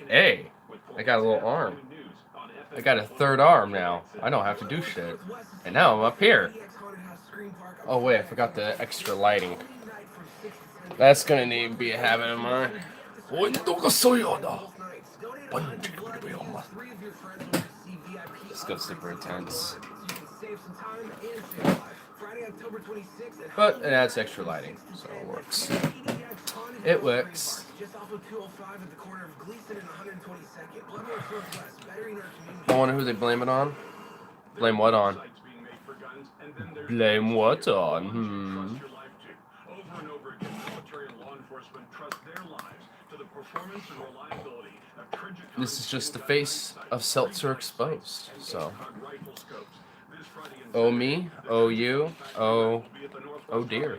Hey, I got a little arm. I got a third arm now. I don't have to do shit. And now I'm up here. Oh wait, I forgot the extra lighting. That's gonna need to be a habit of mine. This goes super intense. But it adds extra lighting, so it works. It works. I wonder who they blame it on. Blame what on? Blame what on? This is just the face of Seltzer exposed. So, oh me, oh you, oh dear.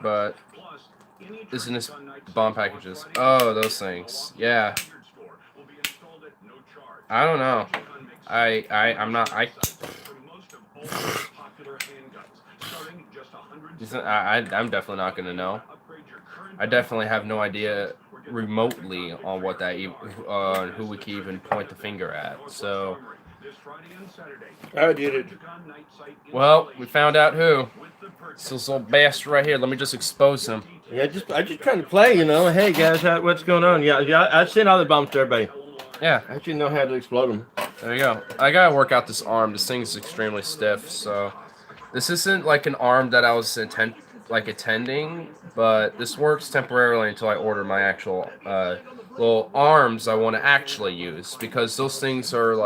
But isn't this bomb packages? Oh, those things. Yeah. I don't know. I'm not. I'm definitely not gonna know. I definitely have no idea remotely on what that who we can even point the finger at. So, I did it. well, we found out who. This little bastard right here. Let me just expose him. Yeah, I just trying to play, you know. Hey guys, what's going on? Yeah, I sent all the bombs to everybody. Yeah. I actually know how to explode them. There you go. I gotta work out this arm. This thing's extremely stiff, so this isn't like an arm that I was attending, but this works temporarily until I order my actual little arms I want to actually use, because those things are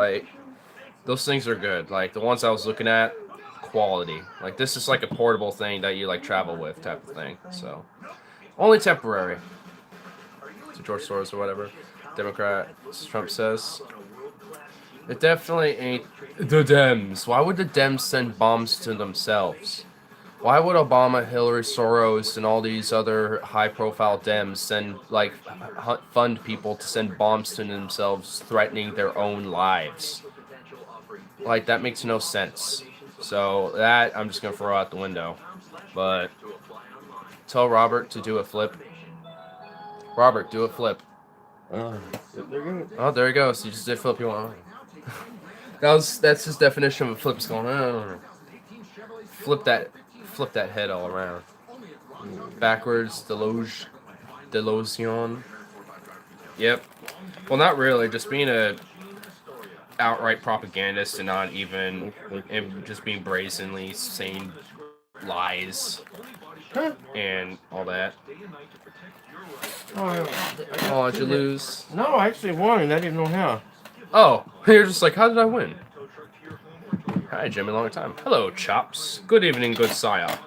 good. Like the ones I was looking at, quality. Like this is like a portable thing that you like travel with type of thing. So only temporary. To George Soros or whatever. Democrat, Trump says. It definitely ain't the Dems. Why would the Dems send bombs to themselves? Why would Obama, Hillary, Soros, and all these other high-profile Dems fund people to send bombs to themselves, threatening their own lives? Like, that makes no sense. So that I'm just gonna throw out the window. But tell Robert to do a flip. Robert, do a flip. Oh, there he goes. He just did flip. You want? That's his definition of a flip. Is going on. Flip that head all around. Backwards, delusion. Yep. Well, not really. Just being a outright propagandist and not even, and just being brazenly saying lies and all that. Oh, did you lose? No, I actually won, and I didn't know how. Oh, you're just like, how did I win? Hi, Jimmy, long time. Hello, Chops. Good evening, good sire.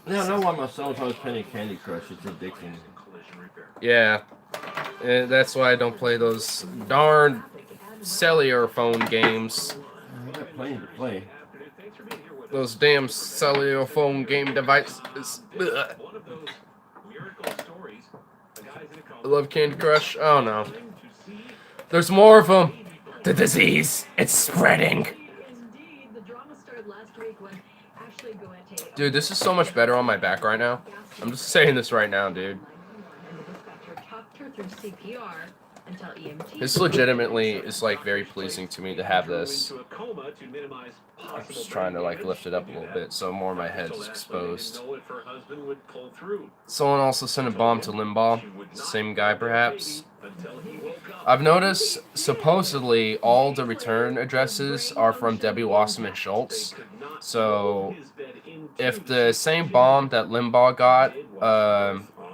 Now I know why my son's always playing Candy Crush. It's addicting. Yeah, that's why I don't play those darn cellular phone games. I got plenty to play. Those damn cellular phone game devices. Ugh. I love Candy Crush. Oh no. There's more of them. The disease. It's spreading. Dude, this is so much better on my back right now. I'm just saying this right now, dude. This legitimately is like very pleasing to me to have this. I'm just trying to like lift it up a little bit so more of my head is exposed. Someone also sent a bomb to Limbaugh. Same guy, perhaps. I've noticed supposedly all the return addresses are from Debbie Wasserman Schultz. So if the same bomb that Limbaugh got,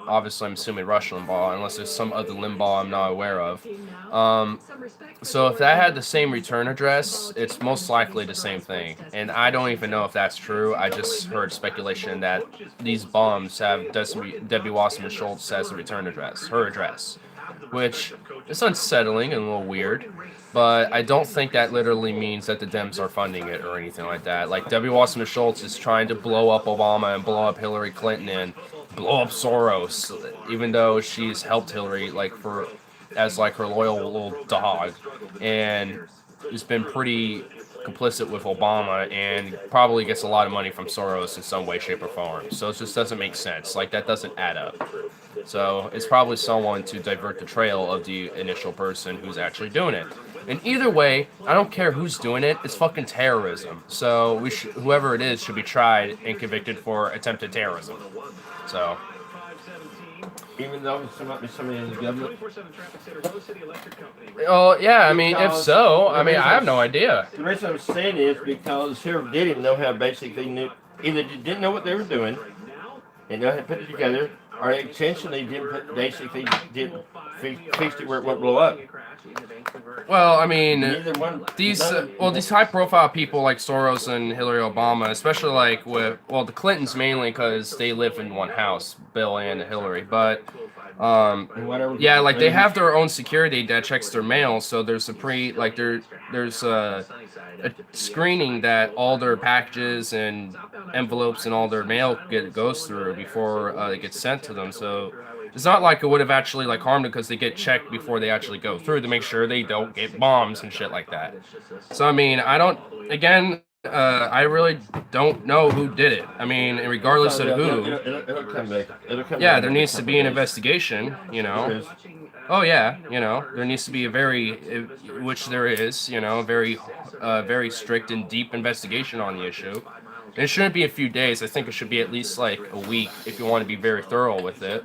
obviously I'm assuming Rush Limbaugh, unless there's some other Limbaugh I'm not aware of. So if that had the same return address, it's most likely the same thing. And I don't even know if that's true. I just heard speculation that these bombs have Debbie Wasserman Schultz as the return address, her address. Which is unsettling and a little weird. But I don't think that literally means that the Dems are funding it or anything like that. Like, Debbie Wasserman Schultz is trying to blow up Obama and blow up Hillary Clinton and blow up Soros, even though she's helped Hillary as her loyal little dog, and it's been pretty complicit with Obama and probably gets a lot of money from Soros in some way, shape, or form. So it just doesn't make sense. Like that doesn't add up. So it's probably someone to divert the trail of the initial person who's actually doing it. And either way, I don't care who's doing it. It's fucking terrorism. So whoever it is should be tried and convicted for attempted terrorism. So Even though it's somebody in the government. oh yeah, I mean, if so, I mean, I have no idea. The reason I'm saying is because whoever didn't know how basically knew, either didn't know what they were doing, and know how to put it together, or intentionally didn't put, basically didn't fix it where it won't blow up. Well, I mean, Neither one. these high-profile people like Soros and Hillary Obama, especially like with the Clintons mainly because they live in one house, Bill and Hillary, but yeah, like they have their own security that checks their mail, so there's there's a screening that all their packages and envelopes and all their mail goes through before it gets sent to them. So it's not like it would have actually like harmed them because they get checked before they actually go through to make sure they don't get bombs and shit like that. So I mean, I don't. Again, I really don't know who did it. I mean, regardless of who. It'll come back. Yeah, there needs to be an investigation. You know. Oh yeah, you know, there needs to be a which there is, you know, very strict and deep investigation on the issue. And it shouldn't be a few days. I think it should be at least like a week if you want to be very thorough with it.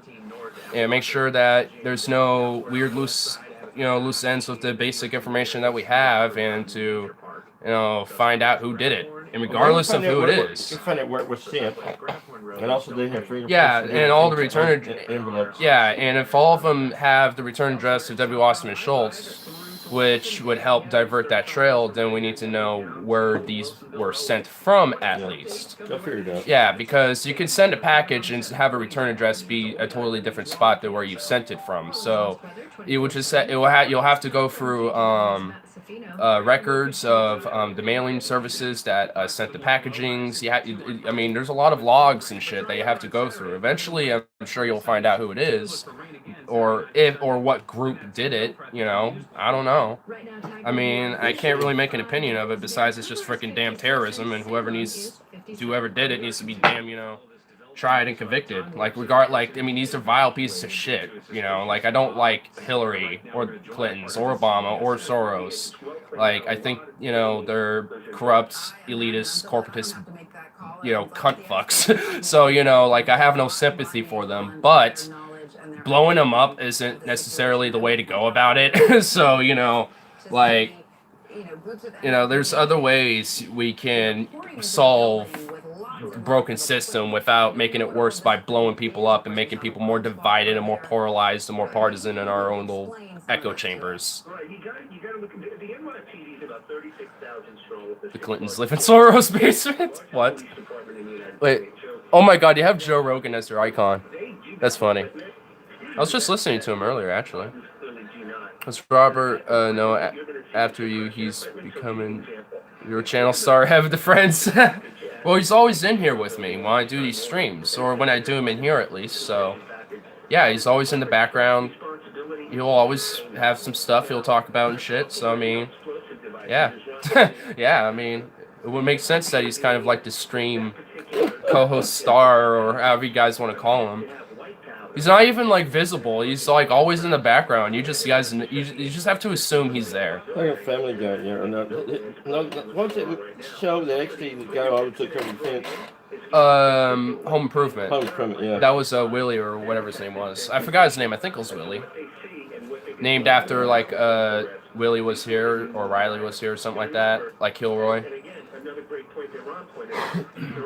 And make sure that there's no weird loose ends with the basic information that we have, and to, find out who did it. And regardless of who it is. You find out where it was sent. And also they have freedom. Yeah, and all the return envelopes. Yeah, and if all of them have the return address of W. Austin and Schultz, which would help divert that trail, then we need to know where these were sent from at least. They'll figure it out. Yeah, because you can send a package and have a return address be a totally different spot than where you sent it from. So it would just you'll have to go through records of the mailing services that sent the packagings. I mean, there's a lot of logs and shit that you have to go through. Eventually, I'm sure you'll find out who it is, or what group did it. I don't know. I mean, I can't really make an opinion of it. Besides, it's just freaking damn terrorism, and whoever did it needs to be damn, tried and convicted. I mean, these are vile pieces of shit. Like I don't like Hillary or Clintons or Obama or Soros. Like I think they're corrupt, elitist, corporatist, cunt fucks. So like I have no sympathy for them, but blowing them up isn't necessarily the way to go about it. So like there's other ways we can solve broken system without making it worse by blowing people up and making people more divided and more polarized and more partisan in our own little echo chambers. The Clintons live in Soros' basement? What? Wait. Oh my god, you have Joe Rogan as your icon. That's funny. I was just listening to him earlier, actually. It's Robert, no, after you, he's becoming your channel star, have the friends. Well, he's always in here with me when I do these streams, or when I do them in here at least, so yeah, he's always in the background. He'll always have some stuff he'll talk about and shit, so I mean, yeah. Yeah, I mean, it would make sense that he's kind of like the stream co-host star, or however you guys want to call him. He's not even like visible. He's like always in the background. You just have to assume he's there. Like a Family Guy, No, what's that show that actually the guy always took care of the fence? Home Improvement. Home Improvement, yeah. That was Willie or whatever his name was. I forgot his name. I think it was Willie. Named after like Willie was here or Riley was here or something like that, like Kilroy.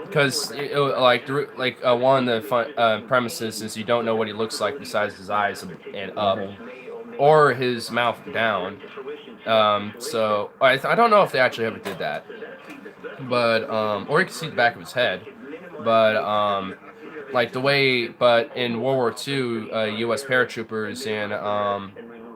Because one of the premises is you don't know what he looks like besides his eyes and up, or his mouth down. So I don't know if they actually ever did that, but or you can see the back of his head, but but in World War II, U.S. paratroopers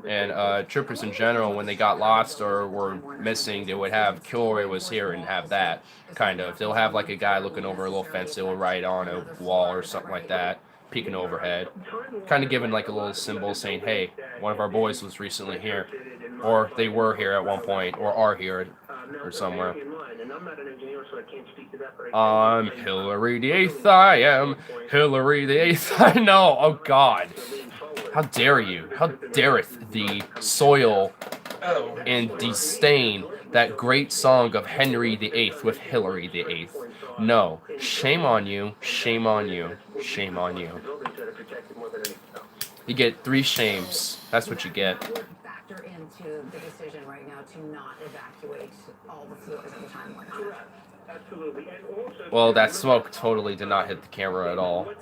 and troopers in general, when they got lost or were missing, they would have Kilroy was here and have that kind of. They'll have like a guy looking over a little fence they will write on a wall or something like that, peeking overhead, kind of giving like a little symbol saying, hey, one of our boys was recently here, or they were here at one point, or are here or somewhere. I'm Hillary the Eighth. I am Hillary the Eighth. I know. Oh God. How dare you? How dareth the soil and disdain that great song of Henry the Eighth with Hillary the Eighth? No. Shame on you. Shame on you. Shame on you. You get 3 shames. That's what you get. Factor into the decision right now to not evacuate all the floors at the time. Well, that smoke totally did not hit the camera at all.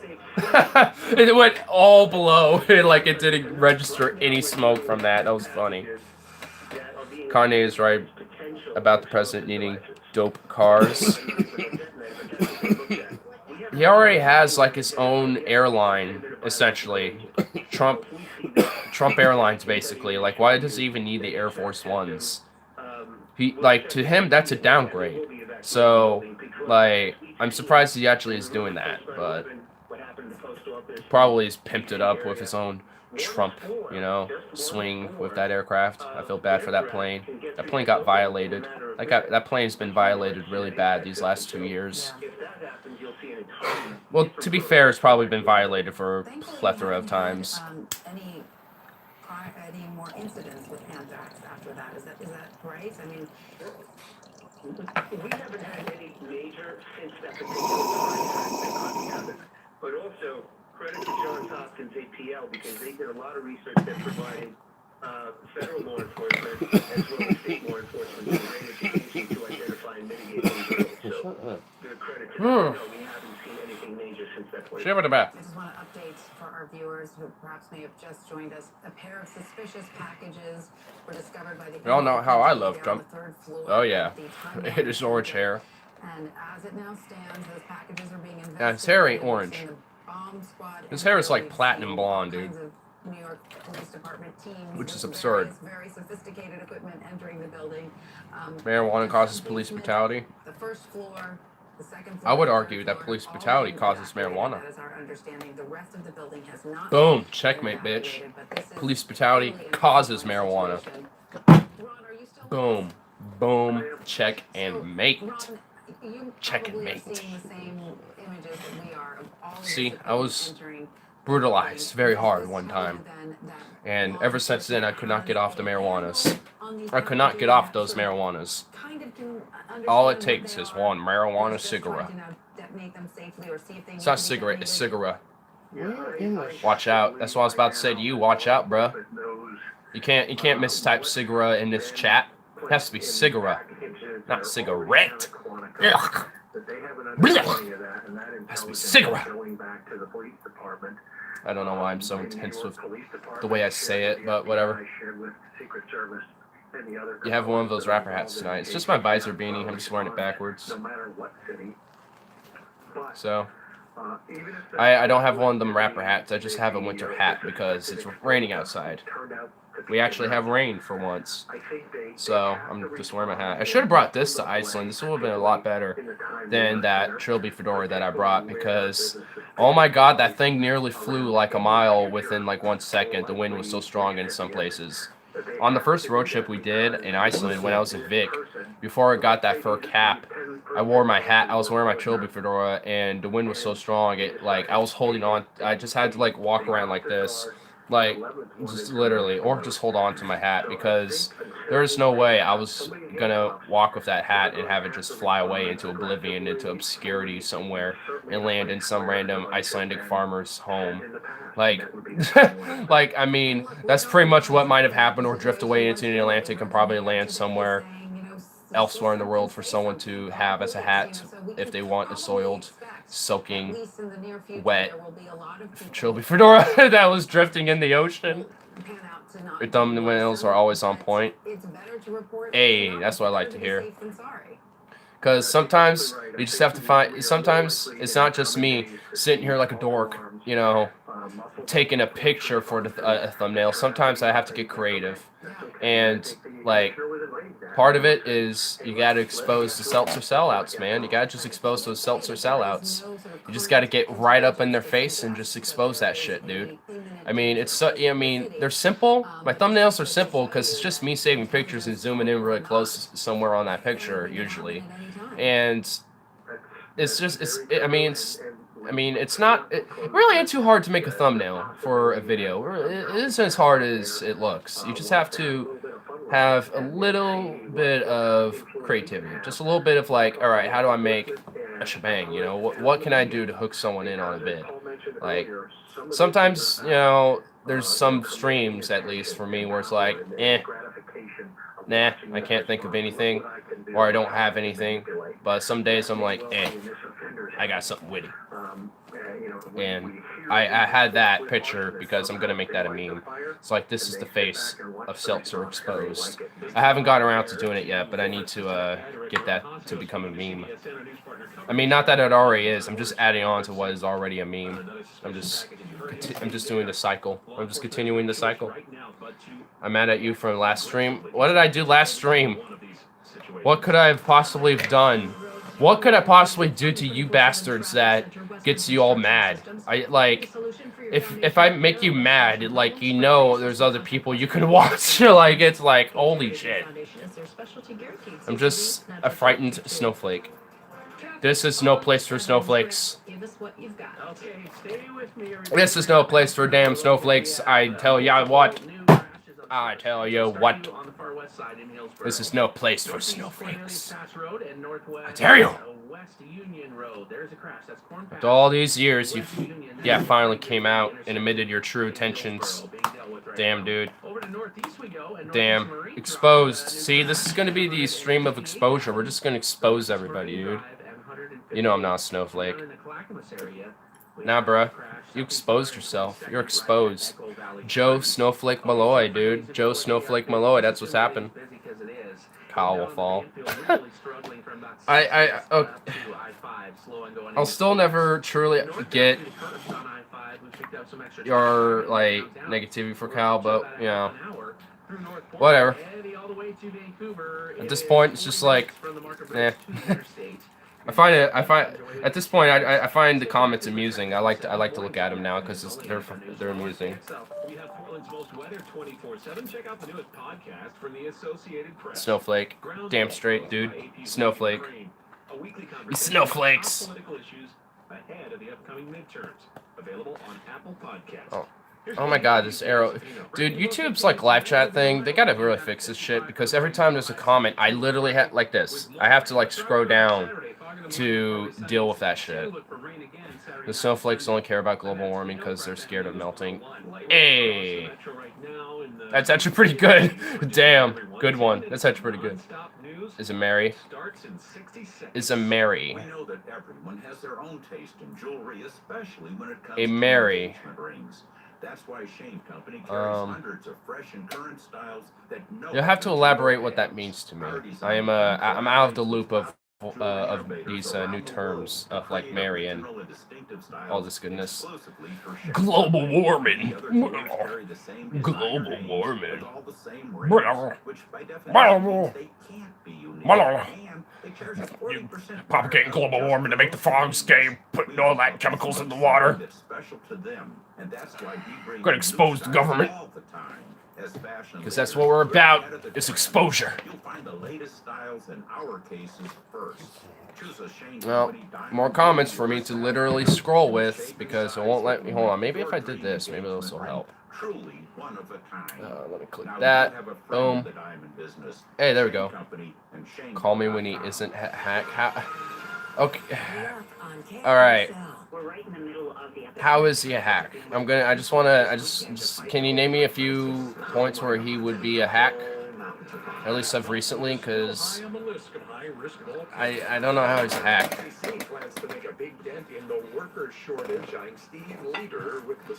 It went all below. It didn't register any smoke from that. That was funny. Kanye is right about the president needing dope cars. He already has like his own airline, essentially. Trump Airlines, basically. Like, why does he even need the Air Force Ones? To him, that's a downgrade. So, I'm surprised he actually is doing that, but probably he's pimped it up with his own Trump, swing with that aircraft. I feel bad for that plane. That plane got violated. That plane's been violated really bad these last 2 years. Well, to be fair, it's probably been violated for a plethora of times. Any more incidents with anthrax after that? Is that right? I mean, we haven't had any major since that particular time, but also credit to Johns Hopkins APL because they did a lot of research that provided federal law enforcement as well as state law enforcement with great education to identify and mitigate these risks. So, the credit to them, no, we haven't seen anything major since that point. Share with the back. I just want to update for our viewers who perhaps may have just joined us. A pair of suspicious packages were discovered by the. We all know how I love Trump. Oh yeah, his orange hair. And as it now stands, those packages are being investigated. Yeah, his hair ain't orange. His hair is like platinum blonde, dude. New York Police Department teams, which is absurd. Very sophisticated equipment entering the building. Marijuana causes police brutality. The first floor, the second floor. I would argue that police brutality causes marijuana. That is our understanding. The rest of the building has not. Boom, checkmate, bitch. Police brutality causes marijuana. Boom, boom, check and mate. Check and mate. See, I was brutalized very hard one time, and ever since then I could not get off the marijuanas. I could not get off those marijuanas. All it takes is one marijuana cigarette. It's not cigarette, it's cigarette. Watch out. That's what I was about to say to you. Watch out, bruh. You can't mistype cigarette in this chat. It has to be cigarette, not cigarette. Ugh. Blech. Has to be cigarette. I don't know why I'm so intense with the way I say it, but whatever. You have one of those rapper hats tonight. It's just my visor beanie. I'm just wearing it backwards. So, I don't have one of them rapper hats. I just have a winter hat because it's raining outside. We actually have rain for once. So, I'm just wearing my hat. I should have brought this to Iceland. This would have been a lot better than that trilby fedora that I brought because, oh my god, that thing nearly flew like a mile within like 1 second. The wind was so strong in some places. On the first road trip we did in Iceland when I was in Vic, before I got that fur cap, I wore my hat. I was wearing my trilby fedora, and the wind was so strong. I was holding on. I just had to walk around like this, just literally, or just hold on to my hat because there's no way I was gonna walk with that hat and have it just fly away into oblivion, into obscurity somewhere, and land in some random Icelandic farmer's home. I mean, that's pretty much what might have happened, or drift away into the Atlantic and probably land somewhere elsewhere in the world for someone to have as a hat if they want a soiled, soaking, wet trilby fedora that was drifting in the ocean. Your thumbnails are always on point. Hey, that's what I like to hear. Because sometimes you just have to find, sometimes it's not just me sitting here like a dork, taking a picture for a thumbnail. Sometimes I have to get creative. And, part of it is you got to expose the Seltzer sellouts, man. You got to just expose those Seltzer sellouts. You just got to get right up in their face and just expose that shit, dude. I mean, it's so. I mean, they're simple. My thumbnails are simple because it's just me saving pictures and zooming in really close somewhere on that picture usually, and it's just. I mean, it's not. It really ain't too hard to make a thumbnail for a video. It isn't as hard as it looks. You just have to have a little bit of creativity, just a little bit of like, all right, how do I make a shebang? You know, what can I do to hook someone in on a vid? Like, sometimes, you know, there's some streams, at least for me, where it's like, nah, I can't think of anything, or I don't have anything. But some days I'm like, I got something witty. And I had that picture because I'm gonna make that a meme. It's like, this is the face of Seltzer exposed. I haven't gotten around to doing it yet, but I need to get that to become a meme. I mean, not that it already is. I'm just adding on to what is already a meme. I'm just doing the cycle. I'm just continuing the cycle. I'm mad at you from last stream. What did I do last stream? What could I have possibly done? What could I possibly do to you bastards that gets you all mad? If I make you mad, like, you know, there's other people you can watch. Like, it's like, holy shit. I'm just a frightened snowflake. This is no place for snowflakes. This is no place for damn snowflakes. I tell ya what. I tell you what. This is no place for snowflakes. I dare you. After all these years, you finally came out and admitted your true intentions. Damn, dude. Damn. Exposed. See, this is going to be the stream of exposure. We're just going to expose everybody, dude. You know I'm not a snowflake. Nah, bruh. You exposed yourself. You're exposed. Joe Snowflake Malloy, dude. Joe Snowflake Malloy. That's what's happened. Kyle will fall. I'll still never truly get your, like, negativity for Kyle, but, you know, whatever. At this point, it's just like, eh. I find at this point I find the comments amusing. I like to look at them now because they're amusing. Snowflake, damn straight, dude. Snowflake. You snowflakes. Oh my god, this arrow. Dude, YouTube's like live chat thing, they gotta really fix this shit because every time there's a comment, I literally have, like this, I have to like scroll down to deal with that shit. The snowflakes only care about global warming because they're scared of melting. Hey! That's actually pretty good. Damn, good one. That's actually pretty good. Is it Mary? Is a Mary. A Mary. That's why Shane Company carries hundreds of fresh and current styles that you'll have to elaborate what that means to me. I'm out of the loop of these new terms of like Mary and all this goodness. Global warming. Global warming. Propagating global warming to make the frogs gay, putting all that chemicals in the water. Gonna expose the government. Because that's what we're about, is exposure. Well, more comments for me to literally scroll with, because it won't let me. Hold on, maybe if I did this, maybe this will help. Let me click that. Boom. Hey, there we go. Call me when he isn't hack. Okay. All right. How is he a hack? Can you name me a few points where he would be a hack? At least of recently, because I don't know how he's a hack.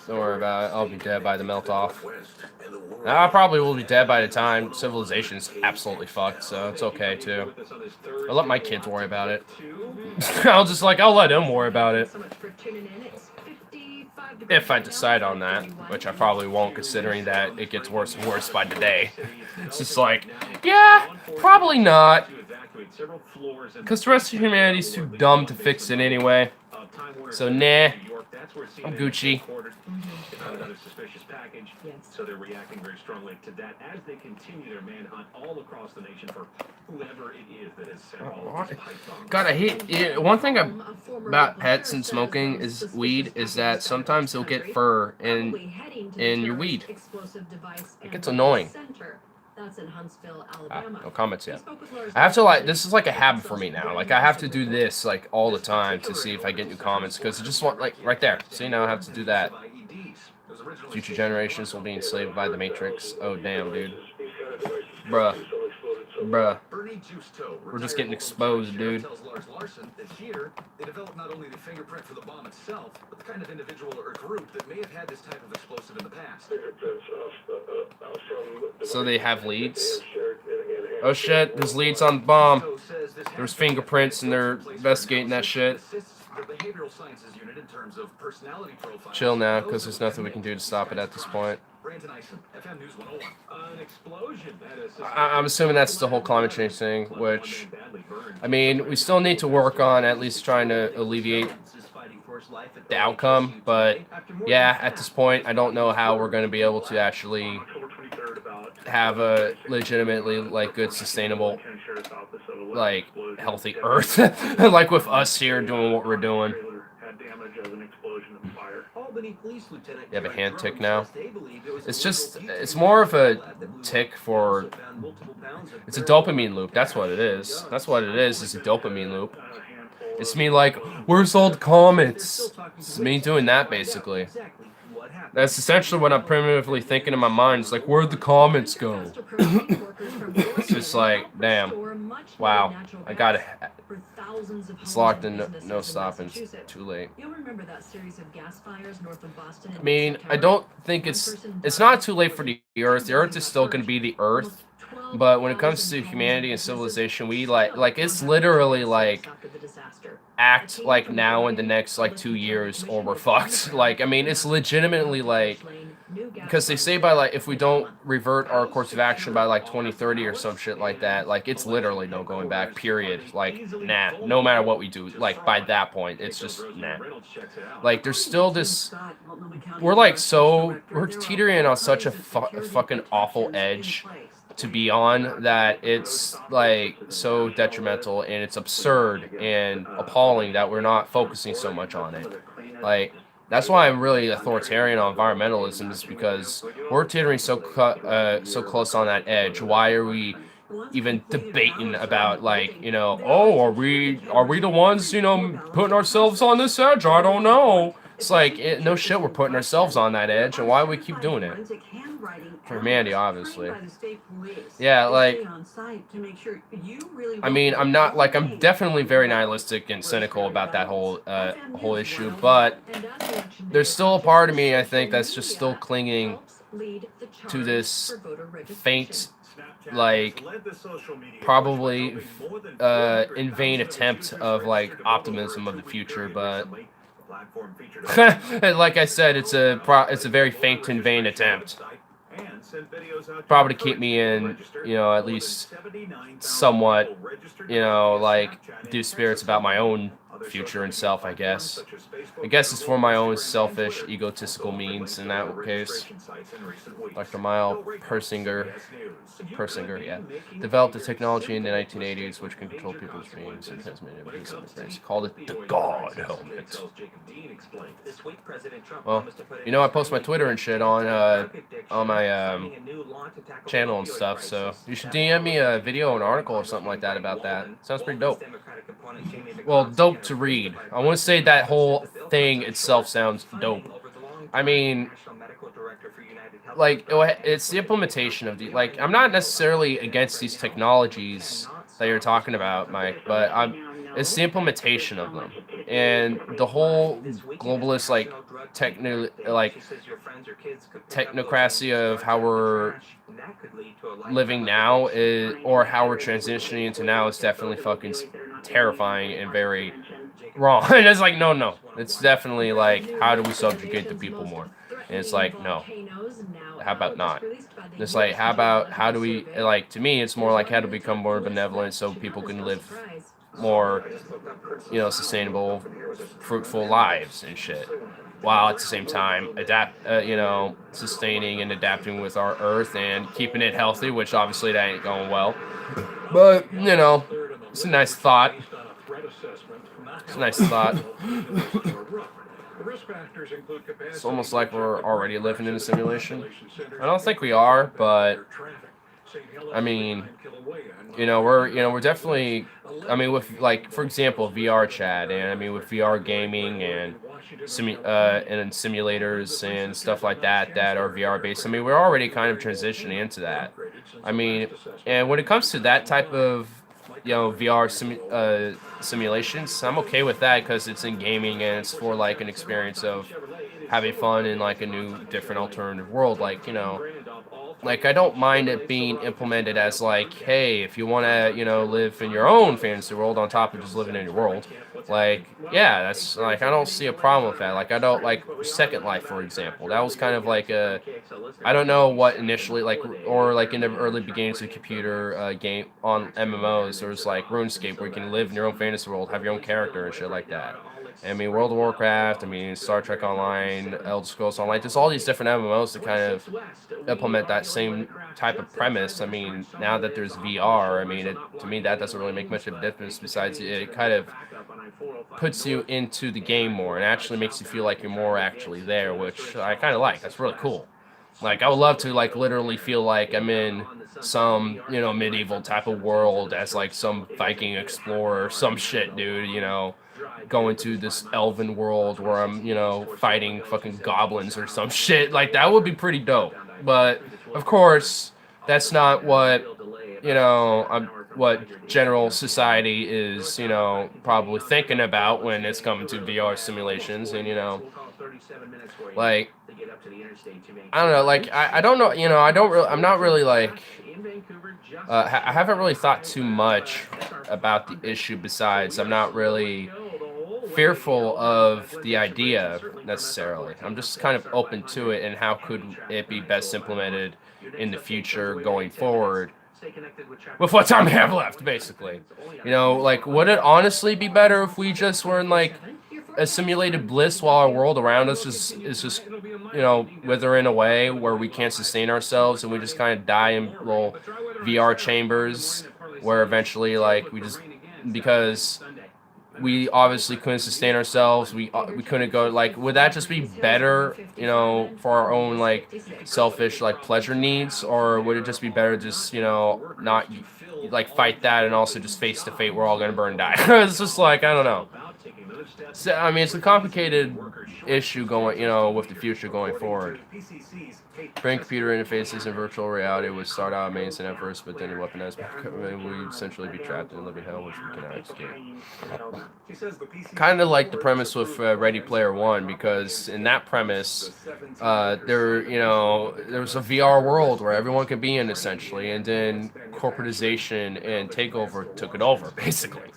Don't worry about it. I'll be dead by the melt off. I probably will be dead by the time civilization's absolutely fucked, so it's okay too. I'll let my kids worry about it. I'll let him worry about it. If I decide on that, which I probably won't, considering that it gets worse and worse by the day. It's just like, yeah, probably not. Because the rest of humanity's too dumb to fix it anyway. So, nah, I'm Gucci. Another suspicious package. So they're reacting very strongly to that as they continue their manhunt all across the nation for whoever it is that has sent all of these pipe bombs. God, I hate one thing about pets and smoking is weed is that sometimes you'll get fur in your weed. It gets annoying. That's in Huntsville, Alabama. No comments yet. I have to this is like a habit for me now. Like I have to do this like all the time to see if I get new comments because I just want like right there. See, now I have to do that. Future generations will be enslaved by the Matrix. Oh damn, dude. Bruh. We're just getting exposed, dude. Here, they developed not only the fingerprint for the bomb itself, but the kind of individual or group that may have had this type of explosive in the past. So they have leads? Oh shit, there's leads on the bomb. There's fingerprints and they're investigating that shit. Chill now, because there's nothing we can do to stop it at this point. I'm assuming that's the whole climate change thing, which, I mean, we still need to work on at least trying to alleviate the outcome, but yeah, at this point, I don't know how we're going to be able to actually have a legitimately, like, good, sustainable, like, healthy Earth, like with us here doing what we're doing. You have a hand tick now. It's just, it's more of a tick for, it's a dopamine loop. That's what it is. That's what it is a dopamine loop. It's me like, where's all the comments? It's me doing that, basically. That's essentially what I'm primitively thinking in my mind. It's like, where'd the comments go? It's just like, damn. Wow. I got it. It's locked in, no stopping. It's too late. I mean, I don't think it's not too late for the Earth. The Earth is still going to be the Earth. But when it comes to humanity and civilization, we like it's literally like act like now in the next like 2 years or we're fucked. Like, I mean, it's legitimately like, because they say by like, if we don't revert our course of action by like 2030 or some shit like that, like it's literally no going back, period. Like, nah, no matter what we do, like by that point, it's just nah. Like, there's still this, we're teetering on such a fucking awful edge to be on that it's like so detrimental and it's absurd and appalling that we're not focusing so much on it. Like, that's why I'm really authoritarian on environmentalism, is because we're teetering so close on that edge. Why are we even debating about, like, you know, oh, are we the ones, you know, putting ourselves on this edge? I don't know. It's like, no shit, we're putting ourselves on that edge, and why do we keep doing it? For humanity, obviously. Yeah, like, I mean, I'm definitely very nihilistic and cynical about that whole issue, but there's still a part of me, I think, that's just still clinging to this faint, like, probably in vain attempt of, like, optimism of the future, but like I said, it's a very faint and vain attempt. Probably to keep me in, you know, at least somewhat, you know, like, do spirits about my own future and self, I guess. I guess it's for my own selfish, egotistical means in that case. Dr. Mile Persinger, yeah, developed a technology in the 1980s which can control people's dreams and transmit it. He called it the God Helmet. Well, you know, I post my Twitter and shit on my channel and stuff, so you should DM me a video or an article or something like that about that. Sounds pretty dope. Well, dope to read. I want to say that whole thing itself sounds dope. I mean, like, it's the implementation of the, like, I'm not necessarily against these technologies that you're talking about, Mike, but It's the implementation of them, and the whole globalist technocracy of how we're living now is, or how we're transitioning into now, is definitely fucking terrifying and very wrong. And it's like, no, it's definitely like, how do we subjugate the people more? And it's like, no, how about not? It's like, how do we, like, to me, it's more like how to become more benevolent so people can live more, sustainable, fruitful lives and shit, while at the same time sustaining and adapting with our earth and keeping it healthy, which obviously that ain't going well. But, it's a nice thought. It's a nice thought. It's almost like we're already living in a simulation. I don't think we are, but I mean, we're definitely. I mean, with, like, for example, VR chat, and I mean with VR gaming and and simulators and stuff like that are VR based. I mean, we're already kind of transitioning into that. I mean, and when it comes to that type of VR simulations, I'm okay with that because it's in gaming and it's for like an experience of having fun in like a new, different, alternative world. Like, like, I don't mind it being implemented as like, hey, if you want to, live in your own fantasy world on top of just living in your world, like, yeah, that's like, I don't see a problem with that. Like, I don't like Second Life, for example. That was kind of like I don't know what initially, like, or like in the early beginnings of computer game on MMOs, there was like RuneScape where you can live in your own fantasy world, have your own character and shit like that. I mean, World of Warcraft, I mean, Star Trek Online, Elder Scrolls Online, there's all these different MMOs to kind of implement that same type of premise. I mean, now that there's VR, I mean, to me, that doesn't really make much of a difference, besides it kind of puts you into the game more and actually makes you feel like you're more actually there, which I kind of like. That's really cool. Like, I would love to, like, literally feel like I'm in some, medieval type of world as, like, some Viking explorer or some shit, dude, going to this elven world where I'm, fighting fucking goblins or some shit. Like, that would be pretty dope. But, of course, that's not what, what general society is, probably thinking about when it's coming to VR simulations. And, like, I don't know, like, I don't know, I'm not really, like, I haven't really thought too much about the issue, besides I'm not really fearful of the idea necessarily. I'm just kind of open to it, and how could it be best implemented in the future going forward with what time we have left, basically. Like, would it honestly be better if we just were in like a simulated bliss while our world around us is just withering away, where we can't sustain ourselves and we just kind of die in little VR chambers, where eventually, like, we just, because we obviously couldn't sustain ourselves, we couldn't go, like, would that just be better, for our own, like, selfish, like, pleasure needs? Or would it just be better just, not, like, fight that and also just face the fate we're all gonna burn and die? It's just like, I don't know. So, I mean, it's a complicated issue going, with the future going forward. Brain computer interfaces in virtual reality would start out amazing at first, but then the weaponized we essentially be trapped in a living hell, which we cannot escape. Kind of like the premise with Ready Player One, because in that premise, there was a VR world where everyone could be in, essentially, and then corporatization and takeover took it over, basically.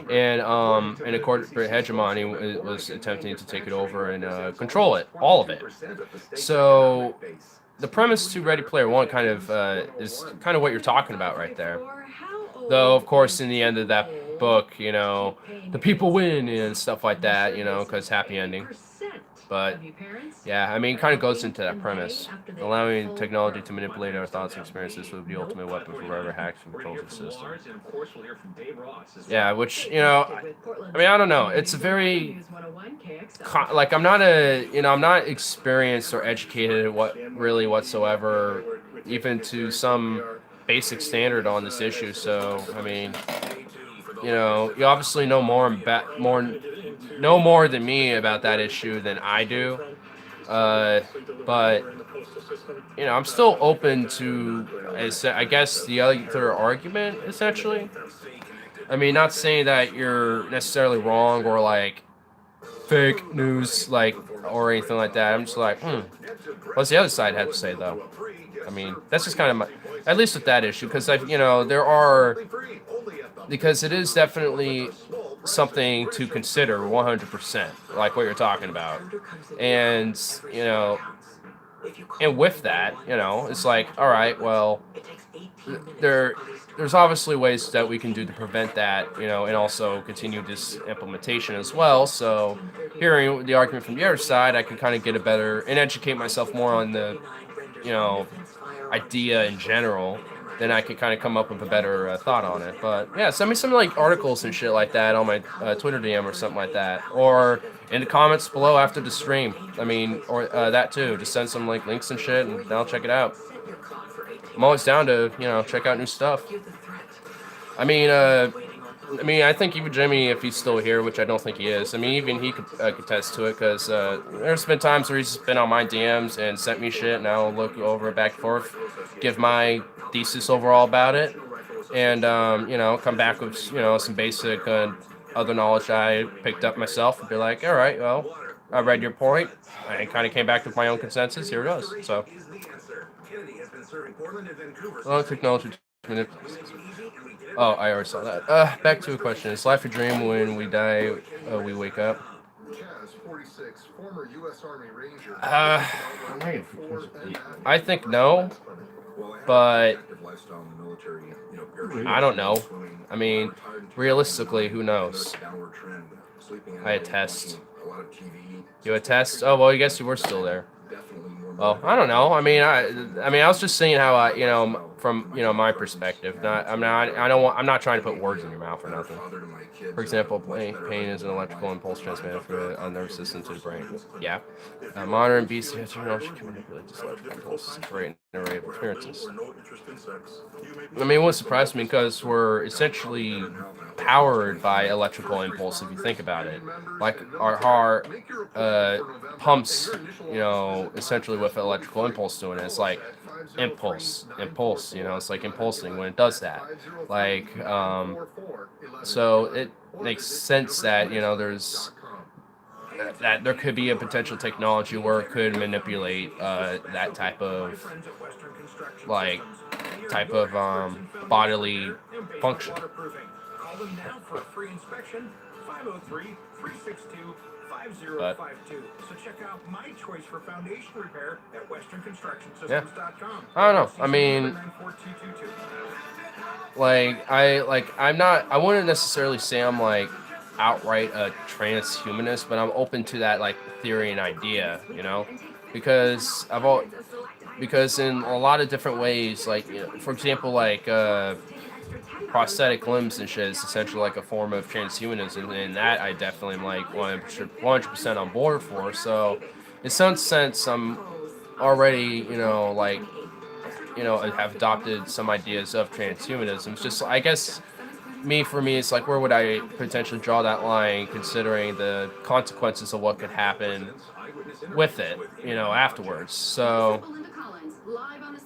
And a corporate hegemony was attempting to take it over and control it, all of it. So the premise to Ready Player One kind of is kind of what you're talking about right there. Though, of course, in the end of that book, the people win and stuff like that, because happy ending. But yeah, I mean, it kind of goes into that premise. Allowing technology to manipulate our thoughts and experiences would be the ultimate weapon for whoever hacks and controls the system. Yeah, which, I mean, I don't know. It's a very, like, I'm not experienced or educated whatsoever, even to some basic standard on this issue. So, I mean, you obviously know more than me about that issue than I do. But I'm still open to, I guess, the other argument, essentially. I mean, not saying that you're necessarily wrong or like fake news, like or anything like that. I'm just like, what's the other side have to say though? I mean, that's just kind of my, at least with that issue, because there are, because it is definitely something to consider 100%, like what you're talking about, and and with that, it's like, all right, well, there there's obviously ways that we can do to prevent that, and also continue this implementation as well. So hearing the argument from the other side, I can kind of get a better and educate myself more on the, you know, idea in general, then I could kind of come up with a better thought on it. But yeah, send me some like articles and shit like that on my Twitter DM or something like that, or in the comments below after the stream. I mean, or that too. Just send some like links and shit, and I'll check it out. I'm always down to check out new stuff. I mean, I think even Jimmy, if he's still here, which I don't think he is, I mean, even he could contest to it, because there's been times where he's been on my DMs and sent me shit, and I'll look over it back and forth, give my thesis overall about it, and, come back with, some basic other knowledge I picked up myself, and be like, all right, well, I read your point, I kind of came back with my own consensus, here it is, so. Long technology minutes. Oh, I already saw that. Back to a question. Is life a dream? When we die, we wake up? I think no, but I don't know. I mean, realistically, who knows? I attest. You attest? Oh, well, I guess you were still there. Well, I don't know. I was just saying how from my perspective. I'm not trying to put words in your mouth or nothing. For example, pain is an electrical impulse transmitted from a nervous system to the brain. Yeah. Modern beast technology can manipulate this electrical impulse to create an array of experiences. I mean, it wouldn't surprise me, because we're essentially powered by electrical impulse if you think about it. Like our heart pumps, essentially with electrical impulse doing it. It's like impulse, it's like impulsing when it does that. Like, so it makes sense that, there's that there could be a potential technology where it could manipulate that type of bodily function. Call them now for a free inspection. 503-362-5052. But So check out my choice for foundation repair at westernconstructionsystems.com. I don't know. I mean, I wouldn't necessarily say I'm like outright a transhumanist, but I'm open to that like theory and idea, because because in a lot of different ways, like, for example, like prosthetic limbs and shit is essentially like a form of transhumanism, and that I definitely am like 100% on board for. So in some sense, I'm already, have adopted some ideas of transhumanism. It's just, I guess, for me, it's like, where would I potentially draw that line, considering the consequences of what could happen with it, afterwards. So,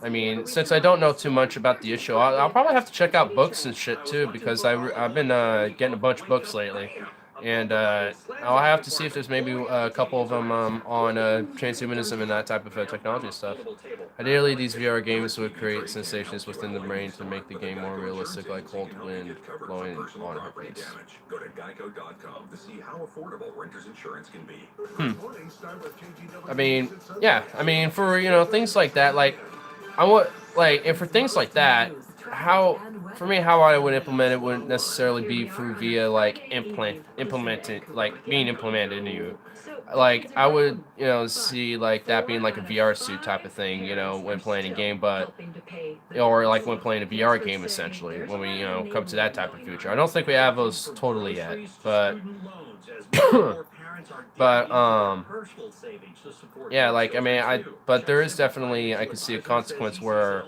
I mean, since I don't know too much about the issue, I'll probably have to check out books and shit too, because I've been getting a bunch of books lately, and I'll have to see if there's maybe a couple of them on transhumanism and that type of technology stuff. Ideally, these VR games would create sensations within the brain to make the game more realistic, like cold wind blowing on heartbeats. Go to geico.com to see how affordable renter's insurance can be. I mean, yeah. I mean, for things like that, like and for things like that, how I would implement it wouldn't necessarily be via like being implemented into you. Like, I would see like that being like a VR suit type of thing, when playing a game, or like when playing a VR game, essentially, when we come to that type of future. I don't think we have those totally yet, but but yeah, like, I mean, but there is definitely, I could see a consequence where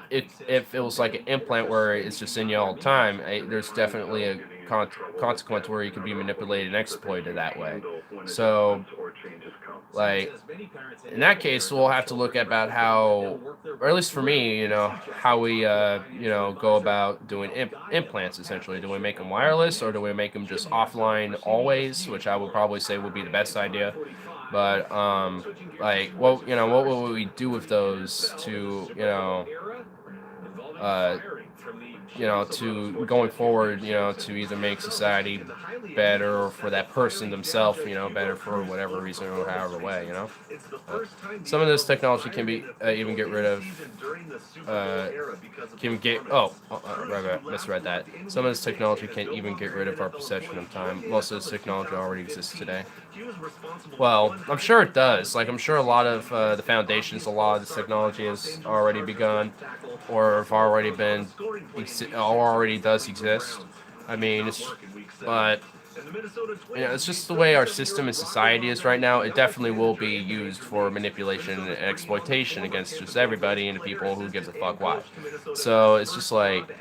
if it was like an implant where it's just in you all the time, there's definitely a consequence where you can be manipulated and exploited that way. So Like, in that case, we'll have to look about how, or at least for me, how we, go about doing implants. Essentially, do we make them wireless or do we make them just offline always? Which I would probably say would be the best idea. But like, what would we do with those to, uh, to going forward, to either make society better or for that person themselves, better for whatever reason or however way. Some of this technology can be even get rid of, can get, right, misread that. Some of this technology can even get rid of our perception of time. Most of this technology already exists today. Well, I'm sure it does. Like, I'm sure a lot of the foundations, a lot of this technology has already begun or have already been, already does exist. I mean, but it's just the way our system and society is right now. It definitely will be used for manipulation and exploitation against just everybody and the people who gives a fuck why. So it's just like,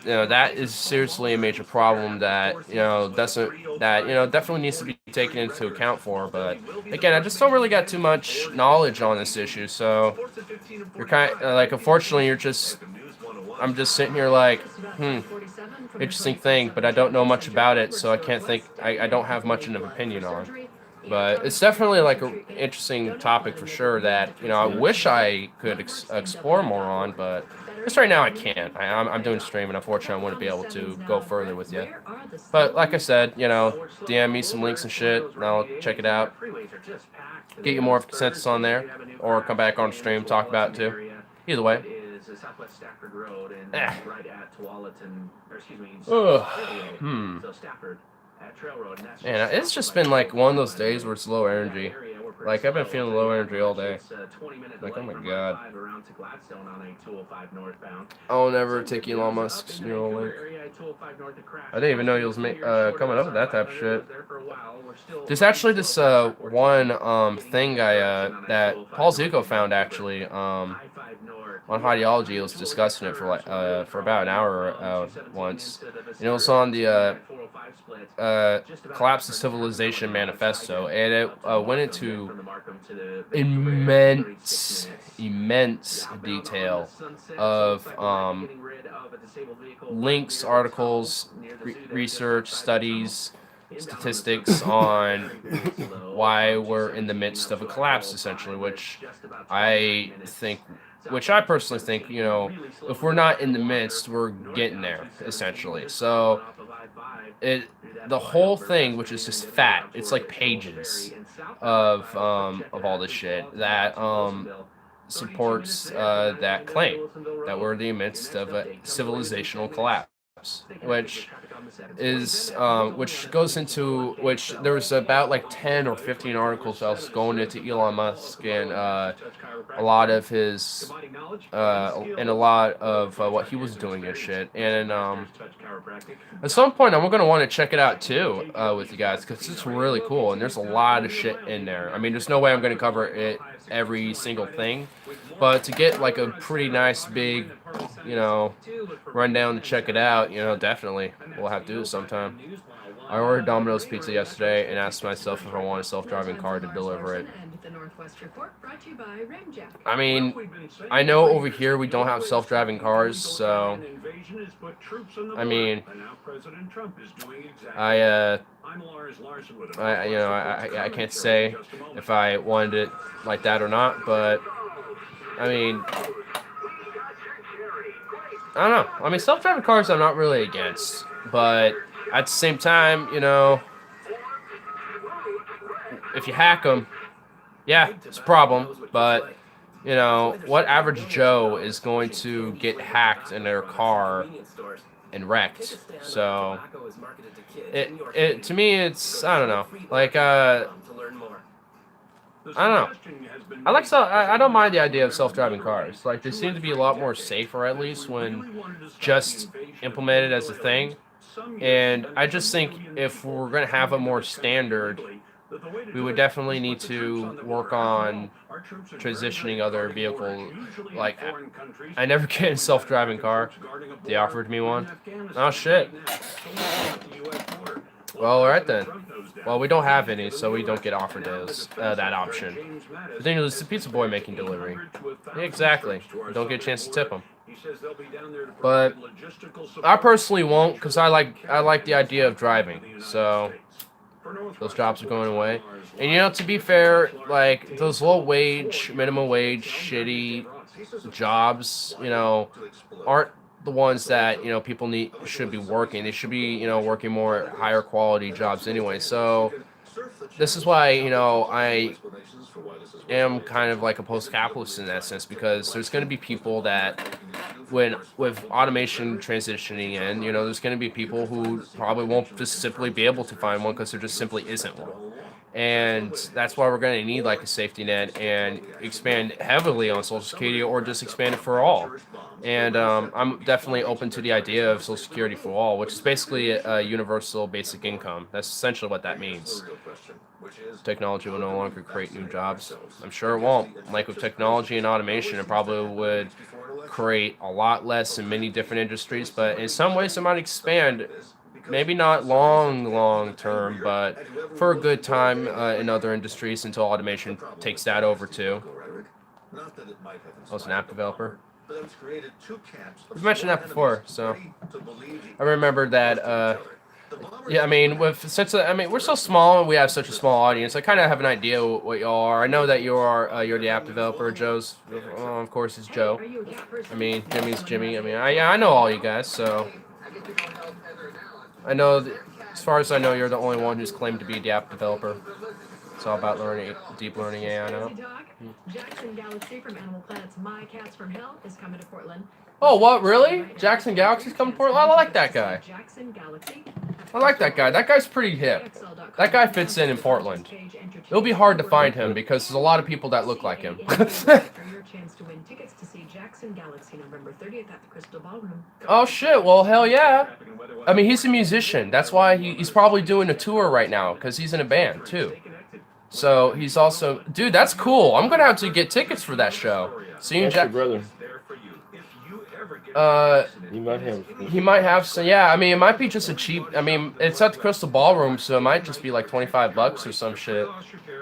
that is seriously a major problem that definitely needs to be taken into account for. But again, I just don't really got too much knowledge on this issue, so you're kind of like, unfortunately, I'm just sitting here like, interesting thing, but I don't know much about it, so I can't think. I don't have much of an opinion on. But it's definitely like an interesting topic for sure that I wish I could explore more on, but just right now I can't. I'm doing stream, and unfortunately I wouldn't be able to go further with you. But like I said, DM me some links and shit, and I'll check it out. Get you more of a consensus on there, or come back on stream, talk about it too. Either way. Southwest Stafford Road and right at Tualatin, or excuse me, So Stafford at Trail Road. And that's Man, it's just been like one of those days where it's low energy. Like, I've been feeling low energy all day. Like, oh my god. I'll never take Elon Musk's neural link. I didn't even know he was coming up with that type of shit. There's actually this one thing that Paul Zico found actually on Ideology. He was discussing it for about an hour once. And it was on the Collapse of Civilization Manifesto, and it went into immense detail of links, articles, research, studies, statistics on why we're in the midst of a collapse, essentially, which I personally think, if we're not in the midst, we're getting there, essentially. So the whole thing, which is just fat, it's like pages of all this shit that supports that claim that we're in the midst of a civilizational collapse, which goes into which there was about like 10 or 15 articles that was going into Elon Musk and a lot of his and a lot of what he was doing and shit. And at some point I'm gonna want to check it out too with you guys, because it's really cool and there's a lot of shit in there. I mean, there's no way I'm gonna cover it every single thing, but to get like a pretty nice big rundown to check it out, definitely we'll have to do it sometime. I ordered Domino's pizza yesterday and asked myself if I want a self-driving car to deliver it. I mean, I know over here we don't have self-driving cars, so I mean, I can't say if I wanted it like that or not, but I mean, I don't know. I mean, self-driving cars I'm not really against, but at the same time, if you hack them, yeah, it's a problem. But what average Joe is going to get hacked in their car and wrecked? So it to me, it's, I don't know. Like I don't know. I don't mind the idea of self-driving cars. Like, they seem to be a lot more safer, at least when just implemented as a thing. And I just think if we're going to have a more standard, we would definitely need to work on transitioning other vehicles. Like, I never get a self-driving car. They offered me one. Oh shit. Well, all right then. Well, we don't have any, so we don't get offered those that option. The thing is, it's the pizza boy making delivery. Yeah, exactly. We don't get a chance to tip him. But I personally won't, because I like the idea of driving. So those jobs are going away. And you know, to be fair, like those low wage, minimum wage, shitty jobs, you know, aren't the ones that people should be working. They should be working more higher quality jobs anyway. So this is why I am kind of like a post-capitalist in that sense, because there's going to be people that when with automation transitioning in, there's going to be people who probably won't just simply be able to find one because there just simply isn't one. And that's why we're going to need like a safety net and expand heavily on Social Security, or just expand it for all. And I'm definitely open to the idea of Social Security for all, which is basically a universal basic income. That's essentially what that means. Technology will no longer create new jobs. I'm sure it won't. Like with technology and automation, it probably would create a lot less in many different industries, but in some ways it might expand. Maybe not long term, but for a good time in other industries until automation takes that over too. I was an app developer. We've mentioned that before, so I remember that. Yeah, I mean, we're so small and we have such a small audience. I kind of have an idea what y'all are. I know that you're the app developer. Joe's, of course, is Joe. I mean, Jimmy's Jimmy. I mean, I know all you guys, so I know. As far as I know, you're the only one who's claimed to be the app developer. It's all about deep learning AI now. Jackson Galaxy from Animal Planet's My Cats from Hell is coming to Portland. Oh, what? Really? Jackson Galaxy's coming to Portland? I like that guy. Jackson Galaxy. I like that guy. That guy's pretty hip. That guy fits in Portland. It'll be hard to find him because there's a lot of people that look like him. Oh shit, well hell yeah. I mean, he's a musician. That's why he's probably doing a tour right now, because he's in a band too. So he's also... Dude, that's cool. I'm going to have to get tickets for that show. Seeing That's your brother. He might have some. Yeah, I mean, it might be just a cheap. I mean, it's at the Crystal Ballroom, so it might just be like $25 or some shit.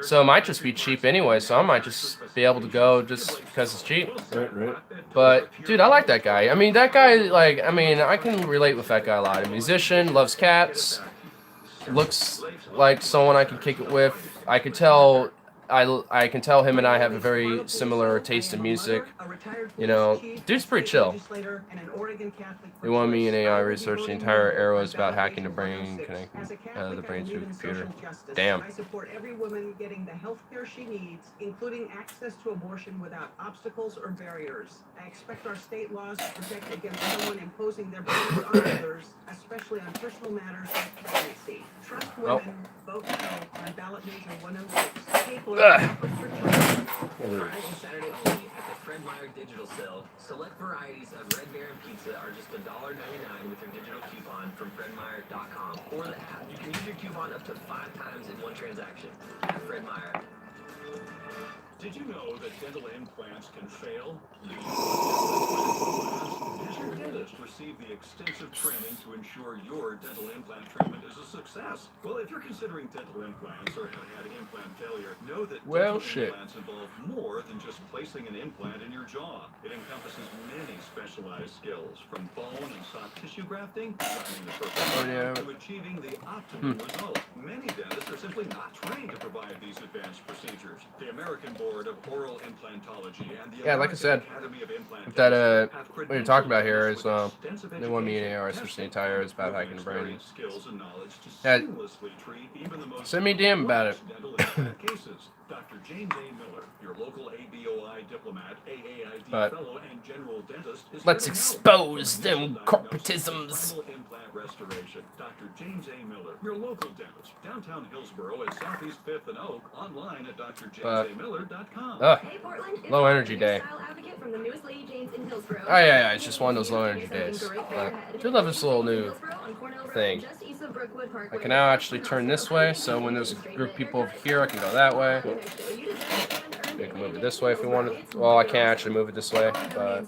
So it might just be cheap anyway. So I might just be able to go just because it's cheap. Right. But dude, I like that guy. I mean, that guy, like, I mean, I can relate with that guy a lot. A musician, loves cats, looks like someone I can kick it with. I can tell him and I have a very similar taste in music. You know, dude's pretty chill. They want me in AI research. The entire arrow is about hacking the brain, connecting the brain to the computer. Damn. I support every woman getting the health care she needs, including access to abortion without obstacles or barriers. I expect our state laws to protect against someone imposing their burdens on others, especially on personal matters like pregnancy. Trust women. Vote no on ballot measure 106. People Friday and Saturday only at the Fred Meyer digital sale. Select varieties of Red Baron pizza are just $1.99 with your digital coupon from FredMeyer.com or the app. You can use your coupon up to 5 times in one transaction. At Fred Meyer. Did you know that dental implants can fail? Does your dentist receive the extensive training to ensure your dental implant treatment is a success? Well, if you're considering dental implants or have had implant failure, know that dental implants involve more than just placing an implant in your jaw. It encompasses many specialized skills, from bone and soft tissue grafting, finding the perfect to achieving the optimum result. Many dentists are simply not trained to provide these advanced procedures. The American Board of Oral Implantology and the like I said, Academy of Implant that what you're talking about here is they want me in AR research the entire is about hacking the brain. Yeah, send me a DM about it. Dr. James A. Miller, your local ABOI diplomat, AAID fellow, and general dentist, is let's expose them corporatisms. Implant restoration. Dr. James A. Miller, your local dentist, downtown Hillsborough at Southeast 5th and Oak, online at drjamesmiller.com. Hey, Portland, Low energy day. Oh yeah, it's just one of those low energy days. I do love this little new thing. I can now actually turn this way, so when there's a group of people over here, I can go that way. We can move it this way if we want to. Well, I can't actually move it this way, but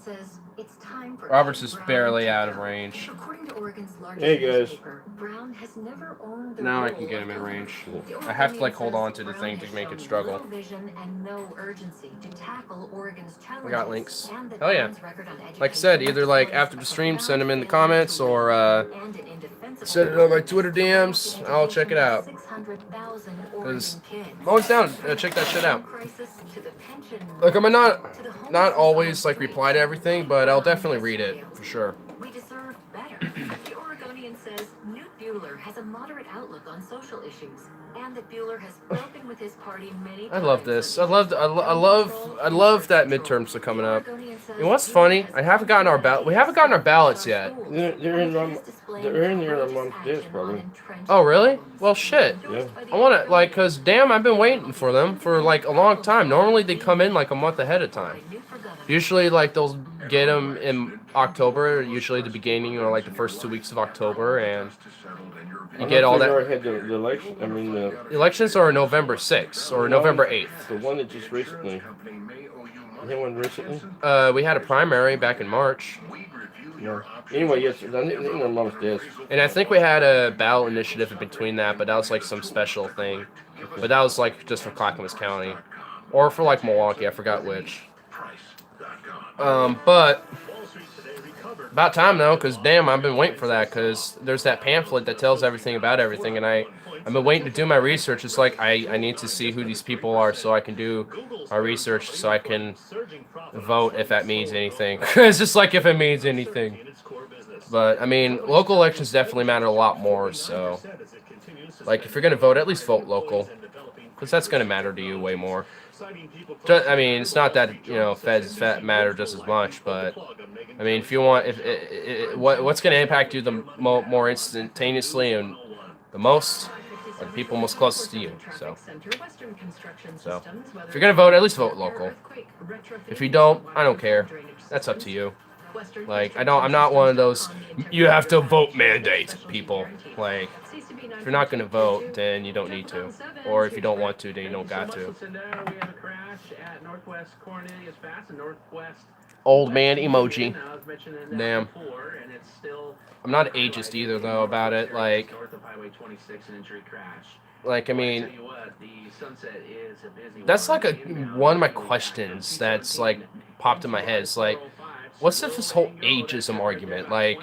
Robert's is barely out of range. According to Oregon Oregon's largest There he goes. newspaper, Brown has never owned the Now I role can get him of in the range. The I have to like Oregonian hold says on to the Brown thing to has make it shown struggle. little vision and no urgency to tackle Oregon's challenges. We got links. And that Hell yeah. Brown's record on Like I said, education either like shows after a the stream, profound send them in the failure comments, to or lead and an indefensible send it on my willingness Twitter to DMs. halt the I'll check it education of out. 600,000 Because Oregon kids. I'm always down. Check that shit out. Crisis to the pension Look, I'm not to the homelessness always on like reply to everything, but I'll definitely read it for sure. We deserve better. The Oregonian says Newt Bueller has a moderate outlook on social issues, and that Bueller has spoken with his party many I times. love this. I love that midterms are coming up. You know what's funny? We haven't gotten our ballots yet. They're in there a month this probably. Oh really? Well shit. Yeah. I want to like, cause damn, I've been waiting for them for like a long time. Normally they come in like a month ahead of time. Usually like they'll get them in October. Usually the beginning or like the first 2 weeks of October, and you get all that. Already had the election. I mean, Elections are November 6th or November 8th. the one that just recently. You had one recently? We had a primary back in March. No. Anyway, yes, I think their mom's dead. And I think we had a ballot initiative in between that, but that was like some special thing. But that was like just for Clackamas County. Or for like Milwaukee, I forgot which. But about time though, because damn, I've been waiting for that, because there's that pamphlet that tells everything about everything, and I've been waiting to do my research. It's like I need to see who these people are so I can do my research so I can vote if that means anything. It's just like if it means anything. But I mean, local elections definitely matter a lot more, so like if you're going to vote, at least vote local, because that's going to matter to you way more. I mean, it's not that, you know, feds matter just as much, but I mean, if you want, what's going to impact you the more instantaneously and the most are the people most closest to you. So if you're going to vote, at least vote local. If you don't, I don't care. That's up to you. Like, I'm not one of those, you have to vote mandate people. Like, if you're not going to vote, then you don't need to. Or if you don't want to, then you don't got to. Old man emoji. Damn. I'm not ageist either, though, about it. Like, I mean, that's like one of my questions that's like popped in my head. It's like, what's this whole ageism argument? Like,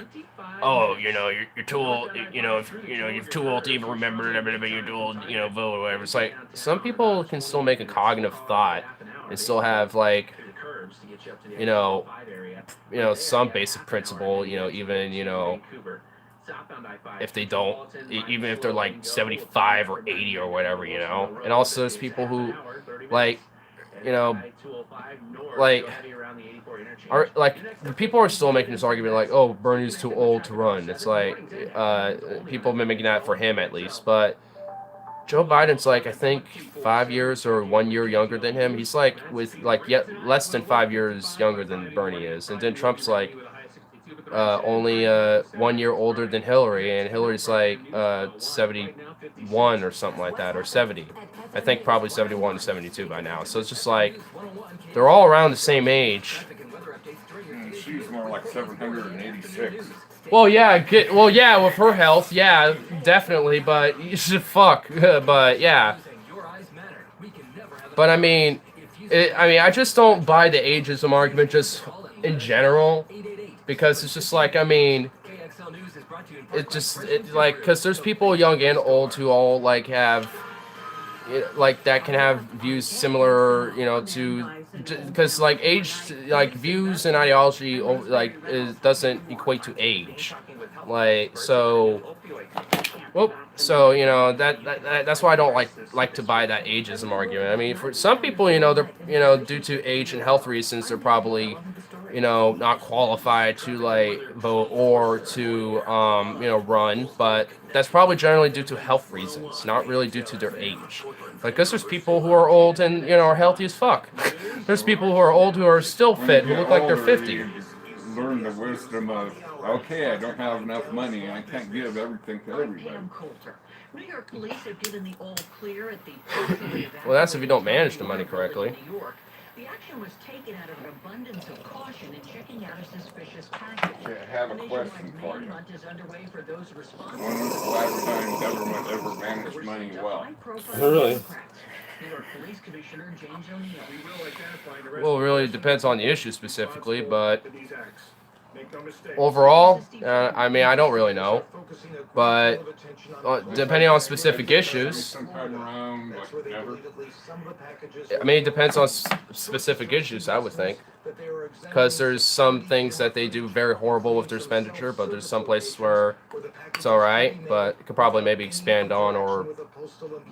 oh, you know, you're too old. You know, if you're too old to even remember everything, but you're too old, you know, vote or whatever. It's like some people can still make a cognitive thought and still have like, you know, some basic principle. You know, even if they don't, even if they're like 75 or 80 or whatever, you know. And also there's people who, like, you know, like, are like the people are still making this argument like, oh, Bernie's too old to run. It's like people have been making that for him at least, but Joe Biden's like, I think 5 years or 1 year younger than him. He's like with like yet less than 5 years younger than Bernie is, and then Trump's like only 1 year older than Hillary, and Hillary's like 71 or something like that, or 70. I think probably 71 to 72 by now. So it's just like they're all around the same age. She's more like 786. Well, yeah, with her health, yeah, definitely. But you should fuck. But yeah. But I mean, I just don't buy the ageism argument just in general. Because it's just like, I mean, like, because there's people young and old who all like have, like, that can have views similar, you know, to, because like age, like views and ideology, like, doesn't equate to age. Like, so, well, so, you know, that's why I don't like to buy that ageism argument. I mean, for some people, you know, they're, you know, due to age and health reasons, they're probably, you know, not qualified to like vote or to you know, run, but that's probably generally due to health reasons, not really due to their age. Like, cause there's people who are old and, you know, are healthy as fuck. There's people who are old who are still fit, who look like they're 50. Learn the wisdom of, okay, I don't have enough money and I can't give everything to everybody. Well, that's if you don't manage the money correctly. The action was taken out of an abundance of caution in checking out a suspicious package. Okay, I have a nationwide question for you. manhunt is underway for those responsible. When was the last time government ever managed money well? High-profile Really? Democrats. New York Police Commissioner James O'Neill. We will identify and arrest Well, it really the depends on the persons issue specifically, but responsible for these acts. Make no mistake. overall, I mean, I don't really know. But depending on specific issues, Sometime around, like, never. I mean, it depends on specific issues, I would think. Because there's some things that they do very horrible with their expenditure, but there's some places where it's alright, but it could probably maybe expand on or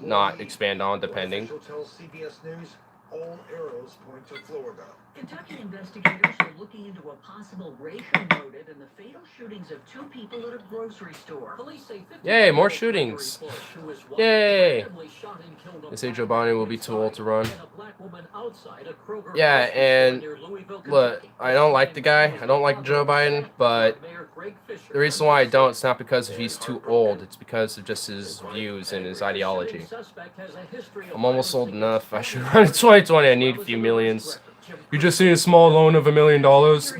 not expand on, depending. All arrows point to Florida. Kentucky investigators are looking into a possible racial motive in the fatal shootings of two people at a grocery store. Police say 50 Yay, more Gregory shootings. Bush, who was Yay. randomly shot and killed a They say black Joe Biden will woman be too old to run. and a black woman outside a Kroger Yeah, grocery and store near Louisville, look, Kentucky. I don't like the guy. I don't like Joe Biden, but Mayor Greg Fisher the reason why I don't, it's not because he's too old. It's because of just his views and his ideology. Suspect has a history of I'm almost old violence enough. I should run in 2020. I need a few millions. You just need a small loan of $1 million.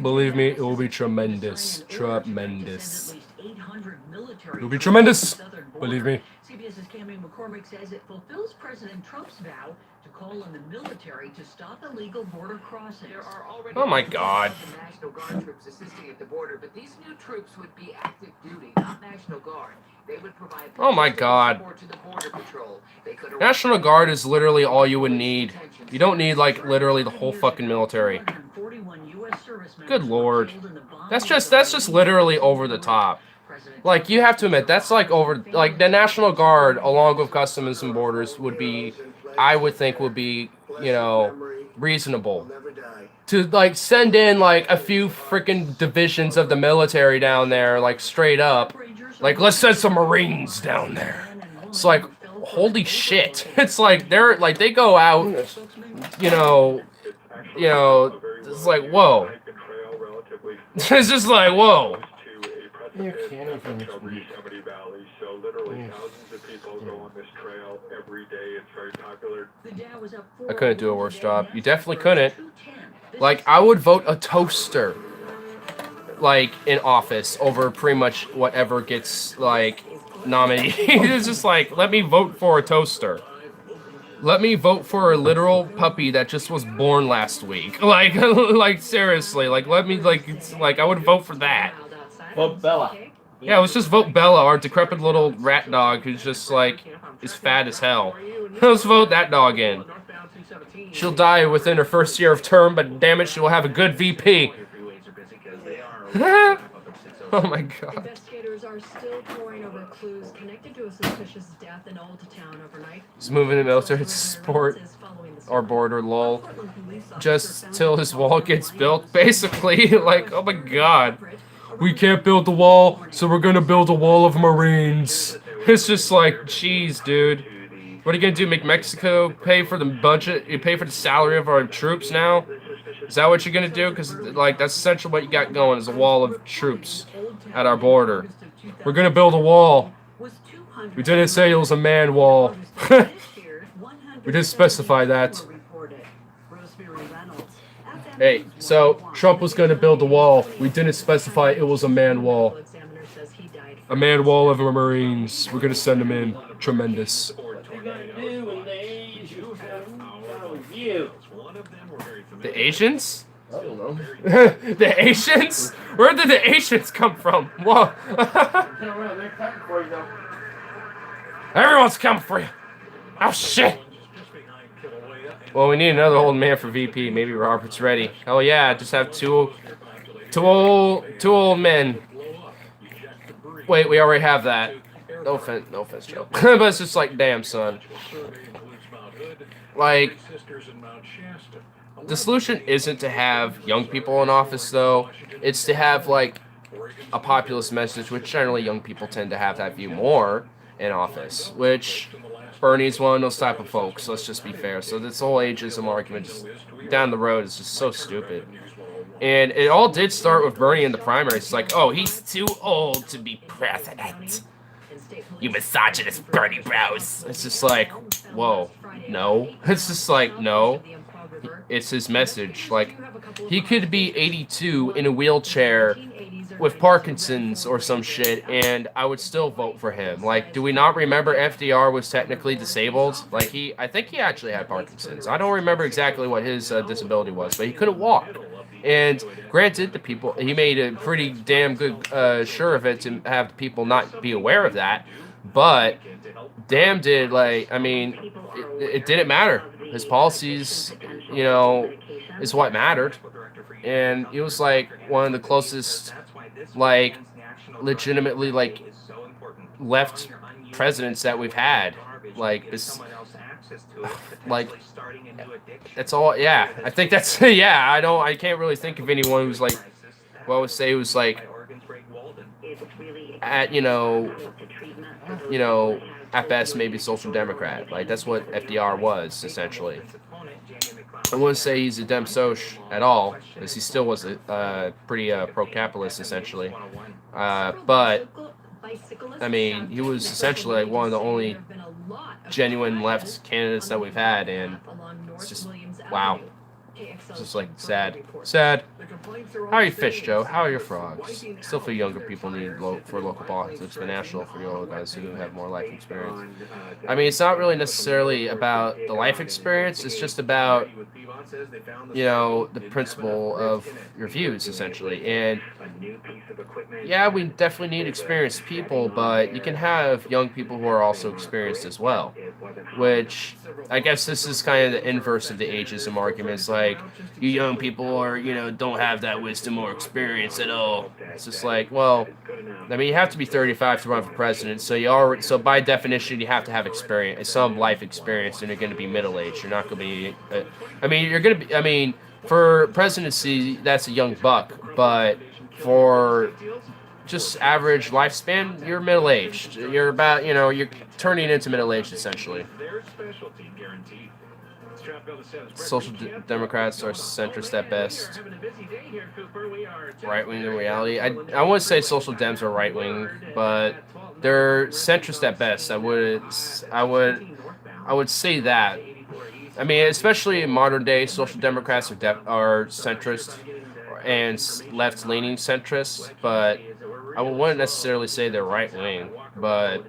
Believe me, it will be tremendous. Tremendous. It will be tremendous. Believe me. CBS's Cameron McCormick says it fulfills President Trump's vow to call on the military to stop illegal border crossings. There are already Oh my God. National Guard troops assisting at the border, but these new troops would be active duty, not National Guard. They would provide Oh my God. support to the Border Patrol. They could National Guard is literally all you would need. You don't need, like, literally the whole fucking military. Good Lord. That's just literally over the top. Like, you have to admit, that's like over, like, the National Guard, along with Customs and Borders, would be, I would think would be, you know, reasonable. To, like, send in, like, a few freaking divisions of the military down there, like, straight up. Like, let's send some Marines down there. It's like, holy shit. It's like, they're, like, they go out, you know, it's like, whoa. It's just like, whoa. Yeah, cannon from this week. Valley, so literally thousands of people go on this trail every day. It's very popular. I couldn't do a worse job. You definitely couldn't. Like, I would vote a toaster, like, in office over pretty much whatever gets, like, nominated. It's just like, let me vote for a toaster. Let me vote for a literal puppy that just was born last week. Like, like, seriously. Like, let me, like, it's, like, I would vote for that. Well, Bella. Yeah, let's just vote Bella, our decrepit little rat dog who's just, like, is fat as hell. Let's vote that dog in. She'll die within her first year of term, but damn it, she will have a good VP. Oh my God. Investigators are still poring over clues connected to a suspicious death in Old Town overnight. He's moving the military to support our border, lol. Just till his wall gets built, basically. Like, oh my God. We can't build the wall, so we're gonna build a wall of Marines. It's just like, jeez, dude. What are you gonna do, make Mexico pay for the budget? You pay for the salary of our troops now? Is that what you're gonna do? Because, like, that's essentially what you got going, is a wall of troops at our border. We're gonna build a wall. We didn't say it was a man wall. We didn't specify that. Hey, so Trump was gonna build a wall. We didn't specify it was a man wall. A man wall of Marines. We're gonna send them in. Tremendous. The Asians? I don't know. The Asians? Where did the Asians come from? Whoa. They're coming for you, though. Everyone's coming for you. Oh, shit. Well, we need another old man for VP. Maybe Robert's ready. Oh, yeah, just have two old men. Wait, we already have that. No offense, Joe. But it's just like, damn, son. Like, the solution isn't to have young people in office, though. It's to have, like, a populist message, which generally young people tend to have that view more in office, which Bernie's one of those type of folks, let's just be fair. So this whole ageism argument just down the road is just so stupid. And it all did start with Bernie in the primaries. It's like, oh, he's too old to be president. You misogynist Bernie Bros. It's just like, whoa, no. It's just like, no. it's his message. Like, he could be 82 in a wheelchair with Parkinson's or some shit, and I would still vote for him. Like, do we not remember FDR was technically disabled? Like, I think he actually had Parkinson's. I don't remember exactly what his disability was, but he couldn't walk. And granted, he made a pretty damn good sure of it to have the people not be aware of that. But damn, I mean, it didn't matter. His policies, is what mattered. And he was like one of the closest, like, legitimately, like, left presidents that we've had. Like, this, like, that's all. Yeah, I think that's, yeah, I can't really think of anyone who's like, well, I would say who's like, at, at best, maybe social democrat. Like, that's what FDR was, essentially. I wouldn't say he's a dem soc at all, because he still was a pretty pro-capitalist, essentially. But, I mean, he was essentially like one of the only genuine left candidates that we've had, and it's just, wow. It's just like sad. Sad. How are your fish, Joe? How are your frogs? Still for younger people need for local politics, but national for your older guys who have more life experience. I mean, it's not really necessarily about the life experience. It's just about, the principle of your views, essentially. And yeah, we definitely need experienced people, but you can have young people who are also experienced as well. Which, I guess this is kind of the inverse of the ageism arguments. Like, you young people are, don't have that wisdom or experience at all. It's just like, well, I mean, you have to be 35 to run for president, so by definition, you have to have experience, some life experience, and you're going to be middle-aged. You're not going to be, for presidency, that's a young buck, but for just average lifespan, you're middle-aged. You're about, you're turning into middle-aged, essentially. Social Democrats are centrist at best. Right-wing in reality. I wouldn't say social Dems are right-wing, but they're centrist at best. I would say that. I mean, especially in modern day, social democrats are centrist and left-leaning centrist, but I wouldn't necessarily say they're right-wing. But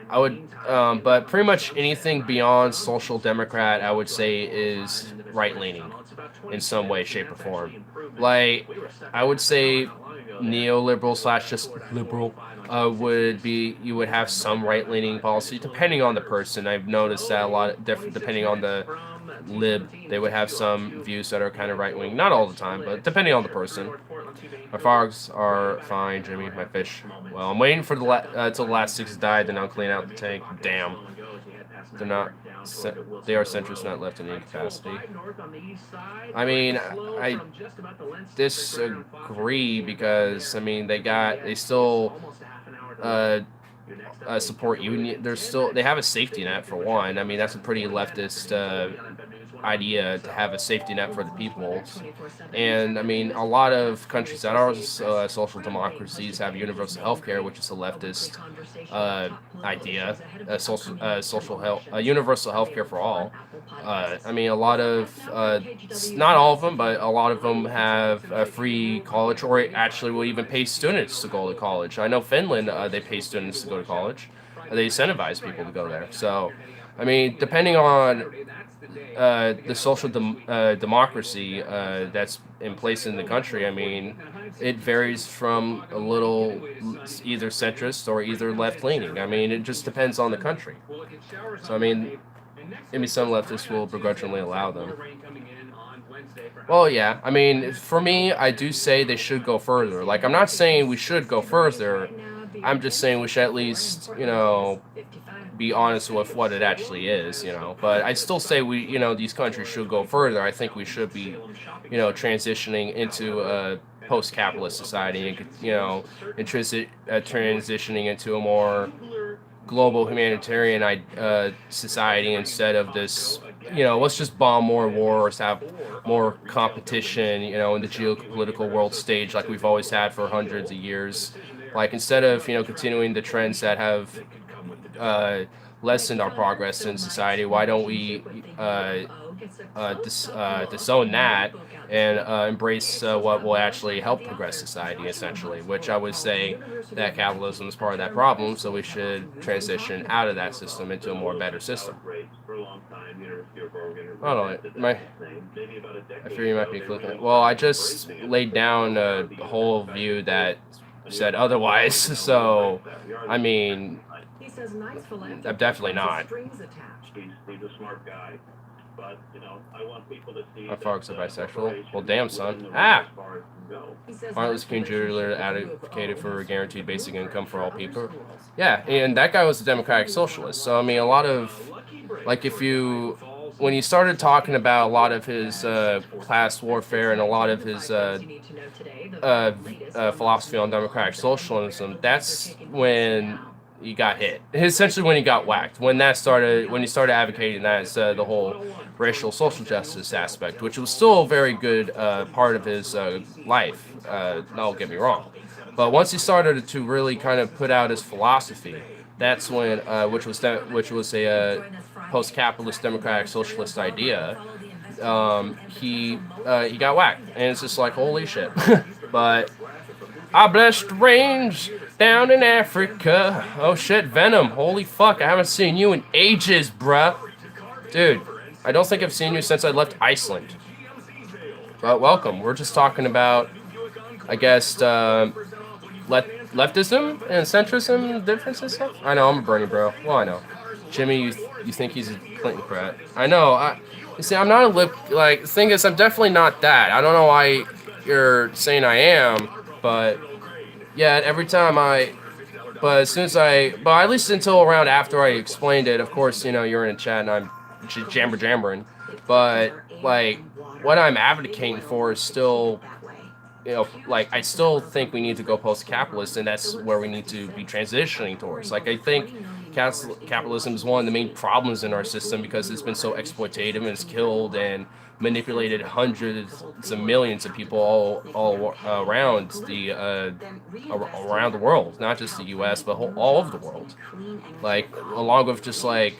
I would, but pretty much anything beyond social democrat, I would say, is right-leaning in some way, shape, or form. Like, I would say neoliberal / just liberal would be, you would have some right-leaning policy depending on the person. I've noticed that a lot different depending on the lib. They would have some views that are kind of right-wing, not all the time, but depending on the person. My frogs are fine, Jimmy. My fish. Well, I'm waiting for till the last 6 died, then I'll clean out the tank. Damn. They're not. They are centrist, not left in any capacity. I mean, I disagree because they still support union. They have a safety net for one. I mean, that's a pretty leftist idea to have a safety net for the people. And I mean, a lot of countries that are social democracies have universal health care, which is a leftist idea. Social health, universal health care for all. I mean, a lot of, not all of them, but a lot of them have free college, or actually will even pay students to go to college. I know Finland, they pay students to go to college. They incentivize people to go there. So, I mean, depending on the social democracy that's in place in the country, I mean, it varies from a little either centrist or either left-leaning. I mean, it just depends on the country. So, I mean, maybe some leftists will begrudgingly allow them. Well, yeah. I mean, for me, I do say they should go further. Like, I'm not saying we should go further. I'm just saying we should at least, be honest with what it actually is, But I still say these countries should go further. I think we should be, transitioning into a post-capitalist society and, transitioning into a more global humanitarian society instead of this, let's just bomb more wars, have more competition, in the geopolitical world stage like we've always had for hundreds of years. Like, instead of, continuing the trends that have lessened our progress in society, why don't we disown that and embrace what will actually help progress society, essentially. Which I would say that capitalism is part of that problem, so we should transition out of that system into a more better system. Hold on, I fear you might be clicking. Well, I just laid down a whole view that said otherwise, so I mean, I'm definitely not. He's a smart guy. But, you know, I want people to see My folks are bisexual. Well, damn, son. Ah! Martin Luther King Jr. advocated for a guaranteed basic income for all people. Yeah, and that guy was a democratic socialist. So, I mean, a lot of, like, when he started talking about a lot of his class warfare and a lot of his philosophy on democratic socialism, that's when he got hit. Essentially, when he got whacked. When he started advocating that instead of the whole racial social justice aspect, which was still a very good part of his life. Don't get me wrong. But once he started to really kind of put out his philosophy, that's when, which was a post-capitalist democratic socialist idea, he got whacked, and it's just like, holy shit. But I blessed range down in Africa. Oh shit, Venom. Holy fuck, I haven't seen you in ages, bruh. Dude, I don't think I've seen you since I left Iceland. But welcome. We're just talking about, I guess, leftism and centrism differences stuff. I know, I'm a Bernie bro. Well, I know. Jimmy, you think he's a Clinton crap. I know. You see, I'm not the thing is, I'm definitely not that. I don't know why you're saying I am, but yeah, every time but at least until around after I explained it, of course, you know, you're in a chat and I'm jammering, but, like, what I'm advocating for is still, you know, like, I still think we need to go post-capitalist, and that's where we need to be transitioning towards. Like, I think capitalism is one of the main problems in our system because it's been so exploitative and it's killed and manipulated hundreds of millions of people all around the world, not just the U.S. but all over the world. Like, along with just like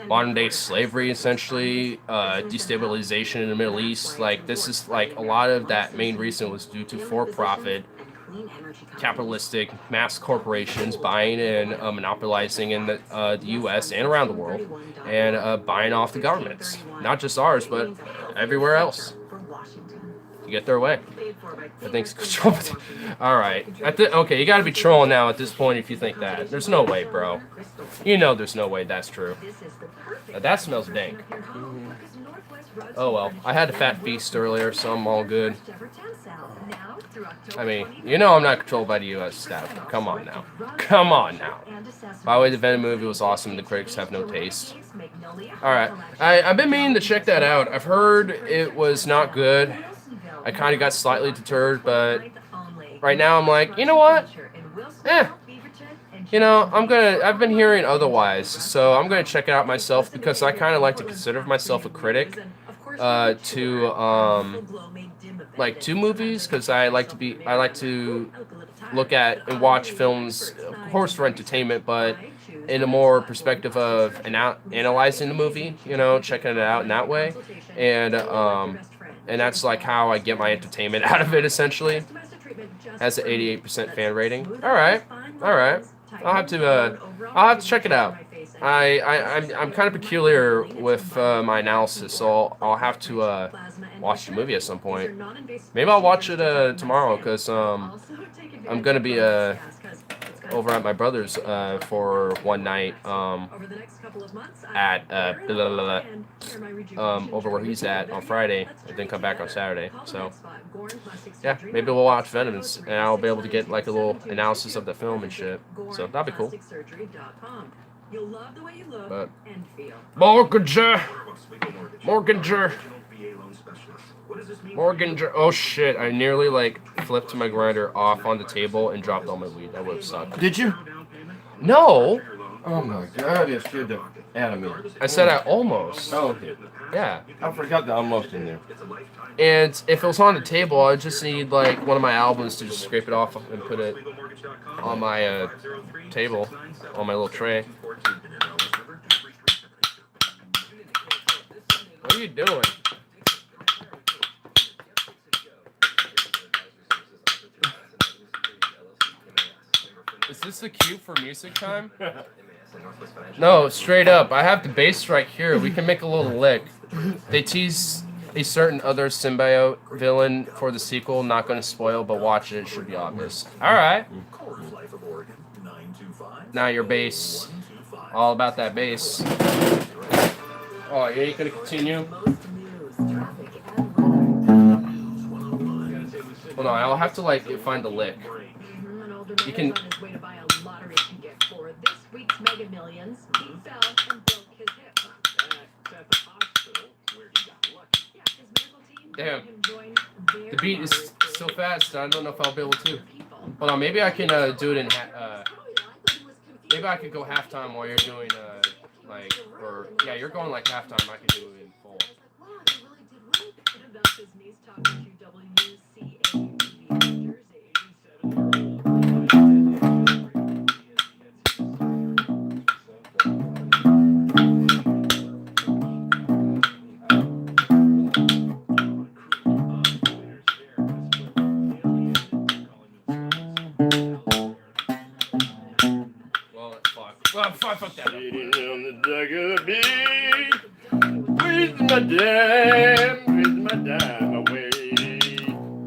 modern day slavery, essentially, destabilization in the Middle East. Like, this is like a lot of that main reason was due to for-profit capitalistic mass corporations buying and monopolizing in the U.S. and around the world, and buying off the governments, not just ours, but everywhere else, to get their way. I think control. All right. Okay, you got to be trolling now at this point if you think that. There's no way, bro. You know, there's no way that's true. That smells dank. Oh well, I had a fat feast earlier, so I'm all good. I mean, you know I'm not controlled by the U.S. staff. Come on now. Come on now. By the way, the Venom movie was awesome. The critics have no taste. Alright. I've been meaning to check that out. I've heard it was not good. I kind of got slightly deterred, but right now I'm like, you know what? You know, I've been hearing otherwise, so I'm gonna check it out myself because I kind of like to consider myself a critic to movies, because I like to look at and watch films, of course, for entertainment, but in a more perspective of analyzing the movie, you know, checking it out in that way, and that's like how I get my entertainment out of it, essentially. Has an 88% fan rating. All right. I'll have to check it out. I'm kind of peculiar with my analysis, so I'll have to watch the movie at some point. Maybe I'll watch it tomorrow, because I'm gonna be over at my brother's for one night at over where he's at on Friday, and then come back on Saturday. So yeah, maybe we'll watch Venom, and I'll be able to get like a little analysis of the film and shit. So that'd be cool. But Mortgager. Oh shit! I nearly like flipped my grinder off on the table and dropped all my weed. That would have sucked. Did you? No. Oh my god, it scared the out of me. I said I almost. Oh, okay. Yeah. I forgot the almost in there. And if it was on the table, I just need like one of my albums to just scrape it off and put it on my table, on my little tray. What are you doing? Is this the cue for music time? No, straight up. I have the bass strike here. We can make a little lick. They tease a certain other symbiote villain for the sequel. Not going to spoil, but watch it. It should be obvious. All right. Now your bass. All about that bass. Oh, you ain't going to continue? Hold on, I'll have to like find the lick. You can. Damn. The beat is so fast, I don't know if I'll be able to. Hold on, maybe I can do it in maybe I could go halftime while you're doing yeah, you're going like halftime, I can do it in full. Fuck that. Sitting on the dock of the bay, with my dime away,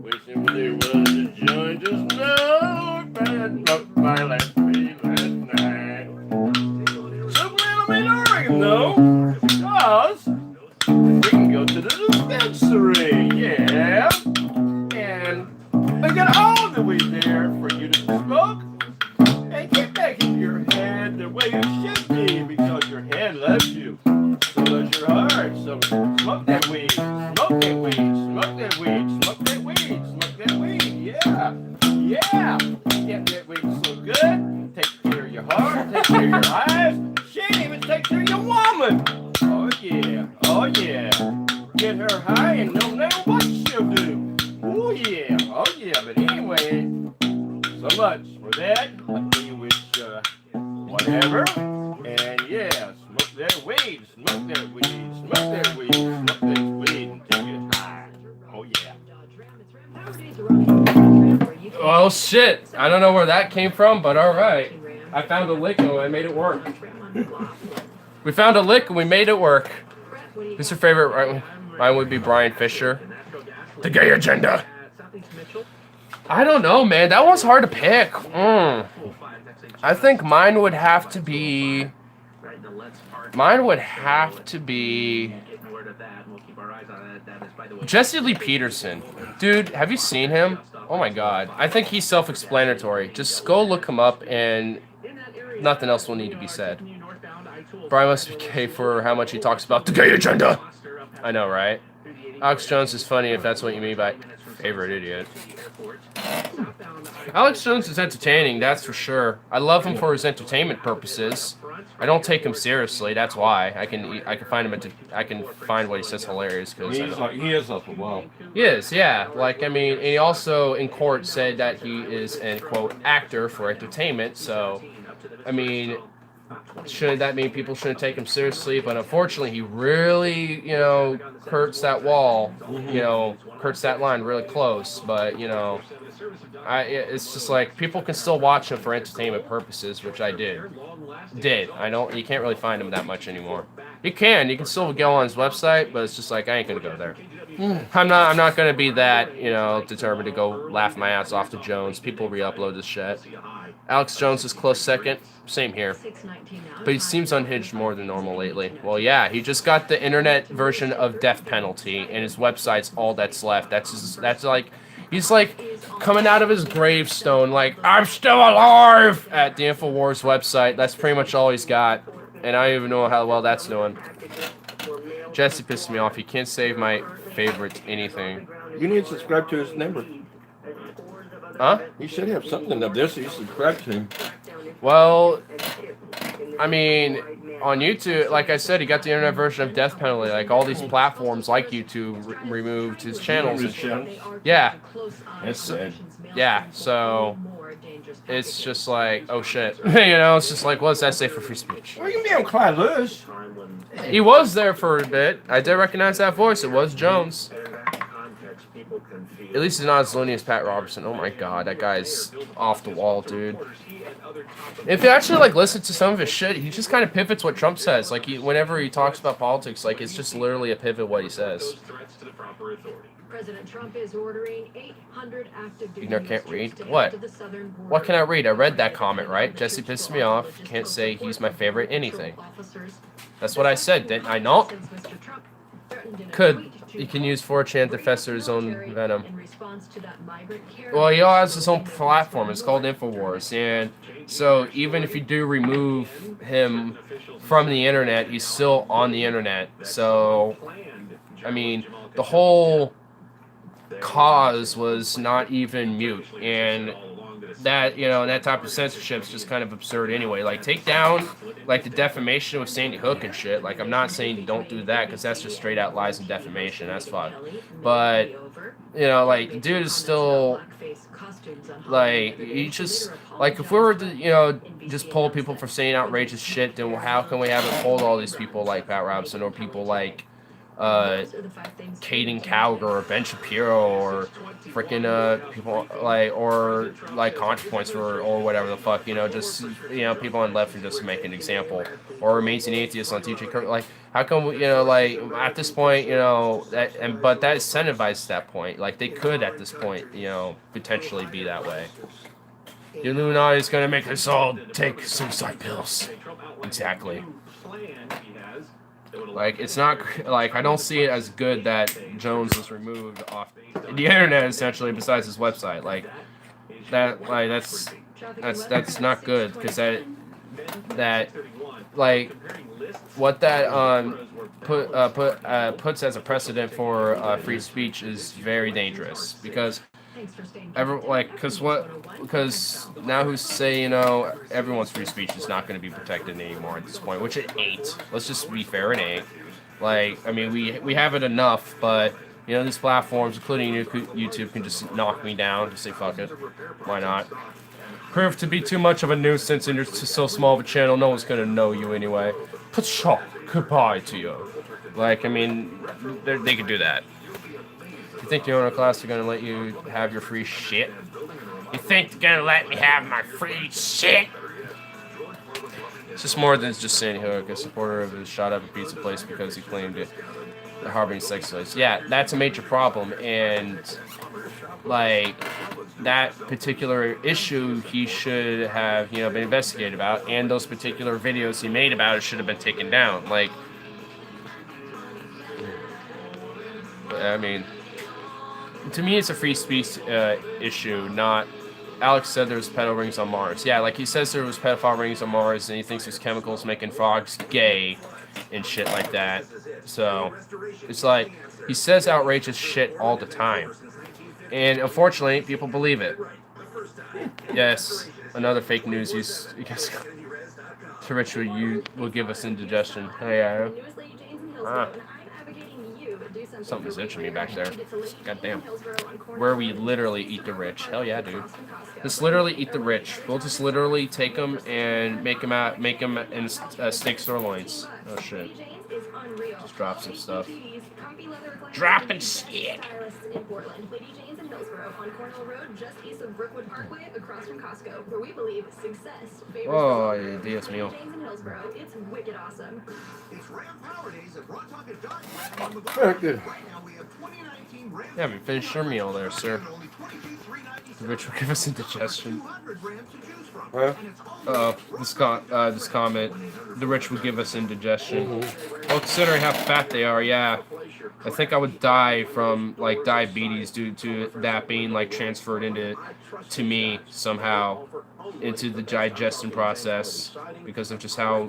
wishing there was a joint just now, but I broke my last way last night. So glad I'm in Oregon though, because we can go to the dispensary, yeah, and they got all the weed there for you to smoke. And get back in your head the way it should be, because your head loves you. So does your heart. So smoke that weed, smoke that weed, smoke that weed, smoke that weed, smoke that weed. Yeah, yeah. Get that weed so good. Take care of your heart, take care of your eyes. Shit, even take care of your woman. Oh yeah, oh yeah. Get her high and no matter what she'll do. Oh yeah, oh yeah. But anyway, so much for that. Whatever, and yeah, smoke that weed, smoke that weed, smoke that weed, smoke that weed, and take it high. Oh yeah. Oh shit! I don't know where that came from, but all right. I found a lick and I made it work. We found a lick and we made it work. Who's your favorite? Right? Mine would be Brian Fisher. The gay agenda. I don't know, man. That one's hard to pick. I think mine would have to be. Jesse Lee Peterson. Dude, have you seen him? Oh my god. I think he's self-explanatory. Just go look him up and nothing else will need to be said. Brian must be gay for how much he talks about the gay agenda. I know, right? Alex Jones is funny if that's what you mean by favorite idiot. Alex Jones is entertaining, that's for sure. I love him for his entertainment purposes. I don't take him seriously. That's why I can find him. I can find what he says hilarious because he is up a well. He is, yeah. Like I mean, he also in court said that he is an quote actor for entertainment. So, I mean, should that mean people shouldn't take him seriously? But unfortunately, he really curts that wall. Curts that line really close. But it's just like people can still watch him for entertainment purposes, which I did. You can't really find him that much anymore. You can still go on his website, but it's just like I ain't gonna go there. I'm not gonna be that determined to go laugh my ass off to Jones. People re-upload this shit. Alex Jones is close second. Same here. But he seems unhinged more than normal lately. Well, yeah, he just got the internet version of Death Penalty, and his website's all that's left. That's like. He's like coming out of his gravestone like, I'm still alive at the InfoWars website. That's pretty much all he's got. And I don't even know how well that's doing. Jesse pissed me off. He can't save my favorite anything. You need to subscribe to his number. Huh? He should have something up there so you subscribe to him. Well, I mean, on YouTube, like I said, he got the internet version of Death Penalty. Like all these platforms, like YouTube, removed his channels. Yeah. That's sad. Yeah. So it's just like, oh shit. It's just like, what does that say for free speech? Well, you can be on Clyde Lewis. He was there for a bit. I did recognize that voice. It was Jones. At least he's not as loony as Pat Robertson. Oh my god, that guy's off the wall, dude. If you actually like listen to some of his shit, he just kind of pivots what Trump says. Like whenever he talks about politics, like it's just literally a pivot what he says. President Trump is ordering 800 active duty. You can't read? What? What can I read? I read that comment, right? Jesse pissed me off. Can't say he's my favorite anything. That's what I said, didn't I not? Could. He can use 4chan to fester his own venom. Well, he has his own platform. It's called InfoWars. And so even if you do remove him from the internet, he's still on the internet. So, I mean, the whole cause was not even mute. And that, you know, that type of censorship is just kind of absurd anyway. Like, take down, like, the defamation with Sandy Hook and shit. Like, I'm not saying don't do that, because that's just straight out lies and defamation. That's fine. But, you know, like, the dude is still, like, he just, like, if we were to, you know, just pull people for saying outrageous shit, then how can we have it pulled all these people like Pat Robertson or people like, Caden Cowger or Ben Shapiro or freaking people like or like ContraPoints or whatever the fuck, you know, just, you know, people on left and just to make an example, or Amazing Atheists on TJ Kirk. Like, how come, you know, like at this point, you know, that, but that incentivizes that point. Like, they could at this point, you know, potentially be that way. The Illuminati is gonna make us all take suicide pills. Exactly. Like, it's not, like, I don't see it as good that Jones was removed off the internet, essentially, besides his website. Like, that, like, that's not good, because that, like, what that, puts as a precedent for, free speech is very dangerous, because because now who's to say, you know, everyone's free speech is not going to be protected anymore at this point, which it ain't. Let's just be fair, it ain't. Like, I mean, we have it enough, but, you know, these platforms, including YouTube, can just knock me down, just say fuck it. Why not? Prove to be too much of a nuisance and you're so small of a channel, no one's going to know you anyway. Put shock, goodbye to you. Like, I mean, they could do that. You think the owner class are gonna let you have your free shit? You think they're gonna let me have my free shit? It's just more than just Sandy Hook, a supporter of his shot up a pizza place because he claimed it harboring sex slaves. Yeah, that's a major problem, and like that particular issue, he should have, you know, been investigated about, and those particular videos he made about it should have been taken down. Like, I mean, to me, it's a free speech issue, not... Alex said there was pedo rings on Mars. Yeah, like he says there was pedophile rings on Mars, and he thinks there's chemicals making frogs gay and shit like that. So, it's like, he says outrageous shit all the time. And unfortunately, people believe it. Yes, another fake news use. To which you will give us indigestion. Hey, something's itching me back there. God damn. Where we literally eat the rich. Hell yeah, dude. Just literally eat the rich. We'll just literally take them and make them in steak sirloins. Oh shit. Just drop some stuff. Dropping shit. In Portland, Lady Jane's in Hillsborough on Cornell Road, just east of Brookwood Parkway, across from Costco, where we believe success favors. Oh, Dios mío. Jane's in Hillsborough, it's wicked awesome. It's Ram Power Days at Raw Talk and Dark. Good. Yeah, we finished your meal there, sir. Which will give us indigestion. Huh? This comment. The rich would give us indigestion. Well, considering how fat they are, yeah. I think I would die from, like, diabetes due to that being, like, transferred to me somehow into the digestion process because of just how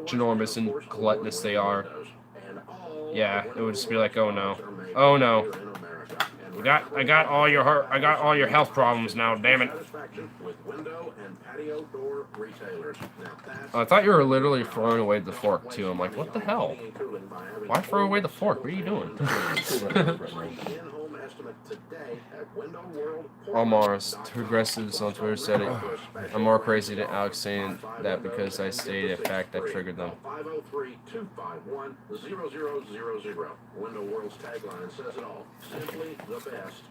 ginormous and gluttonous they are. Yeah, it would just be like, oh no. Oh no. I got all your health problems now, damn it. I thought you were literally throwing away the fork too. I'm like, what the hell? Why throw away the fork? What are you doing? Almost. Progressives on Twitter said it. I'm more crazy than Alex saying that because I stated a fact that triggered them. 503-251-0000. Window World's tagline says it all. Simply the best.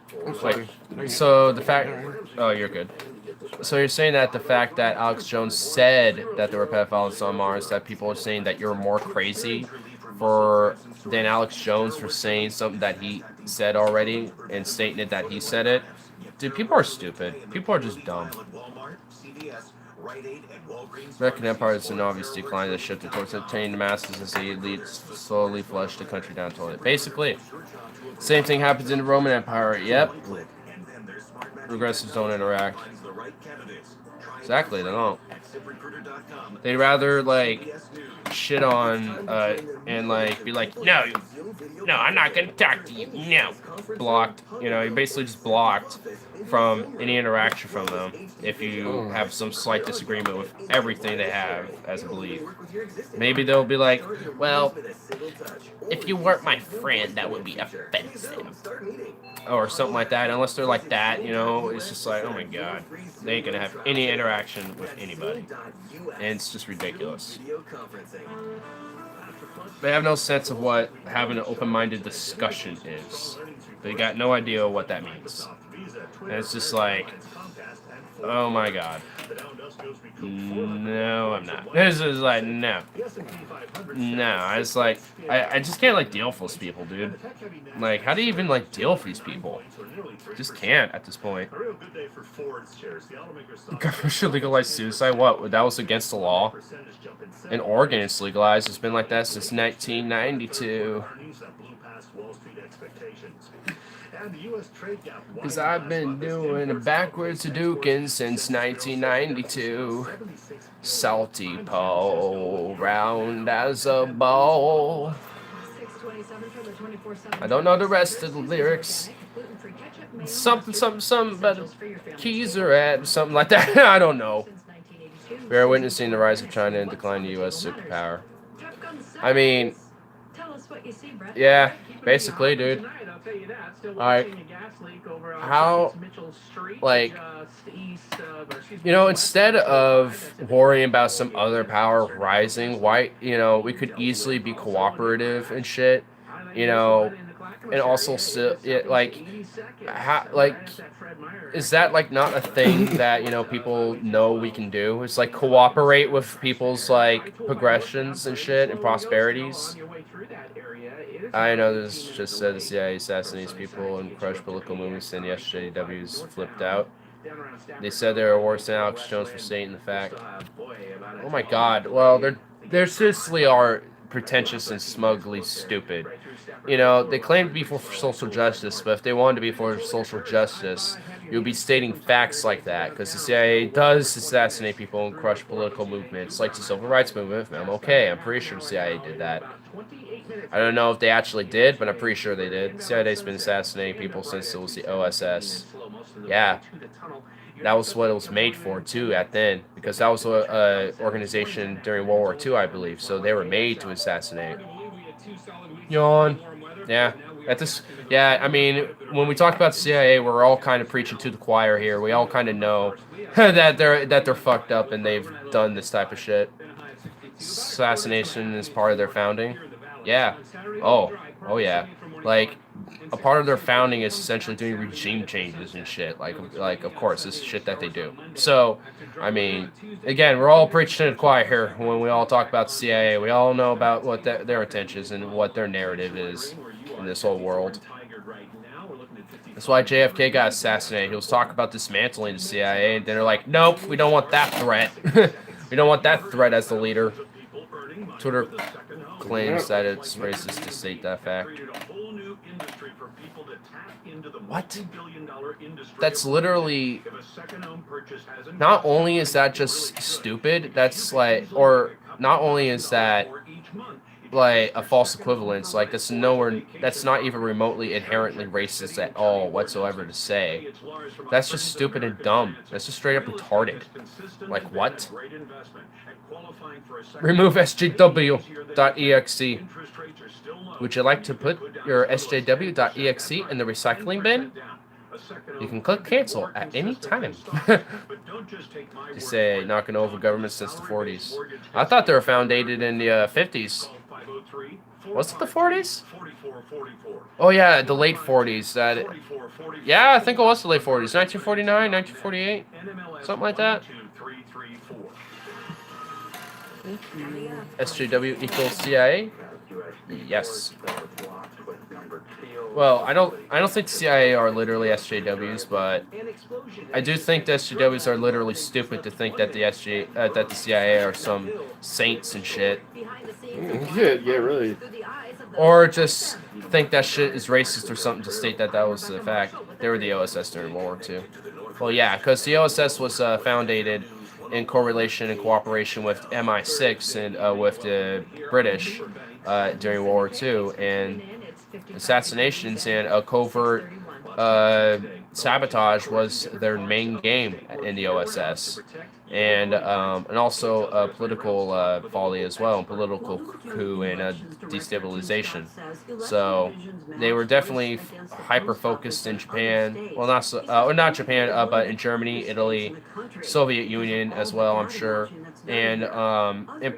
Wait, so the fact... Oh, you're good. So you're saying that the fact that Alex Jones said that there were pedophiles on Mars, that people are saying that you're more crazy than Alex Jones for saying something that he said already and stating it that he said it? Dude, people are stupid. People are just dumb. American Empire is an obvious decline that shifted towards entertaining the masses as the elite slowly flushed the country down toilet. Basically, same thing happens in the Roman Empire. Yep. Progressives don't interact. Exactly, they don't. They'd rather, like, shit on, and, like, be like, no, I'm not gonna talk to you, no. Blocked. You know, you're basically just blocked from any interaction from them if you have some slight disagreement with everything they have as a belief. Maybe they'll be like, well, if you weren't my friend, that would be offensive. Or something like that. Unless they're like that, you know, it's just like, oh my god, they ain't gonna have any interaction with anybody. And it's just ridiculous. They have no sense of what having an open-minded discussion is. They got no idea what that means. And it's just like, oh my god. No, I'm not. This is like, no. No, it's like, I just can't, like, deal with those people, dude. Like, how do you even, like, deal with these people? Just can't at this point. Government should legalize suicide? What? That was against the law? In Oregon, it's legalized. It's been like that since 1992. Because I've been doing a backwards Hadouken since 1992. Salty pole, round as a ball. I don't know the rest of the lyrics. Something, but keys are at something like that. I don't know. We are witnessing the rise of China and decline the U.S. superpower. I mean, yeah, basically, dude. Alright, how, like, you know, instead of worrying about some other power rising, why, you know, we could easily be cooperative and shit, you know, and also still, like, how, like, is that, like, not a thing that, you know, people know we can do? It's, like, cooperate with people's, like, progressions and shit and prosperities. I know this just said the CIA assassinates people and crush political movements, and the SJWs flipped out. They said they were worse than Alex Jones for stating the fact. Oh my god, well, they're seriously are pretentious and smugly stupid. You know, they claim to be for social justice, but if they wanted to be for social justice, you would be stating facts like that, because the CIA does assassinate people and crush political movements, like the Civil Rights Movement. I'm pretty sure the CIA did that. I don't know if they actually did, but I'm pretty sure they did. The CIA's been assassinating people since it was the OSS. Yeah. That was what it was made for, too, at then. Because that was an organization during World War II, I believe. So they were made to assassinate. Yawn. Yeah. Yeah, I mean, when we talk about the CIA, we're all kind of preaching to the choir here. We all kind of know that they're fucked up and they've done this type of shit. Assassination is part of their founding. Yeah. Oh yeah. Like, a part of their founding is essentially doing regime changes and shit. Like of course, this is shit that they do. So, I mean, again, we're all preaching to the choir here when we all talk about the CIA. We all know about what their intentions and what their narrative is in this whole world. That's why JFK got assassinated. He was talking about dismantling the CIA, and then they're like, nope, we don't want that threat. We don't want that threat as the leader. Twitter claims that it's racist to state that fact. What? That's literally... Not only is that just stupid, that's like... Or not only is that like a false equivalence, like that's not even remotely inherently racist at all whatsoever to say. That's just stupid and dumb. That's just straight up retarded. Like what? Remove SJW.exe. Would you like to put your SJW.exe in the recycling bin? You can click cancel at any time. They say knocking over government since the 40s. I thought they were founded in the 50s. Was it the 40s? Oh yeah, the late 40s. Yeah, I think it was the late 40s. 1949, 1948, something like that. SJW equals CIA? Yes. Well, I don't think the CIA are literally SJWs, but I do think the SJWs are literally stupid to think that the CIA are some saints and shit. Yeah, really. Or just think that shit is racist or something to state that was the fact. They were the OSS during World War II. Well, yeah, because the OSS was founded in correlation and cooperation with MI6 and with the British during World War II, and assassinations and a covert sabotage was their main game in the OSS, and also political folly as well, and political coup and destabilization. So they were definitely hyper focused in Japan. Well, not so, or not Japan, but in Germany, Italy, Soviet Union as well, I'm sure, and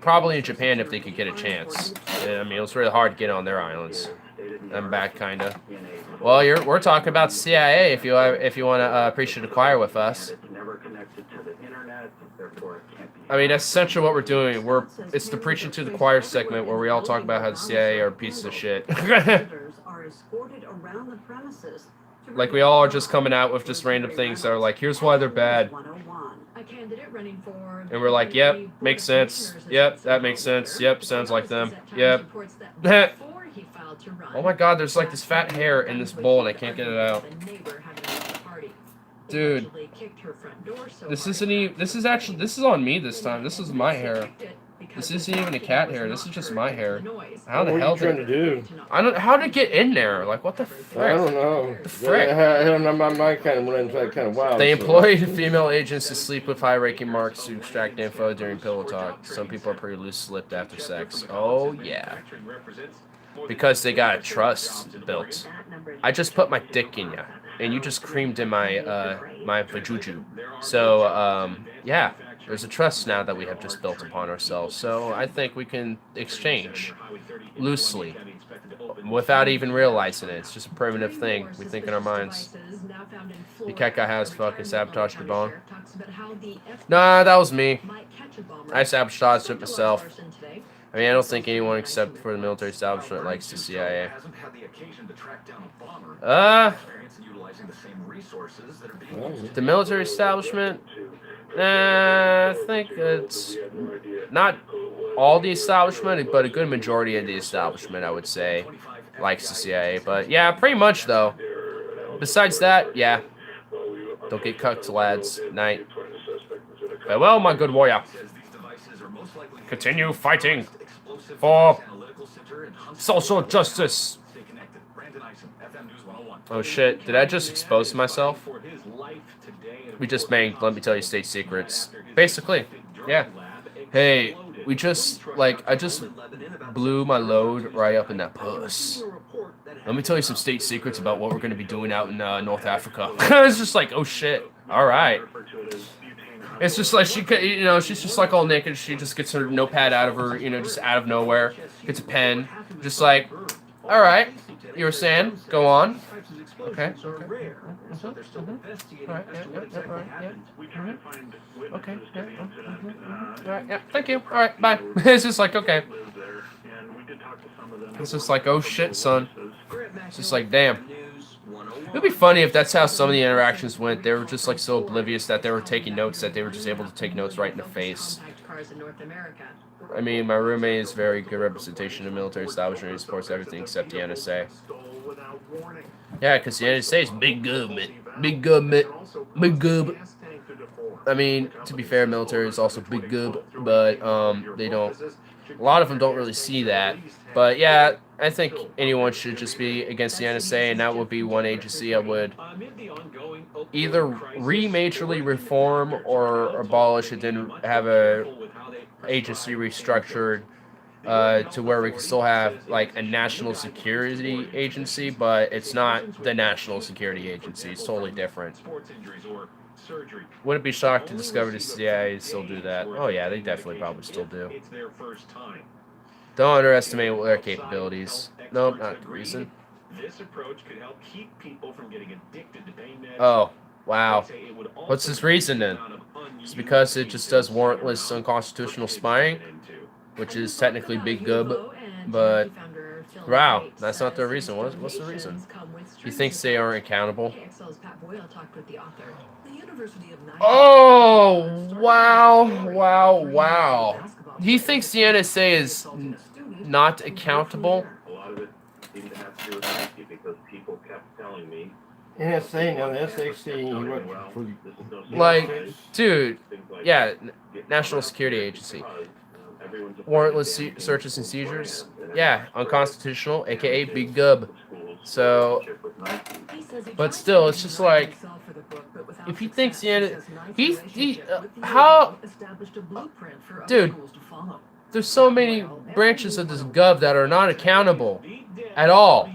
probably in Japan if they could get a chance. I mean, it was really hard to get on their islands. I'm back, kinda. Well, we're talking about CIA. If you want to preach to the choir with us. I mean, that's essentially what we're doing. It's the preaching to the choir segment where we all talk about how the CIA are pieces of shit. Like we all are just coming out with just random things that are like, here's why they're bad. And we're like, yep, makes sense. Yep, that makes sense. Yep, sounds like them. Yep. Oh my god, there's like this fat hair in this bowl and I can't get it out. Dude. This is on me this time. This is my hair. This isn't even a cat hair. This is just my hair. How the hell What are you trying to do? How to get in there? Like, what the frick? I don't know. The frick? I don't know. My mind kind of went into that kind of wild. They employed female agents to sleep with high-ranking marks to extract info during pillow talk. Some people are pretty loose-lipped after sex. Oh, yeah. Because they got a trust built. I just put my dick in ya, and you just creamed in my my vajuju. So, yeah. There's a trust now that we have just built upon ourselves, so I think we can exchange loosely without even realizing it. It's just a primitive thing we think in our minds. The cat guy has fucking sabotaged the bomb. Nah, that was me. I sabotaged it myself. I mean, I don't think anyone except for the military establishment likes the CIA. The military establishment? I think it's not all the establishment, but a good majority of the establishment, I would say, likes the CIA. But yeah, pretty much though. Besides that, yeah. Don't get cucked, lads. Night. Farewell, my good warrior. Continue fighting for social justice. Oh shit, did I just expose myself? We just banged, let me tell you, state secrets. Basically, yeah. Hey, I just blew my load right up in that puss. Let me tell you some state secrets about what we're going to be doing out in North Africa. It's just like, oh shit, alright. It's just like, she's just like all naked, she just gets her notepad out of her, just out of nowhere. Gets a pen, just like, alright, you were saying, go on. Okay. Okay. Alright, yeah, thank you. Alright, bye. It's just like, okay. It's just like, oh shit, son. It's just like, damn. It would be funny if that's how some of the interactions went. They were just like so oblivious that they were taking notes that they were just able to take notes right in the face. I mean, my roommate is very good representation of the military establishment. He supports everything except the NSA. Yeah, because the NSA is big government. Big government. Big gub. I mean, to be fair, military is also big gub, but they don't. A lot of them don't really see that. But yeah, I think anyone should just be against the NSA, and that would be one agency I would either majorly reform or abolish, and then have a agency restructured to where we can still have like a national security agency, but it's not the national security agency. It's totally different. Sports injuries or surgery. Wouldn't be shocked to discover the CIA still do that. Oh yeah, they definitely probably still do. It's their first time. Don't underestimate their capabilities. Nope, not the reason. This approach could help keep people from getting addicted to pain meds. Oh, wow. What's his reason then? It's because it just does warrantless unconstitutional spying, which is technically big gub, but wow, that's not their reason. What's the reason? He thinks they are accountable. Oh, wow. He thinks the NSA is not accountable. A lot of it seemed to have to do with safety because people kept telling me. NSA, no, the SAC, he worked for Like, dude, yeah, National Security Agency. Warrantless searches and seizures, yeah, unconstitutional, aka big gub. So, but still, it's just like, if he thinks the end, how, dude, there's so many branches of this gov that are not accountable at all,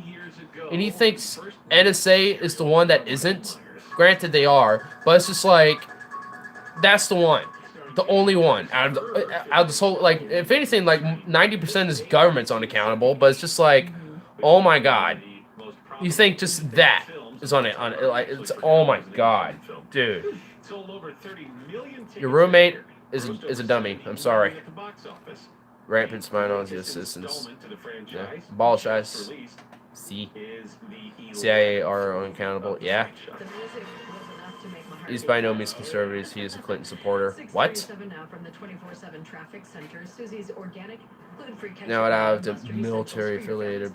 and he thinks NSA is the one that isn't. Granted, they are, but it's just like, that's the one. The only one out of this whole, like, if anything, like 90% of this government's unaccountable, but it's just like, oh my god, you think just that is on it, like, it's, oh my god, dude, your roommate is a dummy. I'm sorry. Rampant spying on the assistants. Yeah, abolish ICE. CIA are unaccountable. Yeah. He's by no means conservative. He is a Clinton supporter. What? Now out of the military affiliated.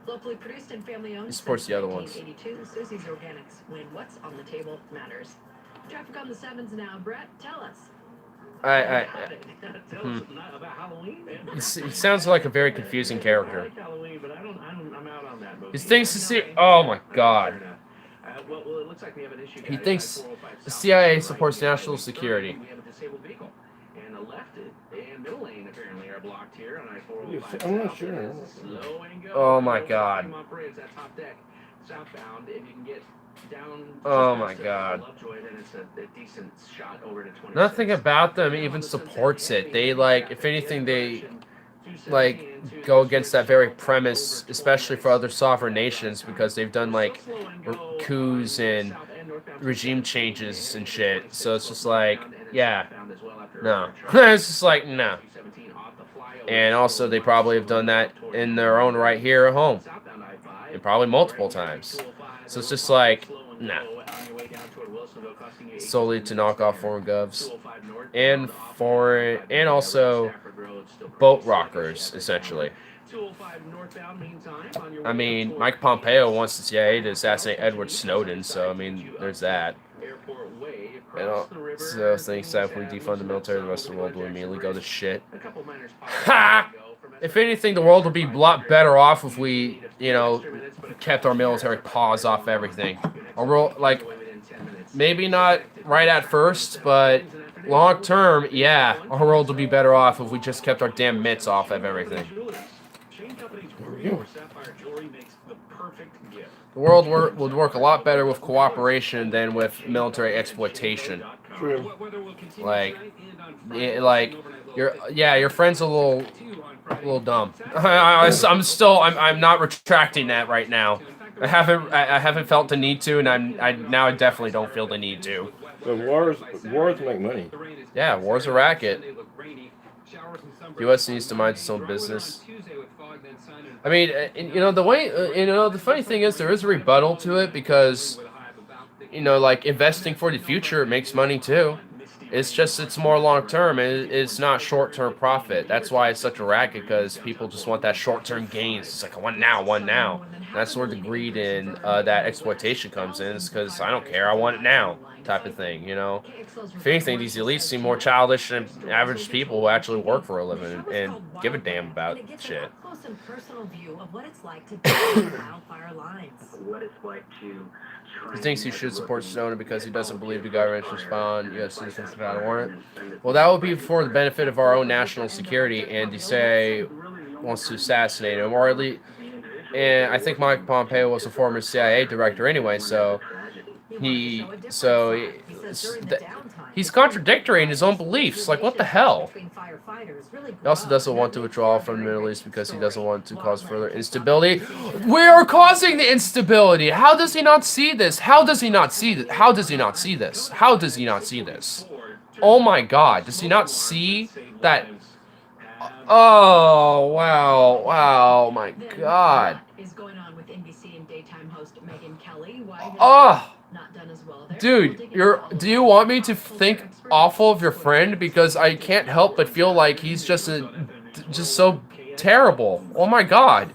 Locally produced and family owned. He supports the other ones. Susie's Organics. When what's on the table matters. Traffic on the sevens now. Brett, tell us. He sounds like a very confusing character. He thinks to see. Oh my god. He thinks the CIA supports national security. I'm not sure. Oh my god. Oh my god. Nothing about them even supports it. They, like, if anything, they, like, go against that very premise, especially for other sovereign nations, because they've done, like, coups and regime changes and shit. So it's just like, yeah, no. It's just like, no. And also, they probably have done that in their own right here at home. And probably multiple times. So it's just like, nah. Solely to knock off foreign govs. And also boat rockers, essentially. I mean, Mike Pompeo wants the CIA to assassinate Edward Snowden, so I mean, there's that. And so thinks that if we defund the military, the rest of the world will immediately go to shit. Ha! If anything, the world would be a lot better off if we, you know, kept our military paws off everything. Or, like, maybe not right at first, but long term, yeah, our world would be better off if we just kept our damn mitts off of everything. The world would work a lot better with cooperation than with military exploitation. True. Like your friend's a little dumb. I'm not retracting that right now. I haven't felt the need to, and I definitely don't feel the need to. But wars make money. Yeah, war's a racket. U.S. needs to mind its own business. I mean, the funny thing is there is a rebuttal to it because, like investing for the future makes money too. It's just it's more long term. It's not short term profit. That's why it's such a racket because people just want that short term gains. It's like one now. That's where the greed and that exploitation comes in. It's because I don't care. I want it now, type of thing. If anything, these elites seem more childish than average people who actually work for a living and give a damn about shit. some personal view of what it's like to dodge wildfire lines. What it's like to He thinks he should support Snowden because he doesn't believe the government should respond U.S. citizens without a warrant. Well, that would be for the benefit of our own national security, and the CIA wants to assassinate him, or at least. And I think Mike Pompeo was a former CIA director anyway, so he's contradicting his own beliefs. Like, what the hell? He also doesn't want to withdraw from the Middle East because he doesn't want to cause further instability. We are causing the instability. How does he not see this? How does he not see this? How does he not see this? How does he not see this? Oh my God! Does he not see that? Oh wow! Wow! My God! Is going on with NBC and daytime host Megyn Kelly. Why Oh, not done as well there? dude, do you want me to think awful of your friend? Because I can't help but feel like he's just so terrible. Oh my God,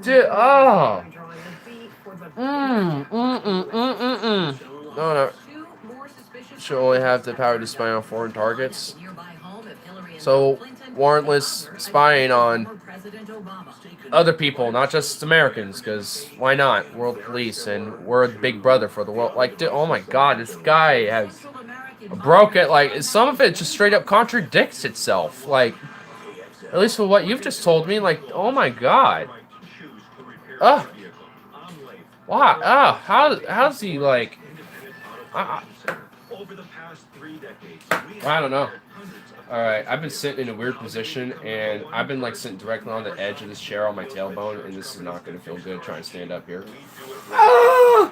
dude. Oh. No. Should only have the power to spy on foreign targets. So, warrantless spying on other people, not just Americans, because why not? World police, and we're the big brother for the world. Like, dude, oh my God, this guy has broken, like, some of it just straight up contradicts itself. Like, at least for what you've just told me, like, oh my God. Ugh. Wow. How's he, like, I don't know. Alright, I've been sitting in a weird position, and I've been, like, sitting directly on the edge of this chair on my tailbone, and this is not going to feel good trying to stand up here. Ah!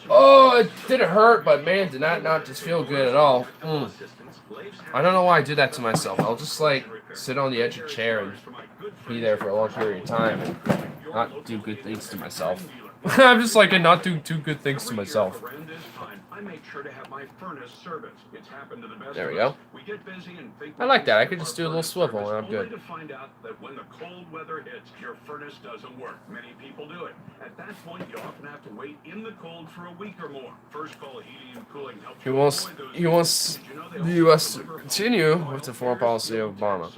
Oh, it didn't hurt, but man, did that not just feel good at all. I don't know why I do that to myself. I'll just, like, sit on the edge of the chair and be there for a long period of time and not do good things to myself. I'm just, like, not do good things to myself. There we go. I like that. I could just do a little swivel and I'm good. To find out that when the cold weather hits, your furnace doesn't work. Many people do it. At that point, you often have to wait in the cold for a week or more. First call heating and cooling helps. He wants the U.S. to continue with the foreign policy of Obama.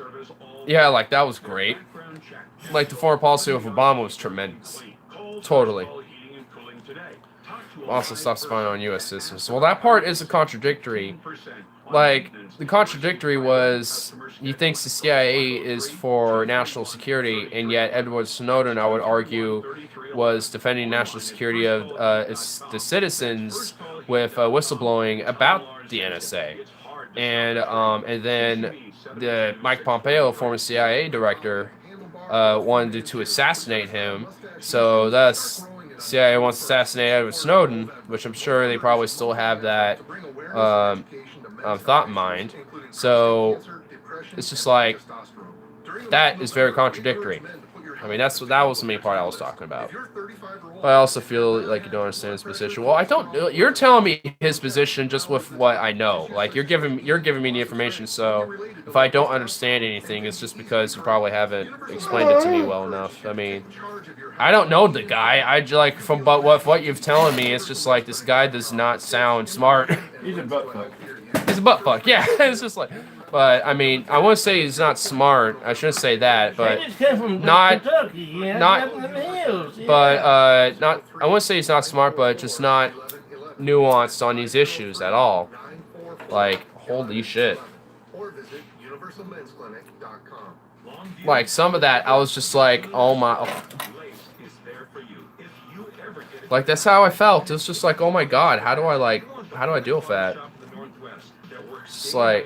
Yeah, like, that was great. Like, the foreign policy of Obama was tremendous. Totally. Also, stop spying on U.S. citizens. Well, that part is a contradictory. Like, the contradictory was he thinks the CIA is for national security, and yet Edward Snowden, I would argue, was defending national security of the citizens with whistleblowing about the NSA. And then the Mike Pompeo, former CIA director, wanted to assassinate him. So thus, CIA wants to assassinate Edward Snowden, which I'm sure they probably still have that thought in mind. So it's just like, that is very contradictory. I mean, that was the main part I was talking about. But I also feel like you don't understand his position. Well, I don't. You're telling me his position just with what I know. Like, you're giving me the information. So if I don't understand anything, it's just because you probably haven't explained it to me well enough. I mean, I don't know the guy. I like from what you've telling me. It's just like this guy does not sound smart. He's a butt fuck. He's a butt fuck. Yeah, it's just like. But I mean, I wouldn't say he's not smart. I shouldn't say that, but not. I wouldn't say he's not smart, but just not nuanced on these issues at all. Like, holy shit. Like, some of that, I was just like, oh my. Like, that's how I felt. It was just like, oh my God, how do I deal with that? It's like,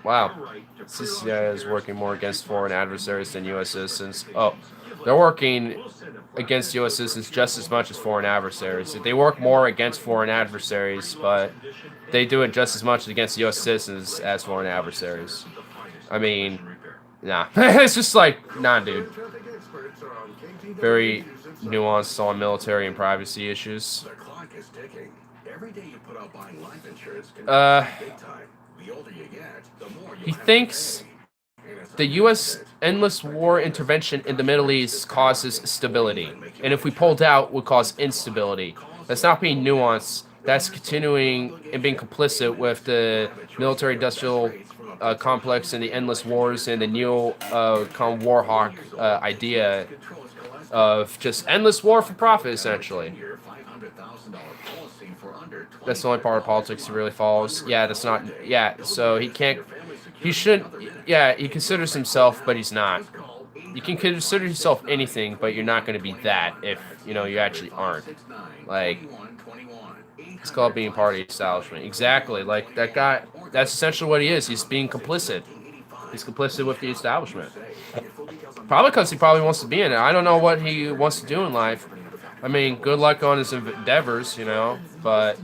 wow. CIA is working more against foreign adversaries than U.S. citizens. Oh, they're working against U.S. citizens just as much as foreign adversaries. They work more against foreign adversaries, but they do it just as much against U.S. citizens as foreign adversaries. I mean, nah. It's just like, nah, dude. Very nuanced on military and privacy issues. The clock is ticking. Every day you put out buying life insurance can big time. The older you get, the more he thinks the U.S. endless war intervention in the Middle East causes stability, and if we pulled out, would cause instability. That's not being nuanced. that's continuing and being complicit with the military-industrial complex and the endless wars and the neo-con warhawk idea of just endless war for profit, essentially. That's the only part of politics he really follows. Yeah, that's not. Yeah, so he can't. He should. Yeah, he considers himself, but he's not. You can consider yourself anything, but you're not going to be that if you actually aren't. Like, it's called being part of the establishment. Exactly. Like that guy. That's essentially what he is. He's being complicit. He's complicit with the establishment. Probably because he probably wants to be in it. I don't know what he wants to do in life. I mean, good luck on his endeavors, but,